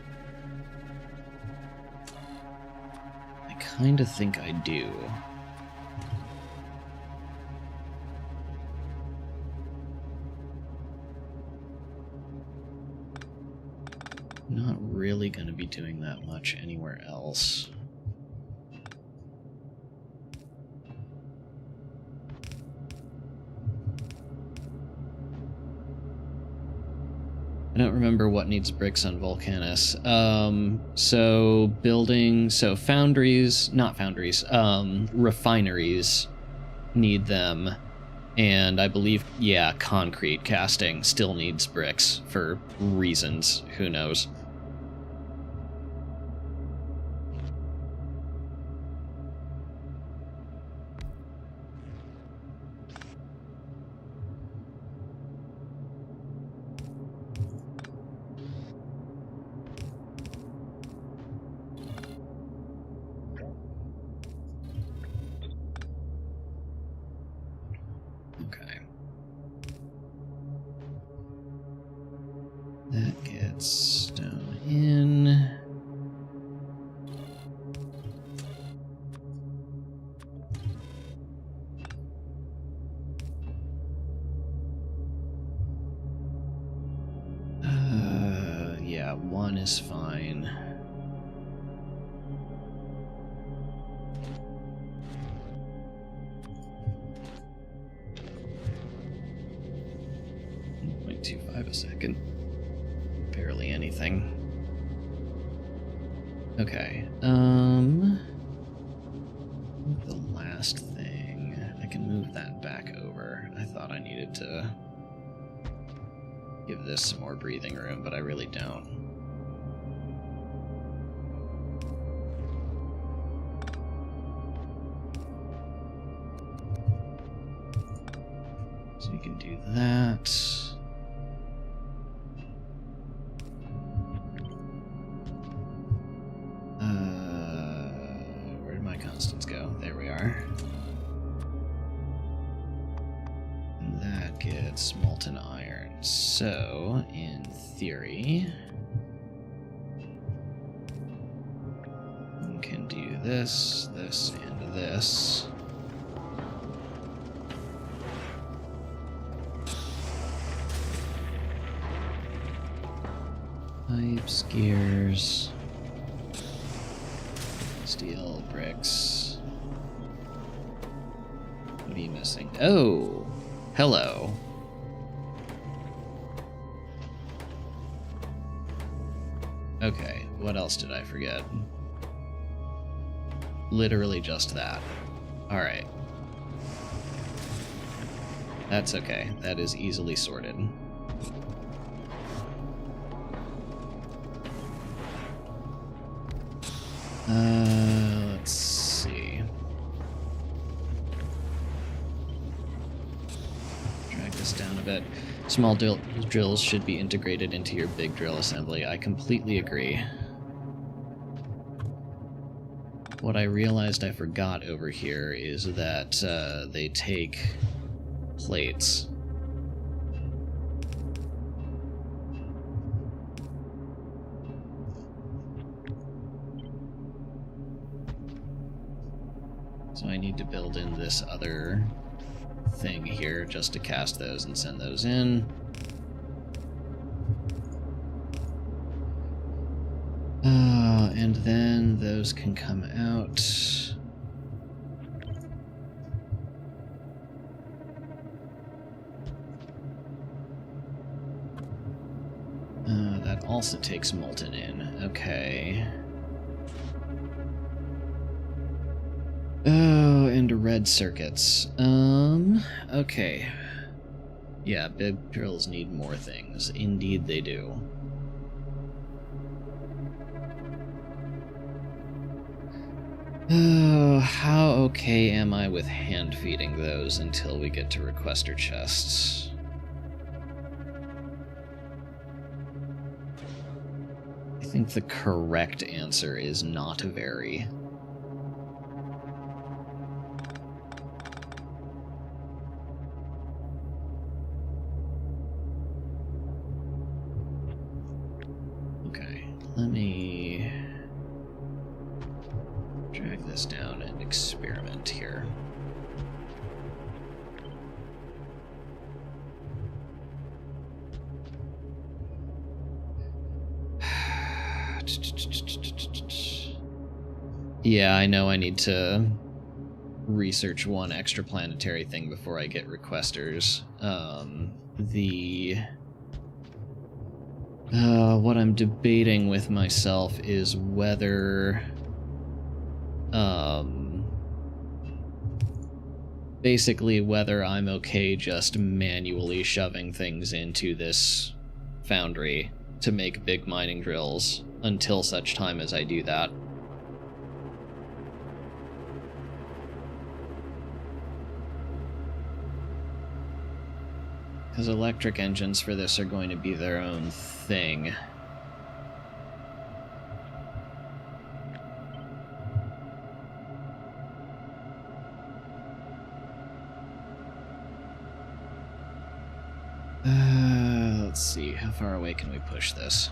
I kind of think I do. really going to be doing that much anywhere else. I don't remember what needs bricks on Volcanis. So foundries, not foundries, refineries need them. And I believe, yeah, concrete casting still needs bricks for reasons. Who knows? Okay. That gets stone in. Yeah, one is fine. .25 a second. Barely anything. Okay, the last thing, I can move that back over. I thought I needed to give this some more breathing room, but I really don't. So you can do that. Where did my constants go? There we are. And that gets molten iron. So, in theory, we can do this, this, and this. Pipes, gears, steel, bricks. What are you missing? Oh, hello. Okay, what else did I forget? Literally just that. Alright. That's okay. That is easily sorted. Let's see. Drag this down a bit. Small drills should be integrated into your big drill assembly. I completely agree. What I realized I forgot over here is that they take plates. So I need to build in this other thing here just to cast those and send those in. And then those can come out. That also takes molten in. Okay. Oh, and red circuits. Okay. Yeah, big drills need more things. Indeed they do. Oh, how okay am I with hand feeding those until we get to requester chests? I think the correct answer is not very. Let me drag this down and experiment here. Yeah, I know I need to research one extraplanetary thing before I get requesters. What I'm debating with myself is whether, basically whether I'm okay just manually shoving things into this foundry to make big mining drills until such time as I do that. Because electric engines for this are going to be their own thing. Let's see, how far away can we push this?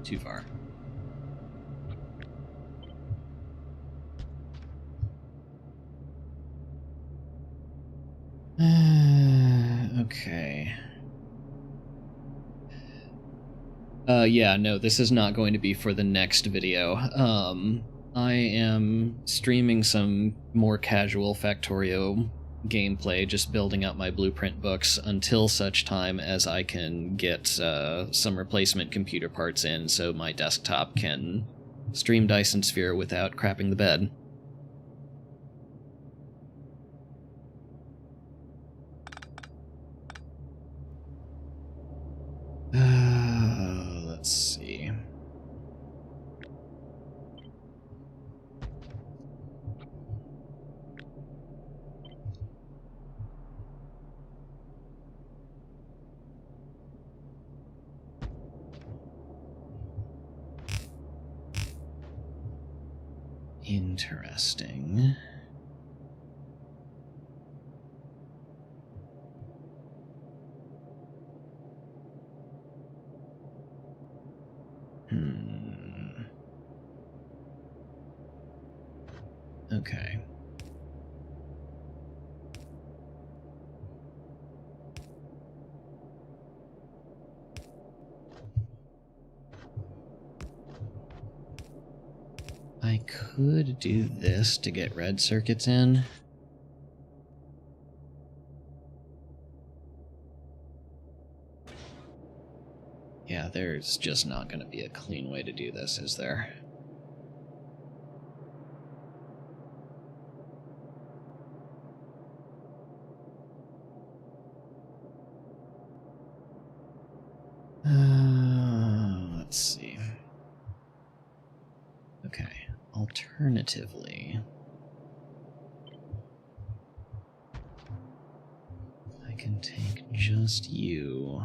Too far. Okay. Yeah, no, this is not going to be for the next video. I am streaming some more casual Factorio gameplay, just building out my blueprint books until such time as I can get some replacement computer parts in so my desktop can stream Dyson Sphere without crapping the bed. Let's see. Interesting. Okay. I could do this to get red circuits in. Yeah, there's just not going to be a clean way to do this, is there? Let's see. Okay, alternatively, I can take just you.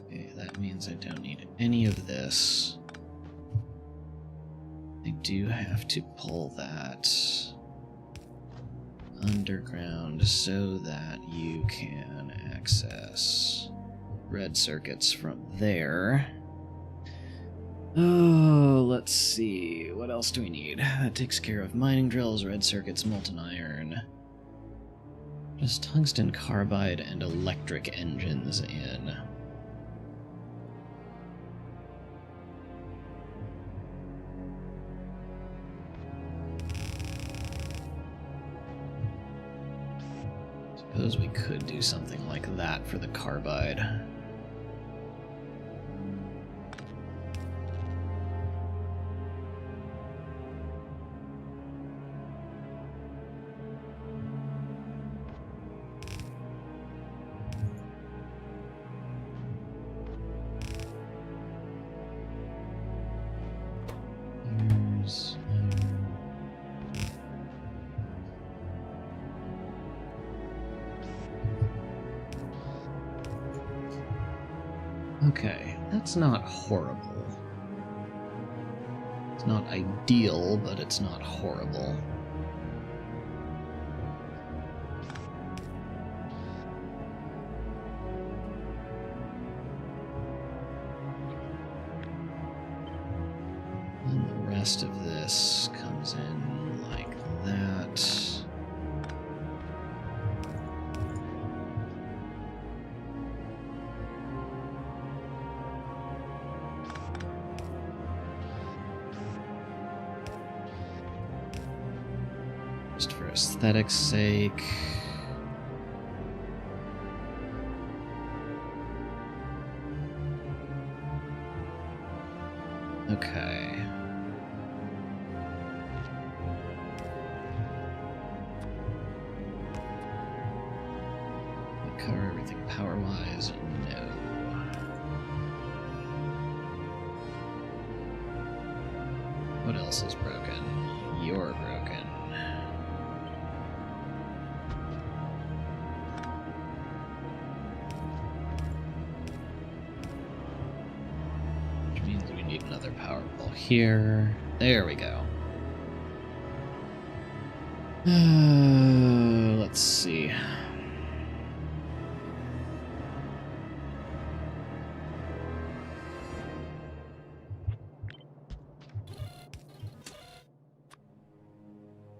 Okay, that means I don't need any of this. I do have to pull that underground so that you can access red circuits from there. Oh, let's see. What else do we need? That takes care of mining drills, red circuits, molten iron. Just tungsten carbide and electric engines in. Suppose we could do something like that for the carbide. Okay. That's not horrible. It's not ideal, but it's not horrible. And the rest of this comes in like that. Just for aesthetics' sake. Okay. Cover everything power-wise? No. What else is broken? You're broken. Which means we need another power pole here. There we go. Let's see.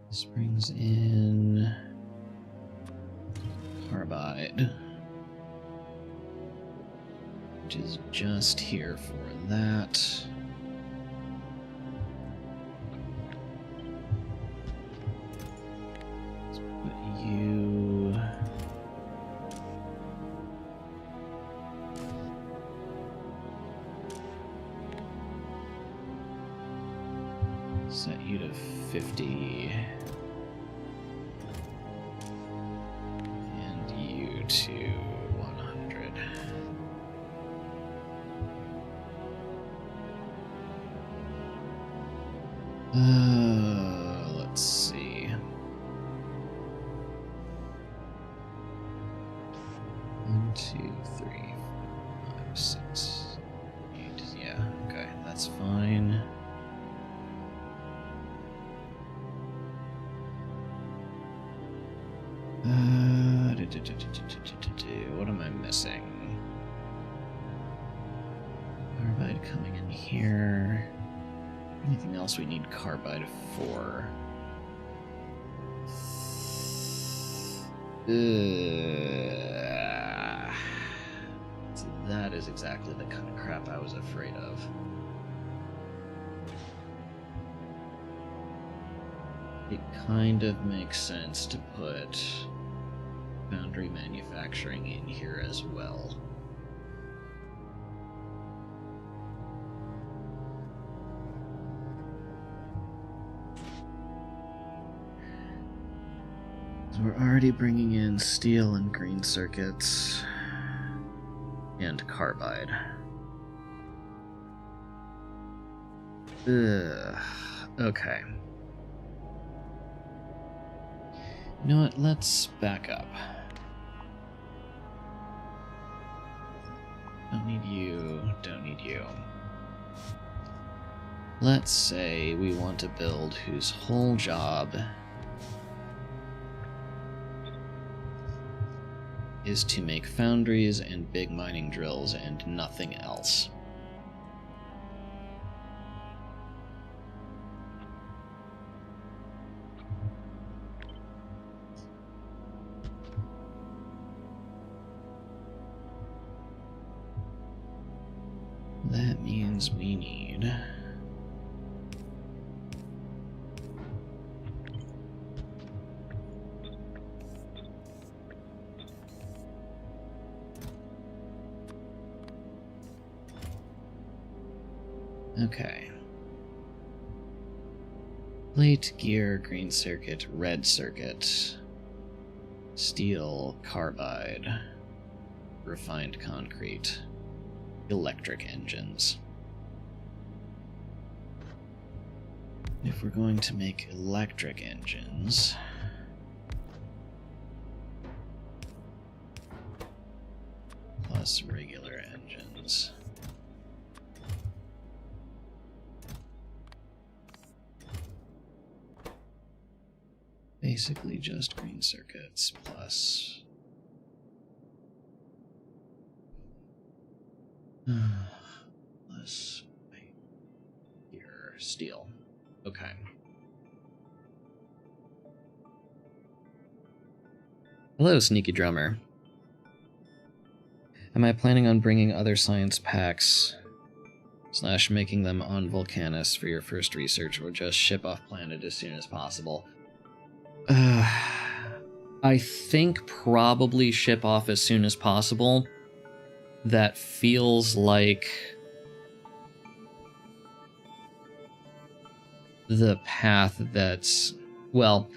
This brings in carbide, which is just here for that. Let's put you... set you to 50. To 100. Let's see. 1, 2, 3, 4, 5, 6, 8. Yeah, okay, that's fine. What am I missing? Carbide coming in here. Anything else we need carbide for? So that is exactly the kind of crap I was afraid of. It kind of makes sense to put foundry manufacturing in here as well. So we're already bringing in steel and green circuits and carbide. Okay. You know what? Let's back up. Don't need you, don't need you. Let's say we want to build whose whole job is to make foundries and big mining drills and nothing else. That means we need... Okay. Plate, gear, green circuit, red circuit, steel, carbide, refined concrete, electric engines. If we're going to make electric engines, plus regular engines, basically just green circuits plus... plus... here, steel. Okay. Hello, Sneaky Drummer. Am I planning on bringing other science packs / making them on Volcanis for your first research, or just ship off planet as soon as possible? I think probably ship off as soon as possible. That feels like the path that's, well,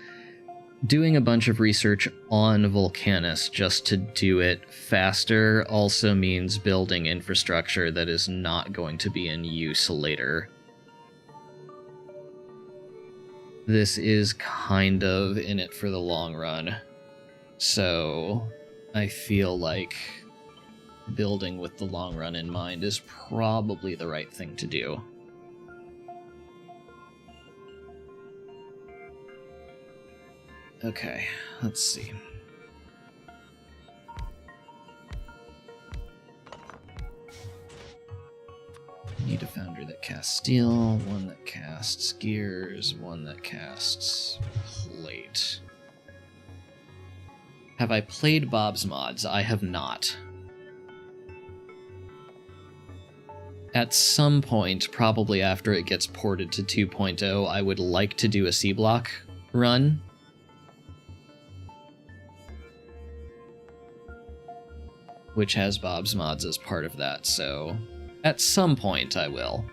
doing a bunch of research on Volcanis just to do it faster also means building infrastructure that is not going to be in use later. This is kind of in it for the long run, so I feel like building with the long run in mind is probably the right thing to do. Okay, let's see. Need a foundry that casts steel, one that casts gears, one that casts plate. Have I played Bob's Mods? I have not. At some point, probably after it gets ported to 2.0, I would like to do a C-block run. Which has Bob's Mods as part of that, so at some point I will.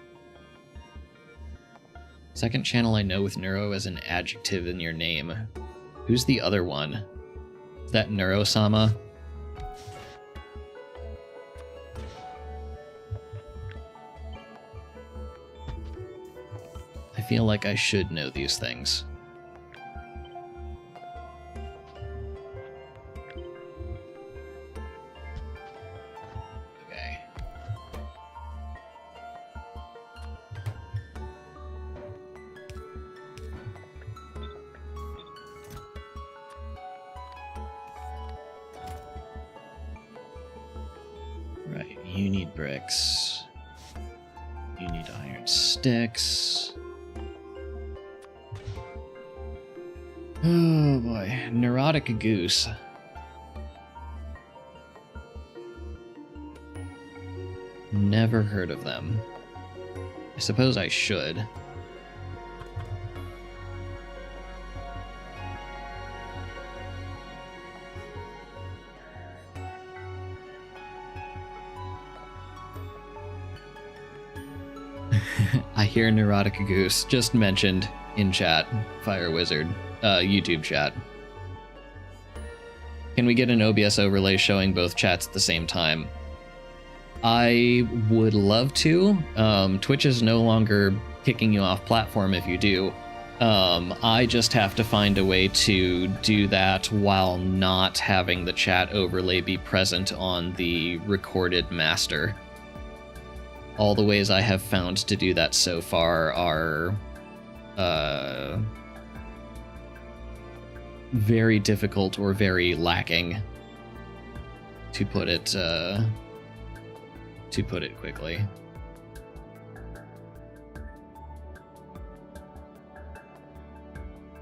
Second channel I know with neuro as an adjective in your name. Who's the other one? Is that Neuro-sama? I feel like I should know these things. You need bricks. You need iron sticks. Oh boy, neurotic goose. Never heard of them. I suppose I should. I hear neurotic goose just mentioned in chat, Fire Wizard, YouTube chat. Can we get an OBS overlay showing both chats at the same time? I would love to. Twitch is no longer kicking you off platform if you do. I just have to find a way to do that while not having the chat overlay be present on the recorded master. All the ways I have found to do that so far are very difficult or very lacking, to put it quickly.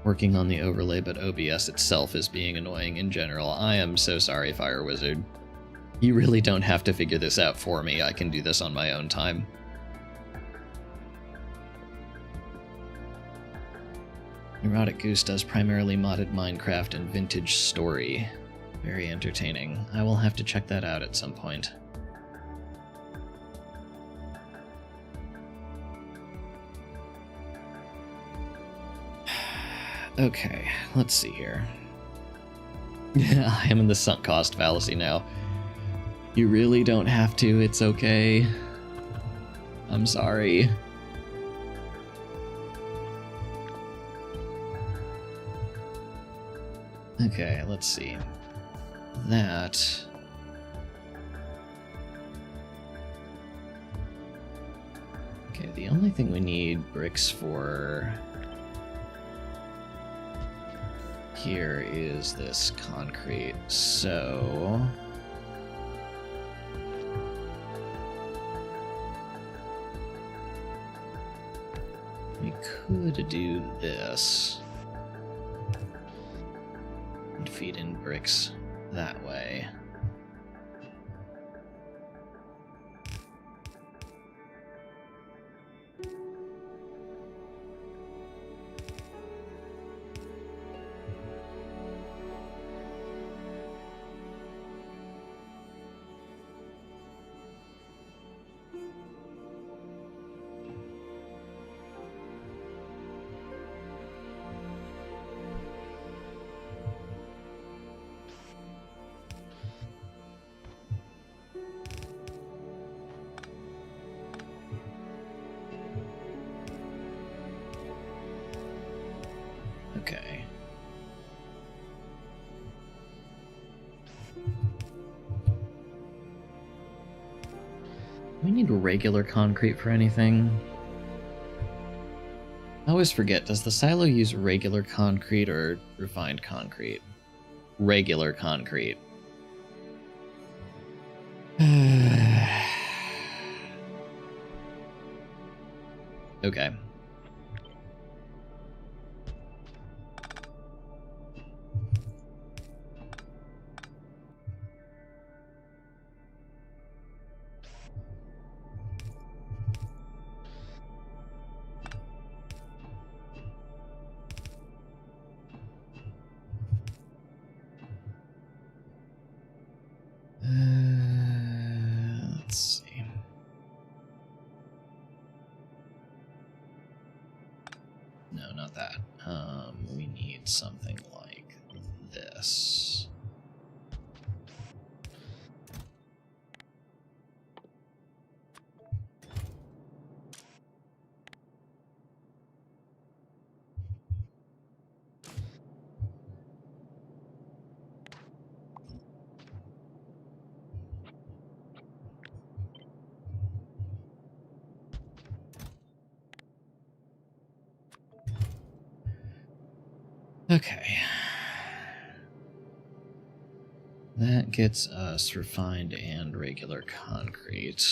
Working on the overlay, but OBS itself is being annoying in general. I am so sorry, Fire Wizard. You really don't have to figure this out for me. I can do this on my own time. Neurotic Goose does primarily modded Minecraft and vintage story. Very entertaining. I will have to check that out at some point. Okay, let's see here. I am in the sunk cost fallacy now. You really don't have to, it's okay. I'm sorry. Okay, let's see. That... Okay, the only thing we need bricks for... here is this concrete, so... we could do this. And feed in bricks that way. Okay. Do we need regular concrete for anything? I always forget, does the silo use regular concrete or refined concrete? Regular concrete. Okay. Let's see. No, not that. We need something like this. Okay. That gets us refined and regular concrete.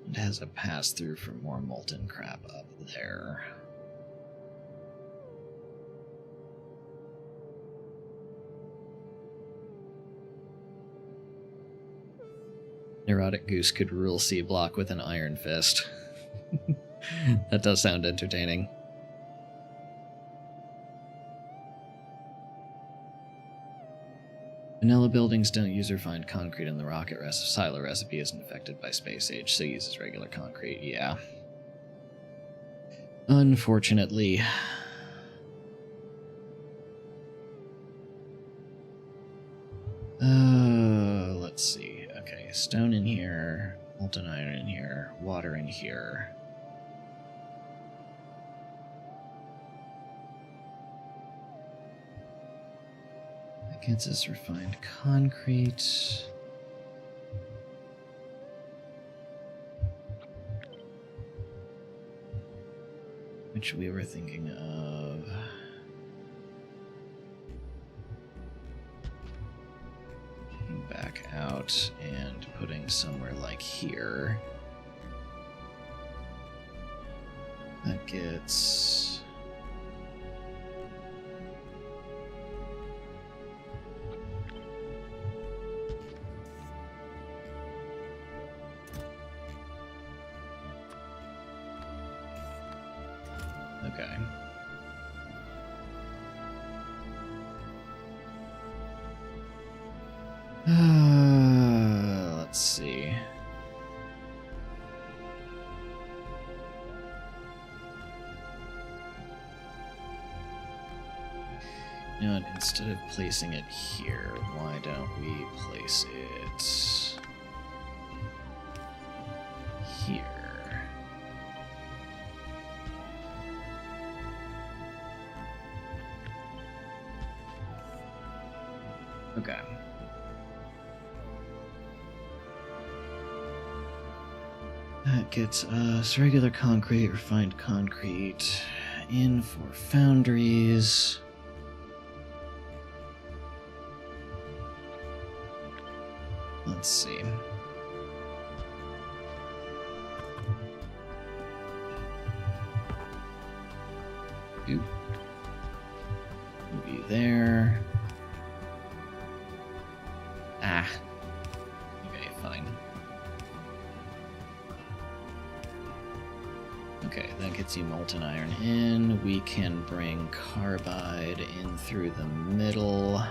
It has a pass-through for more molten crap up there. Neurotic Goose could rule C-Block with an iron fist. That does sound entertaining. Vanilla buildings don't use refined concrete, and the rocket silo recipe isn't affected by space age, so uses regular concrete. Yeah. Unfortunately. Let's see. Okay, stone in here, molten iron in here, water in here. Gets us refined concrete. Which we were thinking of. Taking back out and putting somewhere like here. That gets... Okay. Let's see. You know what, instead of placing it here, why don't we place it here? Okay. That gets us regular concrete, refined concrete, in for foundries. Let's see. Oop. Move you there. Ah. Okay, fine. Okay, that gets you molten iron in. We can bring carbide in through the middle.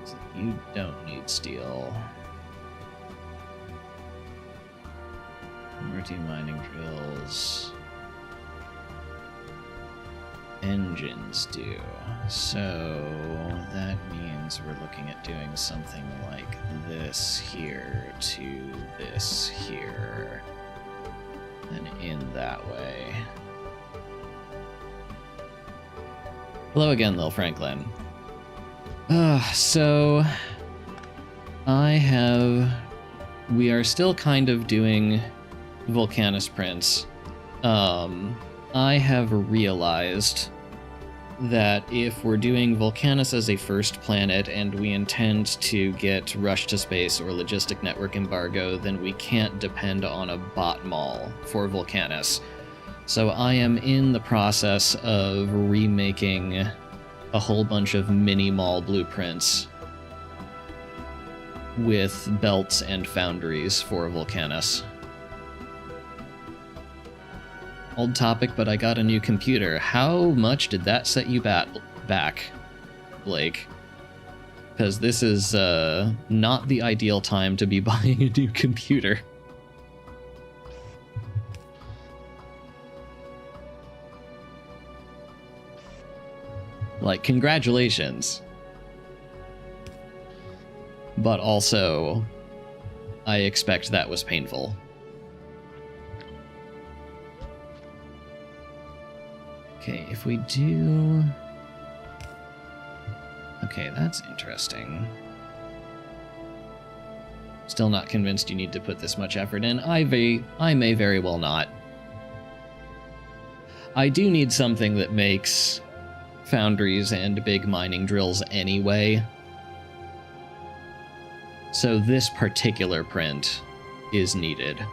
So you don't need steel. Multi mining drills. Engines do. So that means we're looking at doing something like this here to this here. And in that way. Hello again, Lil Franklin. So we are still kind of doing Volcanis prints. I have realized that if we're doing Volcanis as a first planet and we intend to get Rush to Space or Logistic Network Embargo, then we can't depend on a bot mall for Volcanis. So I am in the process of remaking a whole bunch of mini-mall blueprints with belts and foundries for Volcanis. Old topic, but I got a new computer. How much did that set you back, Blake? Because this is not the ideal time to be buying a new computer. Like, congratulations. But also, I expect that was painful. Okay, if we do... Okay, that's interesting. Still not convinced you need to put this much effort in. I may very well not. I do need something that makes foundries and big mining drills anyway. So this particular print is needed.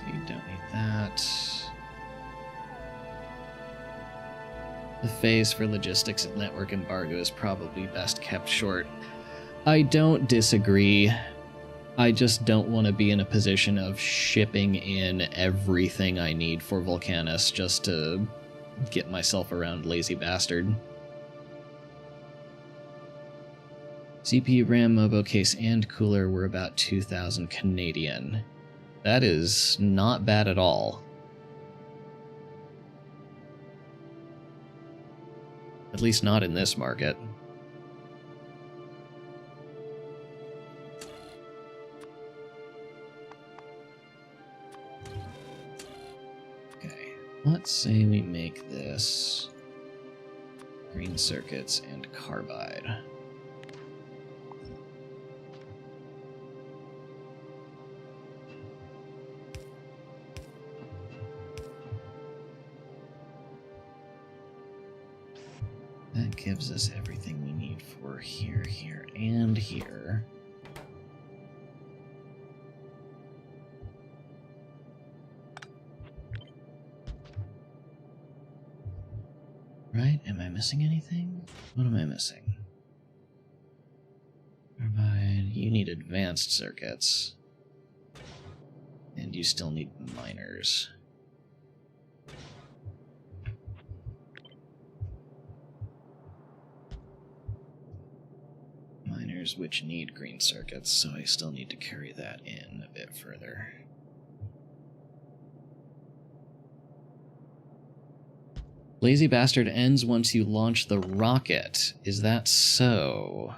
You don't need that. The phase for logistics and network embargo is probably best kept short. I don't disagree. I just don't want to be in a position of shipping in everything I need for Volcanis just to get myself around lazy bastard. CPU, RAM, Mobo case, and cooler were about 2,000 Canadian. That is not bad at all. At least not in this market. Let's say we make this green circuits and carbide. That gives us everything we need for here, here, and here. Right? Am I missing anything? What am I missing? Carbide. You need advanced circuits. And you still need miners. Miners which need green circuits, so I still need to carry that in a bit further. Lazy Bastard ends once you launch the rocket. Is that so?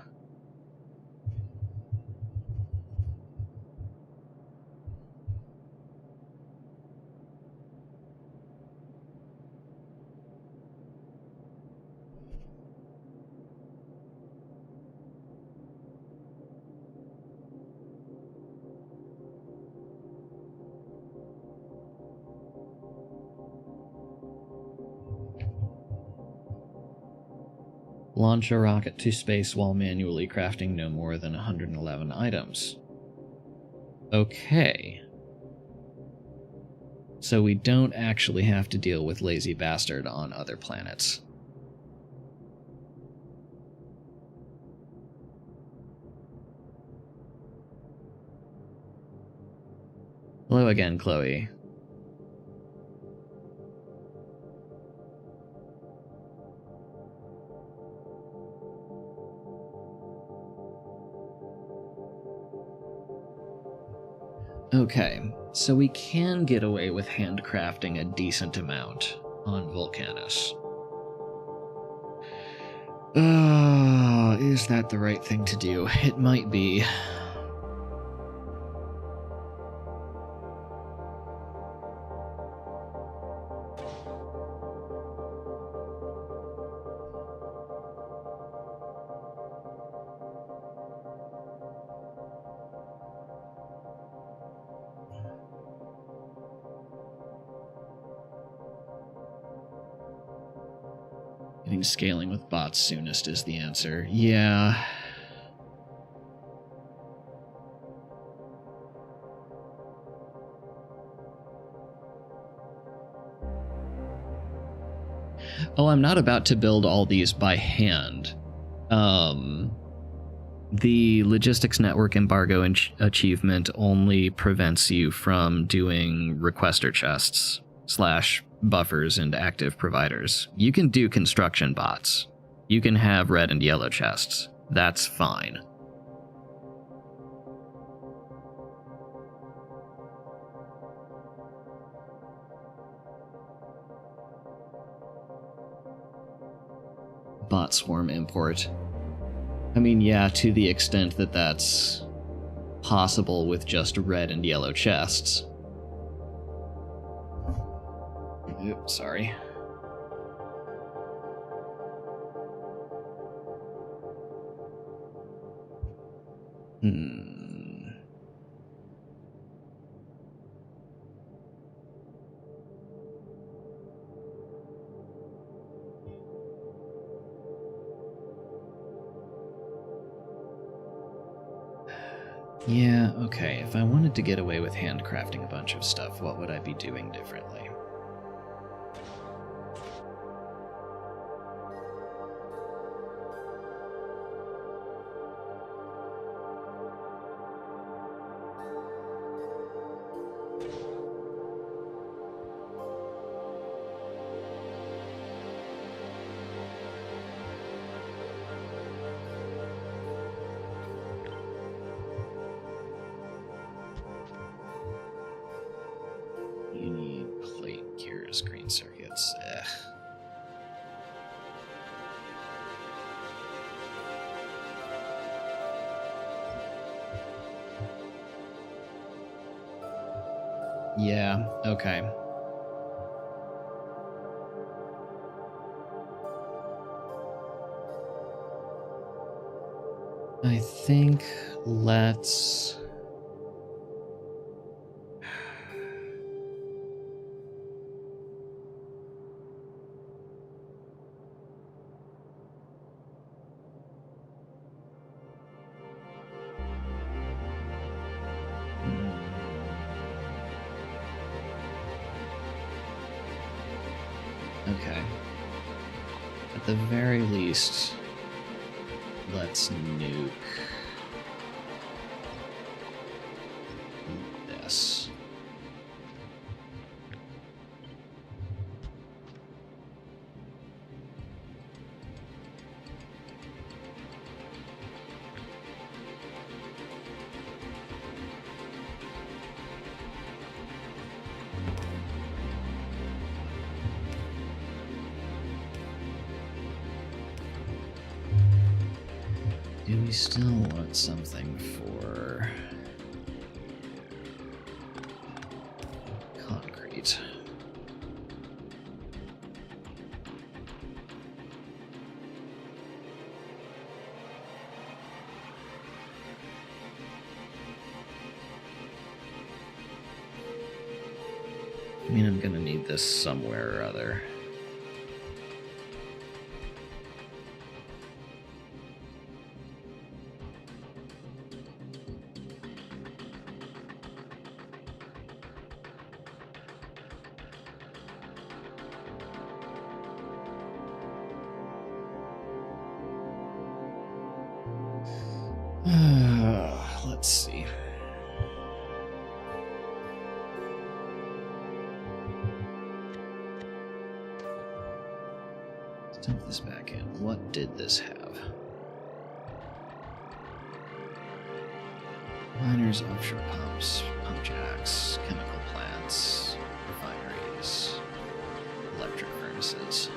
Launch a rocket to space while manually crafting no more than 111 items. Okay. So we don't actually have to deal with Lazy Bastard on other planets. Hello again, Chloe. Okay, so we can get away with handcrafting a decent amount on Volcanis. Is that the right thing to do? It might be. Getting scaling with bots soonest is the answer. Yeah. Oh, I'm not about to build all these by hand. The logistics network embargo achievement only prevents you from doing requester chests / buffers and active providers. You can do construction bots. You can have red and yellow chests. That's fine. Bot swarm import. I mean, yeah, to the extent that that's possible with just red and yellow chests. Oops, sorry. Yeah, okay, if I wanted to get away with handcrafting a bunch of stuff, what would I be doing differently? You need plate gears, green circuits. Ugh. Yeah, okay. I think let's... Okay. At the very least, let's nuke this. Do we still want something for concrete? I mean, I'm gonna need this somewhere or other. Let's see. Let's dump this back in. What did this have? Miners, offshore pumps, pump jacks, chemical plants, refineries, electric furnaces.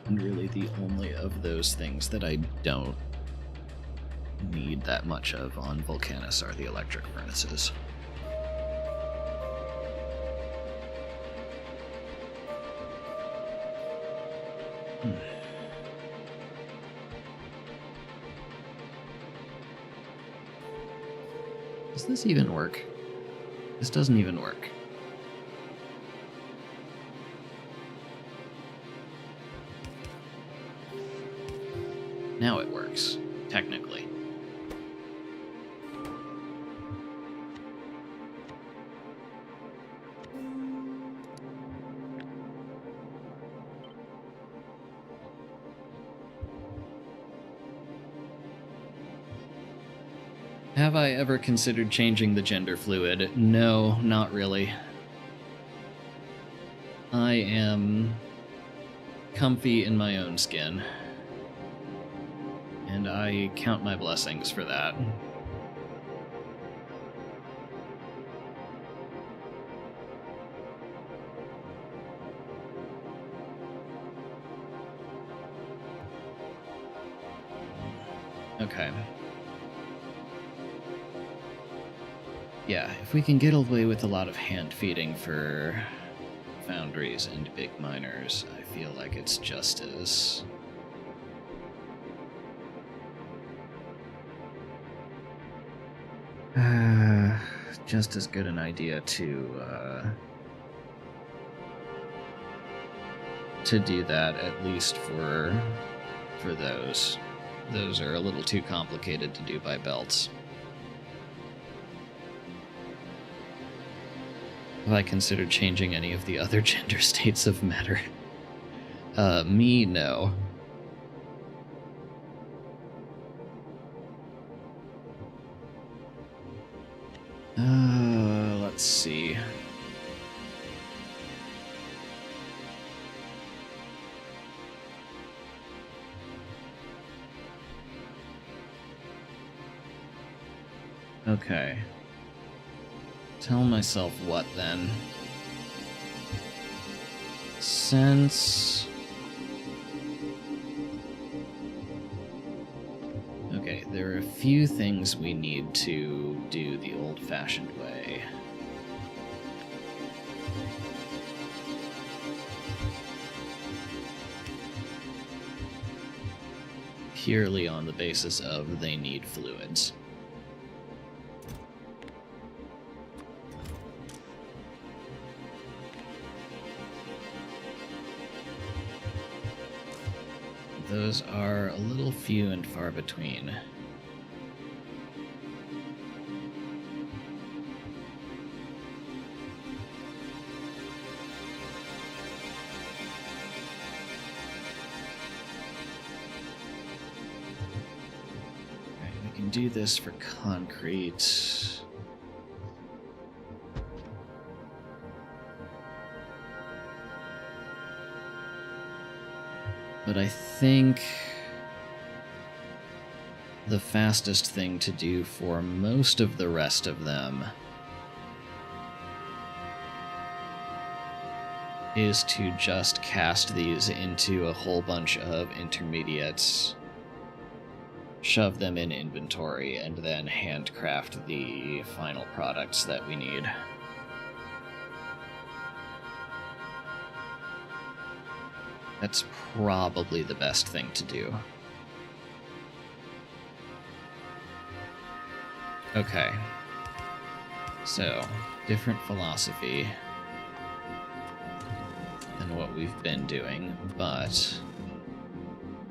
And really the only of those things that I don't need that much of on Volcanis are the electric furnaces. Does this even work? This doesn't even work. Now it works, technically. Have I ever considered changing the gender fluid? No, not really. I am comfy in my own skin. And I count my blessings for that. Okay. Yeah, if we can get away with a lot of hand feeding for foundries and big miners, I feel like it's just as good an idea to do that, at least for those. Those are a little too complicated to do by belts. Have I considered changing any of the other gender states of matter? Me, no. Let's see. Okay. Tell myself what, then? Since... Okay, there are a few things we need to do the old-fashioned way. Purely on the basis of they need fluids. Those are a little few and far between. Right, we can do this for concrete. But I think the fastest thing to do for most of the rest of them is to just cast these into a whole bunch of intermediates, shove them in inventory, and then handcraft the final products that we need. That's probably the best thing to do. Okay. So, different philosophy than what we've been doing, but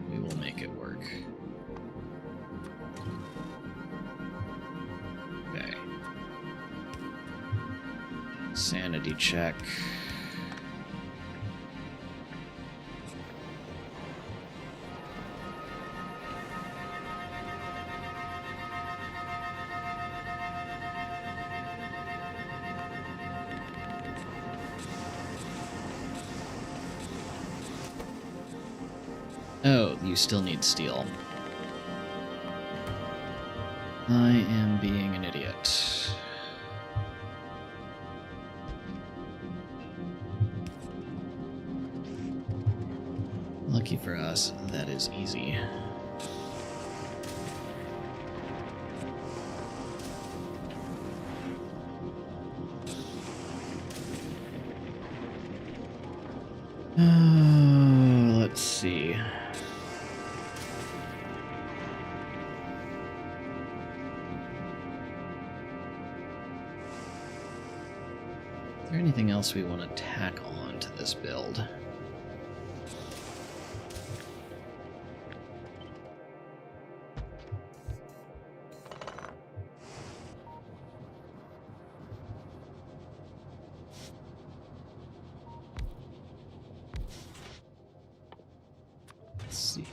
we will make it work. Sanity check. Oh, you still need steel. I am being an idiot. Lucky for us, that is easy. Let's see. Is there anything else we want to tack on to this build? Let's see.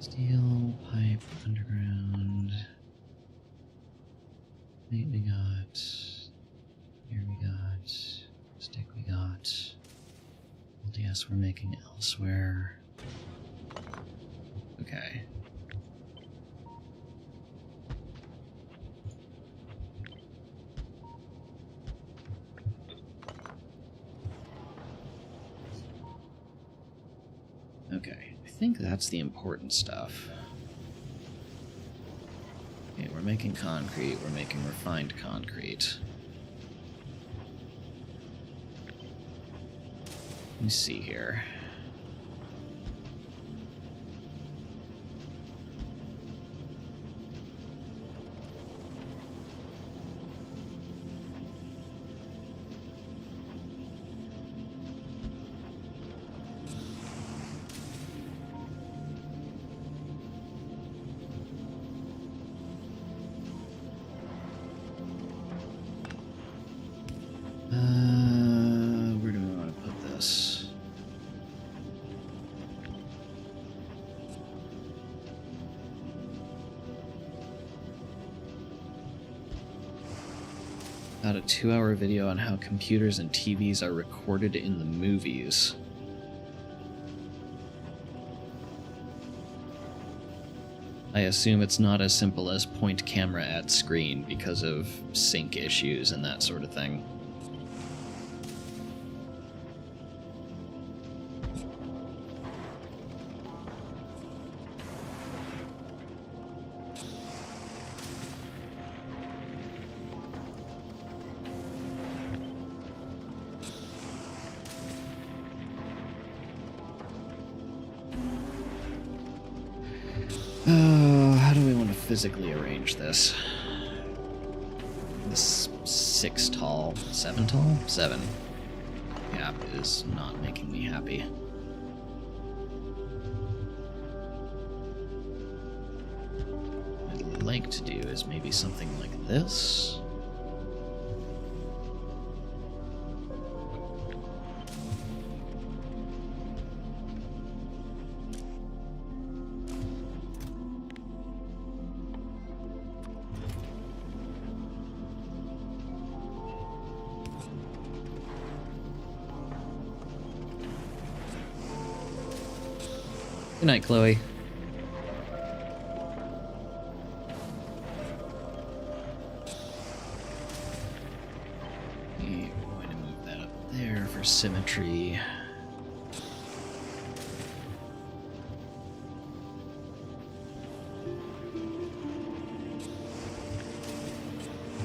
Steel, pipe, underground. Meat we got. Here we got. Stick we got. LDS we're making elsewhere. Okay. Okay, I think that's the important stuff. Okay, we're making concrete, we're making refined concrete. Let me see here. Where do we want to put this? About a 2-hour video on how computers and TVs are recorded in the movies. I assume it's not as simple as point camera at screen because of sync issues and that sort of thing. How do we want to physically arrange this? This 6 tall, 7 tall? 7 gap is not making me happy. What I'd like to do is maybe something like this. Good night, Chloe. We're going to move that up there for symmetry.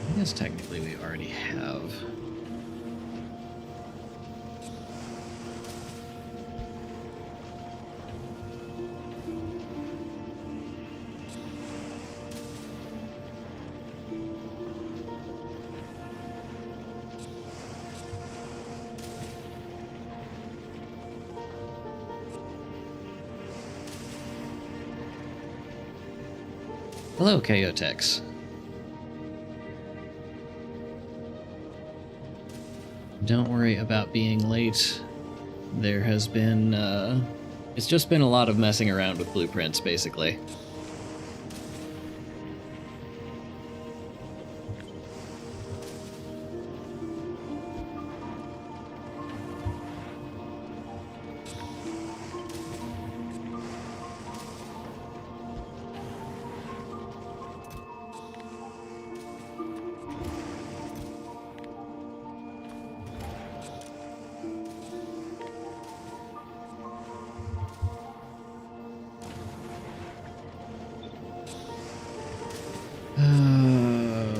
I guess technically we already have. Hello, Chaotix. Don't worry about being late. There has been, it's just been a lot of messing around with blueprints, basically.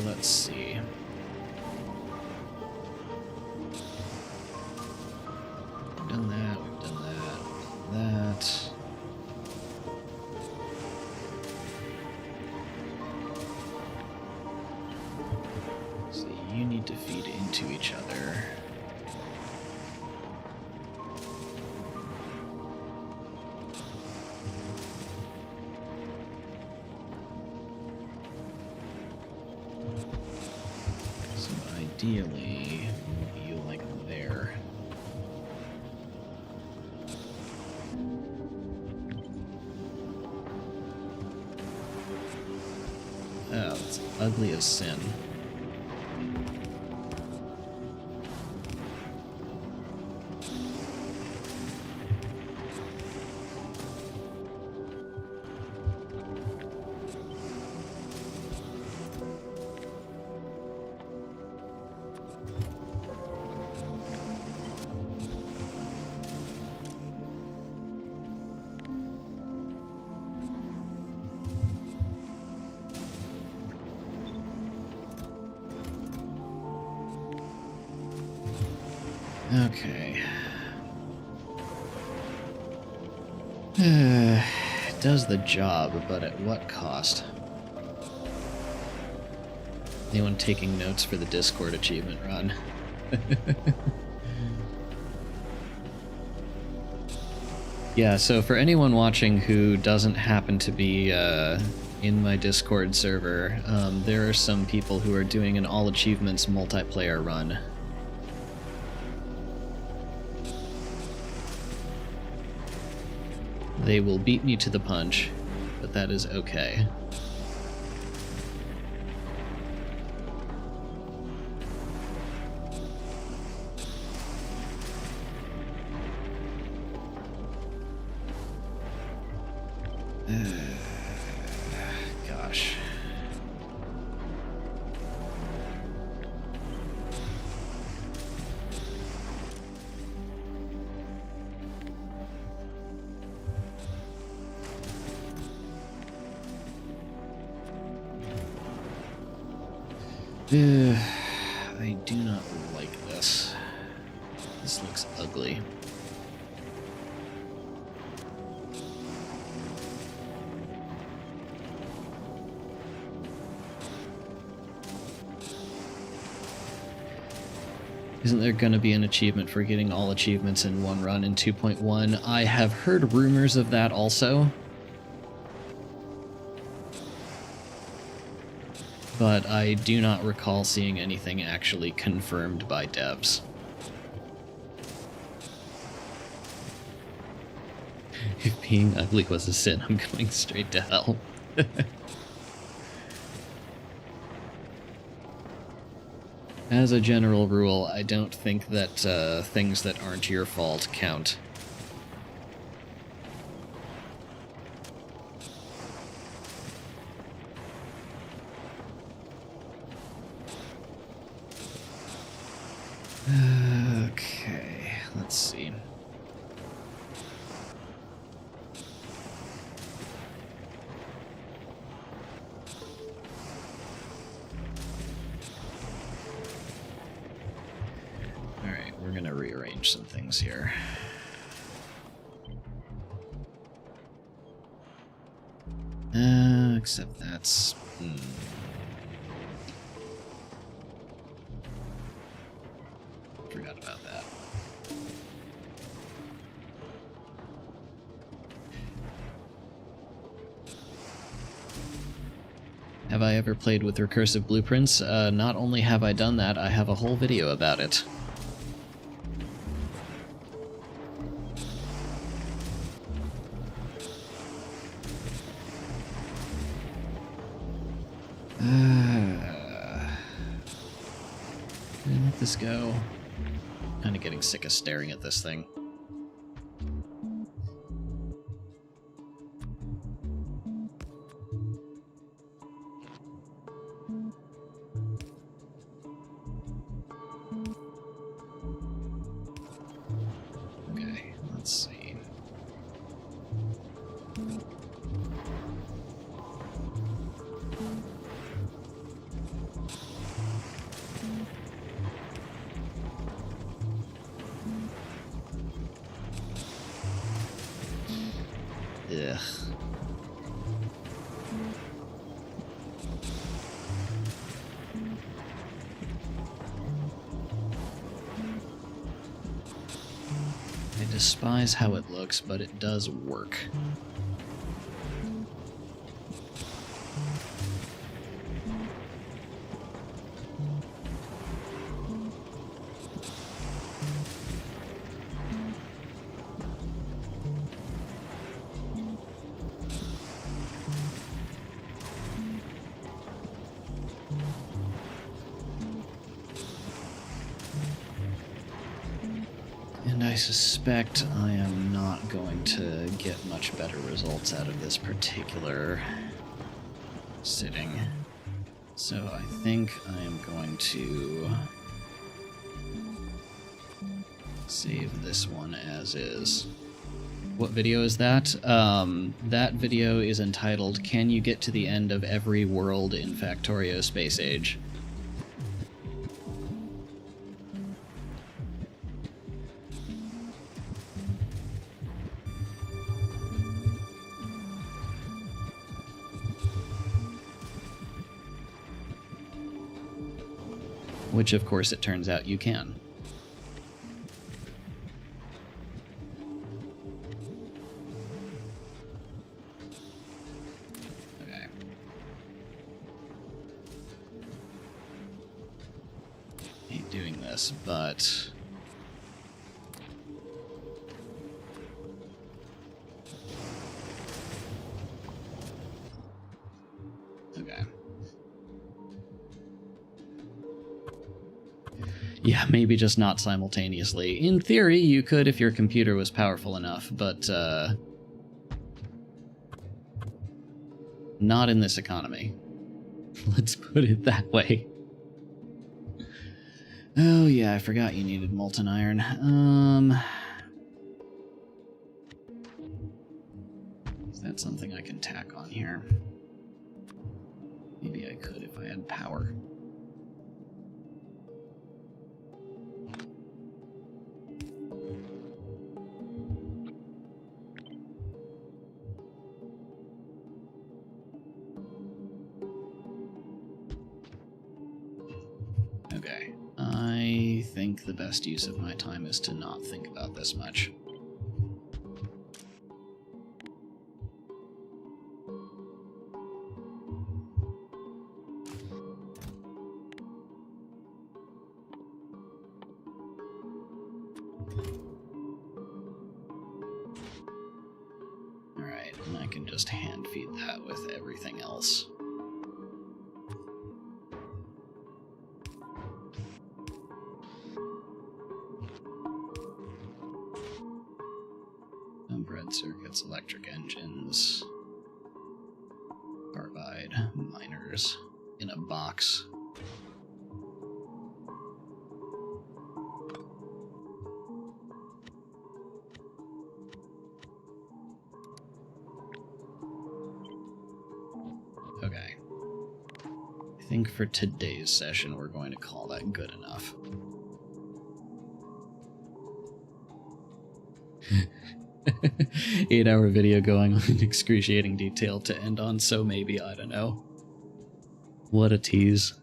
Let's see. We've done that, we've done that, So you need to feed into each other. Ideally, you like there. Oh, it's ugly as sin. Okay. Does the job, but at what cost? Anyone taking notes for the Discord achievement run? Yeah, so for anyone watching who doesn't happen to be in my Discord server, there are some people who are doing an all achievements multiplayer run. They will beat me to the punch, but that is okay. Gosh. I do not like this. This looks ugly. Isn't there going to be an achievement for getting all achievements in one run in 2.1? I have heard rumors of that also. But I do not recall seeing anything actually confirmed by devs. If being ugly was a sin, I'm going straight to hell. As a general rule, I don't think that things that aren't your fault count. Okay, let's see. Alright, we're gonna rearrange some things here. Except that's... Forgot about that. I ever played with recursive blueprints? Not only have I done that, I have a whole video about it. Let this go. Kinda getting sick of staring at this thing. Okay, let's see. Ugh. I despise how it looks, but it does work. And I suspect I am not going to get much better results out of this particular sitting. So I think I am going to save this one as is. What video is that? That video is entitled, Can You Get to the End of Every World in Factorio Space Age? Which, of course, it turns out you can. Okay. Hate doing this, but... Okay. Yeah, maybe just not simultaneously. In theory, you could if your computer was powerful enough, but, not in this economy. Let's put it that way. Oh yeah, I forgot you needed molten iron. Is that something I can tack on here? Maybe I could if I had power. Okay, I think the best use of my time is to not think about this much. Alright, and I can just hand feed that with everything else. Bread circuits, electric engines, carbide, miners, in a box. Okay. I think for today's session we're going to call that good enough. 8-hour video going on in excruciating detail to end on, so maybe, I don't know. What a tease.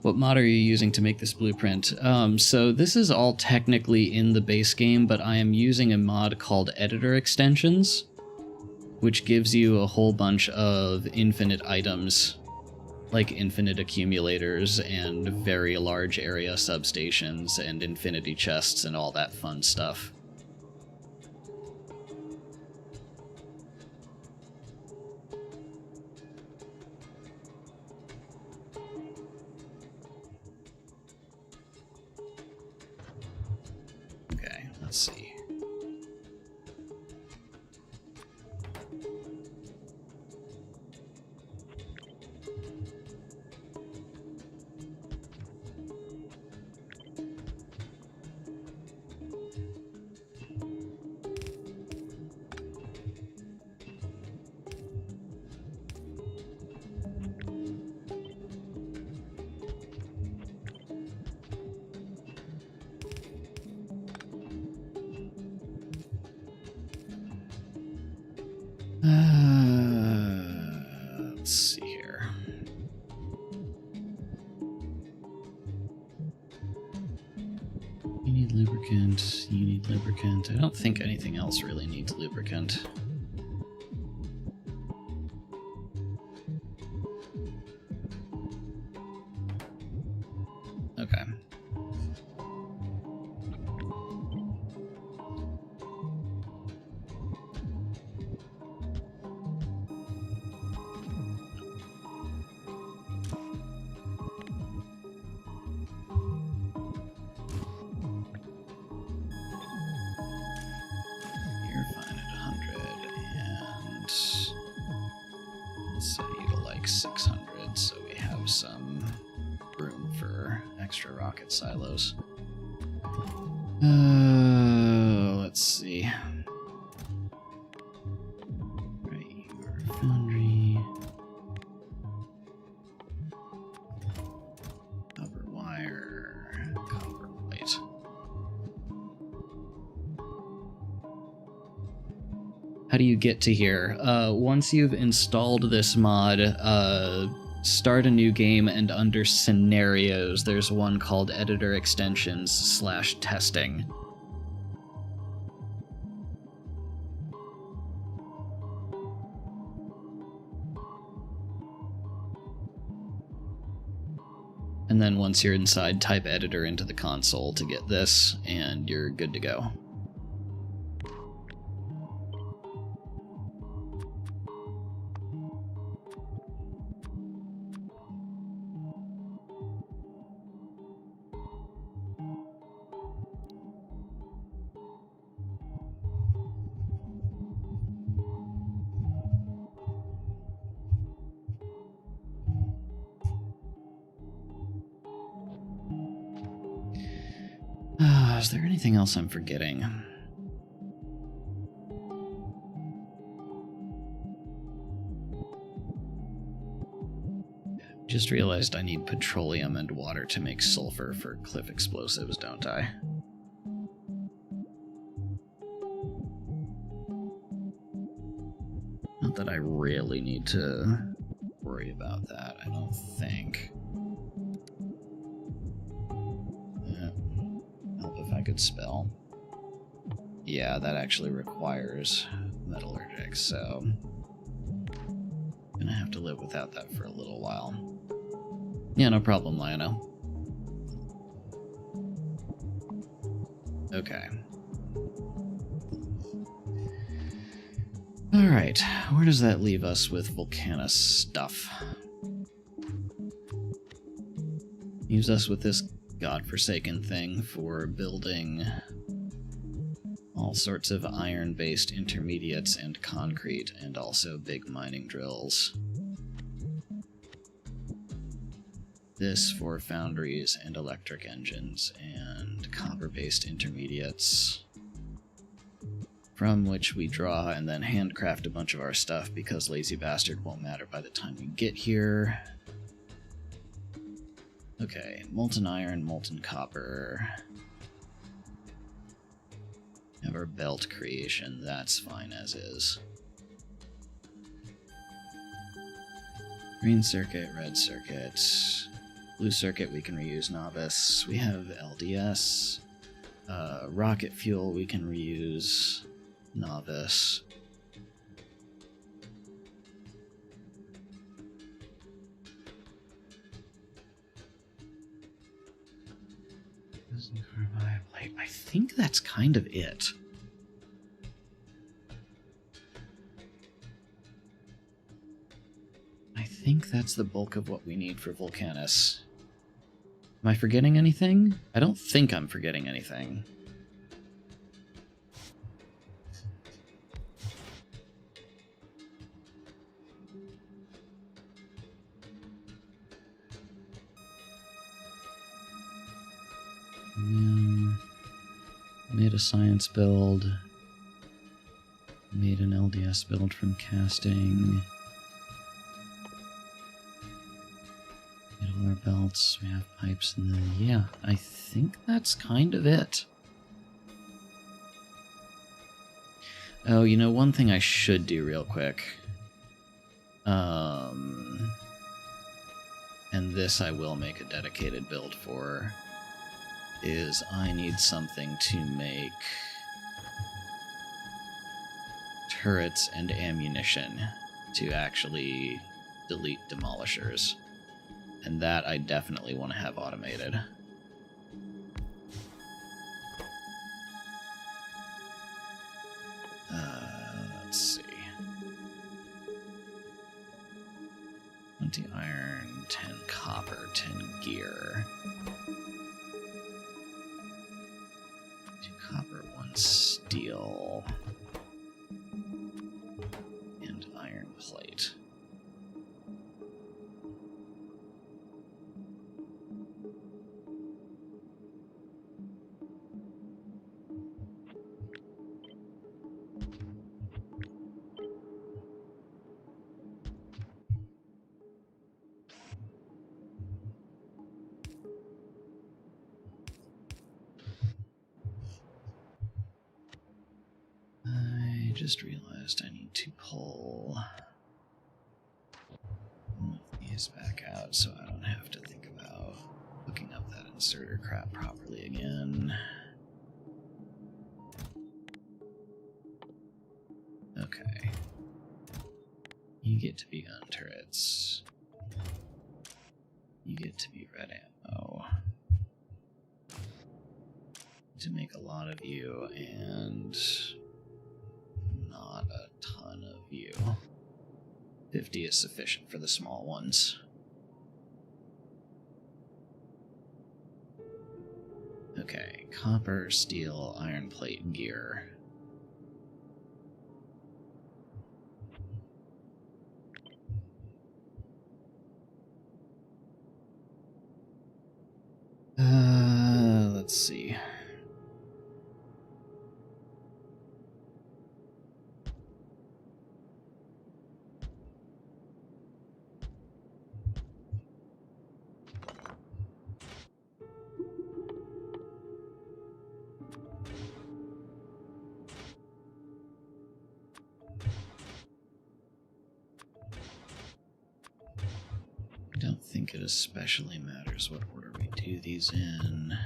What mod are you using to make this blueprint? So this is all technically in the base game, but I am using a mod called Editor Extensions. which gives you a whole bunch of infinite items, like infinite accumulators and very large area substations and infinity chests and all that fun stuff. Okay, let's see. Let's see here. You need lubricant, you need lubricant. I don't think anything else really needs lubricant. Okay. Silos. Let's see. Right here, foundry. Copper wire, copper plate. How do you get to here? Once you've installed this mod, start a new game, and under scenarios, there's one called editor extensions / testing. And then once you're inside, type editor into the console to get this, and you're good to go. Is there anything else I'm forgetting? Just realized I need petroleum and water to make sulfur for cliff explosives, don't I? Not that I really need to worry about that, I don't think. Help if I could spell. Yeah, that actually requires metallurgic, so I'm gonna have to live without that for a little while. Yeah, no problem, Lionel. Okay. Alright, where does that leave us with Volcanis stuff? Leaves us with this godforsaken thing for building all sorts of iron-based intermediates and concrete, and also big mining drills. This for foundries and electric engines, and copper-based intermediates, from which we draw and then handcraft a bunch of our stuff because Lazy Bastard won't matter by the time we get here. Okay, molten iron, molten copper. Have our belt creation, that's fine as is. Green circuit, red circuit. Blue circuit, we can reuse novice. We have LDS. Rocket fuel, we can reuse novice. I think that's kind of it. I think that's the bulk of what we need for Volcanis. Am I forgetting anything? I don't think I'm forgetting anything. Made a science build. Made an LDS build from casting. Made all our belts. We have pipes, and then yeah, I think that's kind of it. Oh, you know, one thing I should do real quick. And this I will make a dedicated build for. Is I need something to make turrets and ammunition to actually delete demolishers. And that I definitely want to have automated. Let's see. 20 iron, 10 copper, 10 gear. 2 copper, 1 steel. And iron plate. I just realized I need to pull one of these back out so I don't have to think about hooking up that inserter crap properly again. Okay. You get to be gun turrets. You get to be red ammo. To make a lot of you and not a ton of you. 50 is sufficient for the small ones. Okay, copper, steel, iron plate, gear. Let's see. I don't think it especially matters what order we do these in.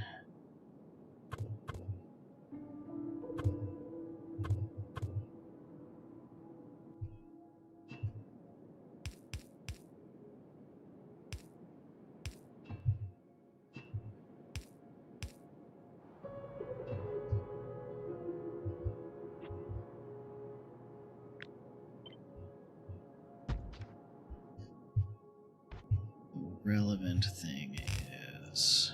Relevant thing is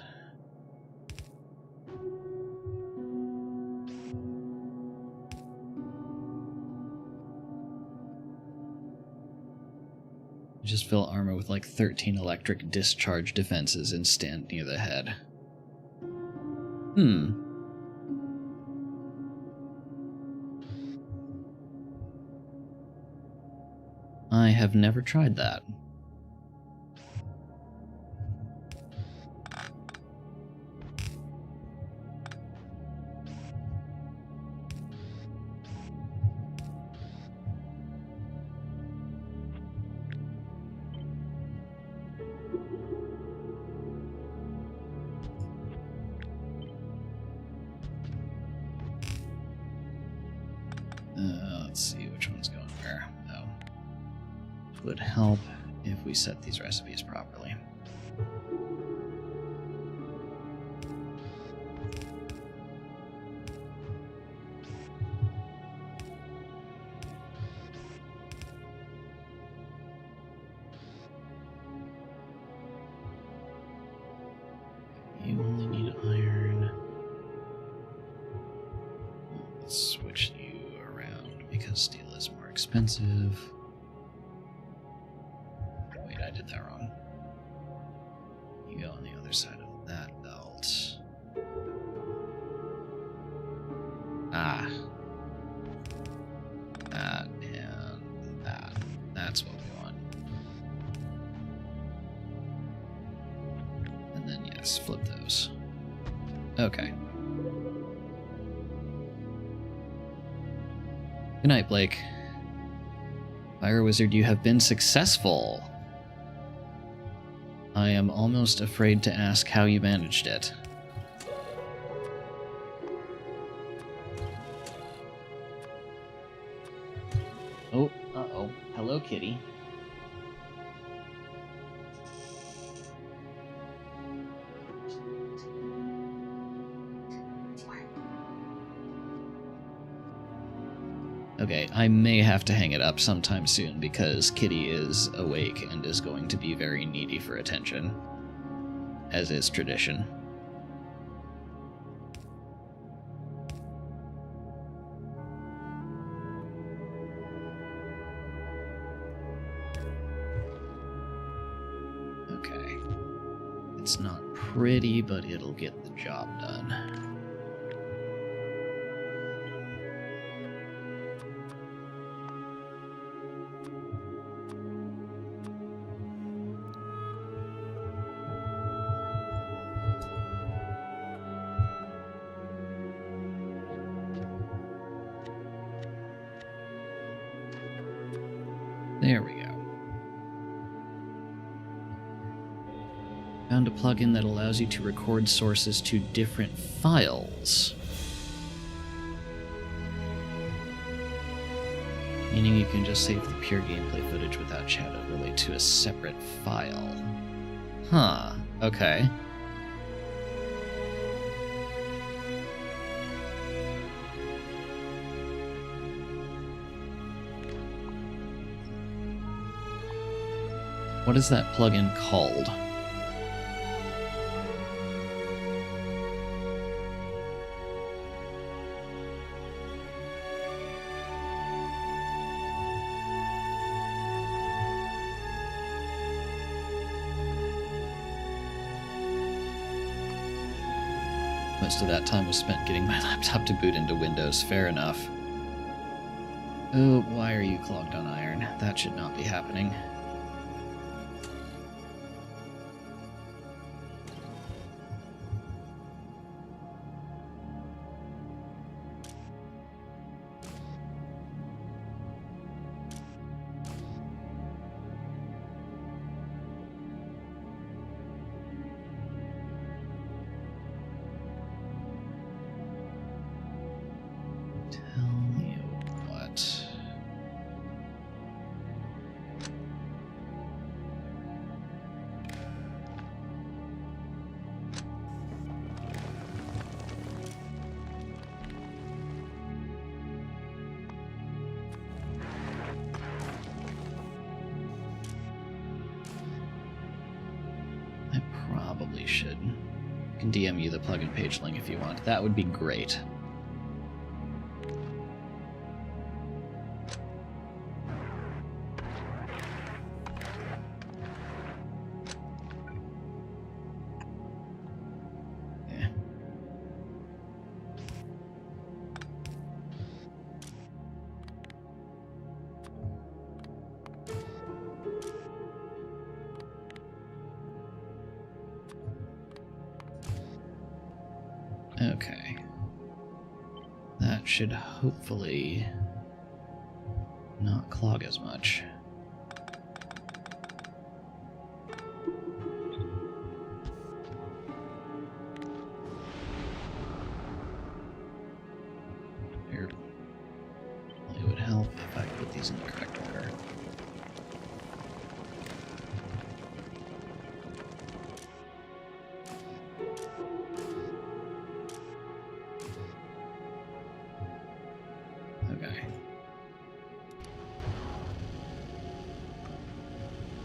just fill armor with like 13 electric discharge defenses and stand near the head. I have never tried that. Let's see which one's going where. Oh. It would help if we set these recipes properly. expensive. Wait, I did that wrong. You go on the other side of that belt. Ah. That and that. That's what we want. And then, yes, flip those. Okay. Good night, Blake. Fire Wizard, you have been successful. I am almost afraid to ask how you managed it. Oh, uh-oh. Hello, kitty. Okay, I may have to hang it up sometime soon because Kitty is awake and is going to be very needy for attention, as is tradition. Okay. It's not pretty, but it'll get the job done. There we go. Found a plugin that allows you to record sources to different files. Meaning you can just save the pure gameplay footage without chat overlay to a separate file. Huh, okay. What is that plugin called? Most of that time was spent getting my laptop to boot into Windows. Fair enough. Oh, why are you clogged on iron? That should not be happening. Probably should. I can DM you the plugin page link if you want. That would be great. Yeah. Okay. That should hopefully not clog as much. Here. It would help if I put these in the correct order.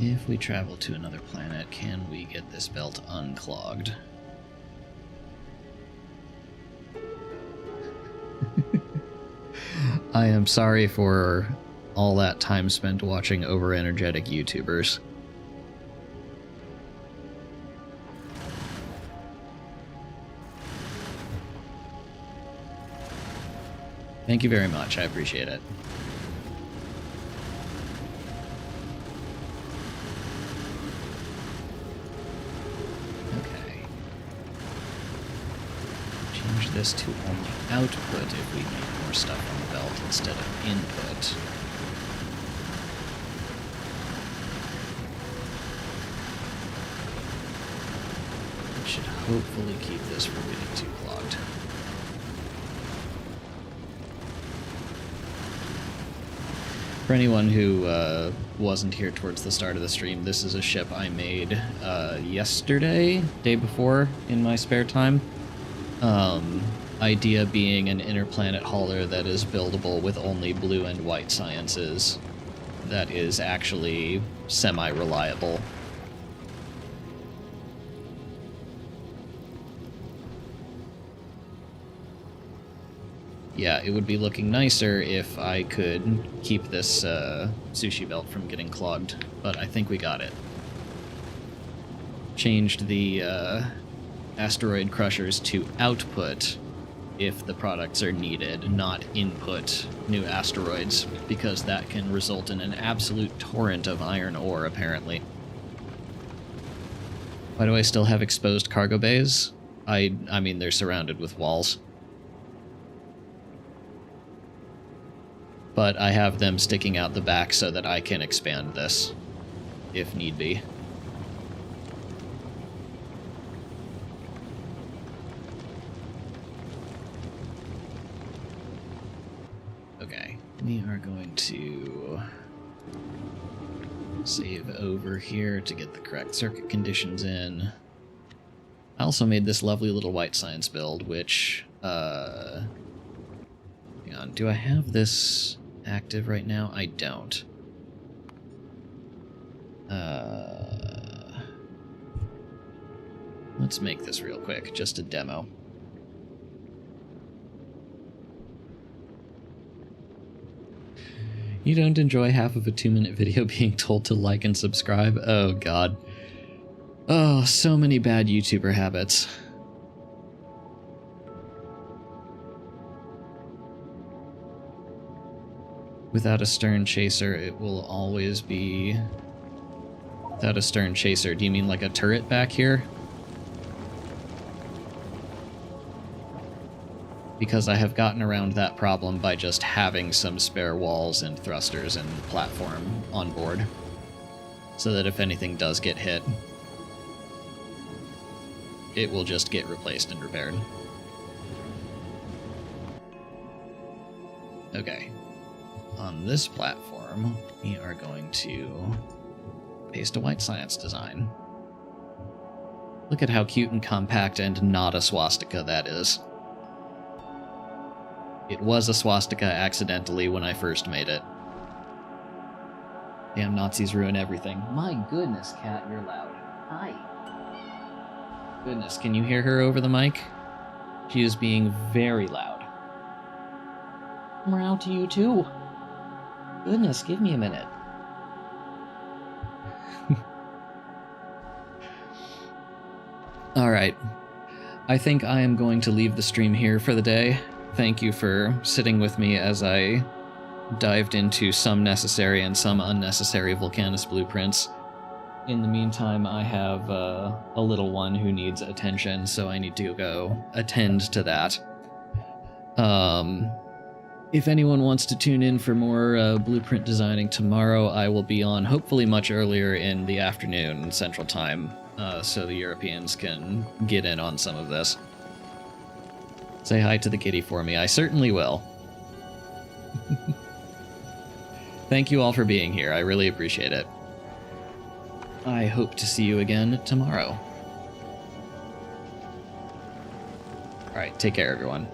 If we travel to another planet, can we get this belt unclogged? I am sorry for all that time spent watching over-energetic YouTubers. Thank you very much, I appreciate it. Okay. Change this to only output if we need more stuff on the belt instead of input. It should hopefully keep this from getting too clogged. For anyone who wasn't here towards the start of the stream, this is a ship I made yesterday, day before, in my spare time. Idea being an interplanet hauler that is buildable with only blue and white sciences. That is actually semi-reliable. Yeah, it would be looking nicer if I could keep this sushi belt from getting clogged, but I think we got it. Changed the asteroid crushers to output if the products are needed, not input new asteroids, because that can result in an absolute torrent of iron ore, apparently. Why do I still have exposed cargo bays? I mean, they're surrounded with walls. But I have them sticking out the back so that I can expand this, if need be. Okay, we are going to save over here to get the correct circuit conditions in. I also made this lovely little white science build, which, hang on, do I have this active right now? I don't. Let's make this real quick, just a demo. You don't enjoy half of a 2-minute video being told to like and subscribe? Oh god. Oh, so many bad YouTuber habits. Without a stern chaser, it will always be... Without a stern chaser, do you mean like a turret back here? Because I have gotten around that problem by just having some spare walls and thrusters and platform on board, so that if anything does get hit, it will just get replaced and repaired. Okay. On this platform, we are going to paste a white science design. Look at how cute and compact and not a swastika that is. It was a swastika accidentally when I first made it. Damn Nazis ruin everything. My goodness, Cat, you're loud. Hi. Goodness, can you hear her over the mic? She is being very loud. I'm around to you too. Goodness, give me a minute. Alright. I think I am going to leave the stream here for the day. Thank you for sitting with me as I dived into some necessary and some unnecessary Volcanis blueprints. In the meantime, I have a little one who needs attention, so I need to go attend to that. If anyone wants to tune in for more blueprint designing tomorrow, I will be on hopefully much earlier in the afternoon Central Time, so the Europeans can get in on some of this. Say hi to the kitty for me. I certainly will. Thank you all for being here. I really appreciate it. I hope to see you again tomorrow. Alright, take care, everyone.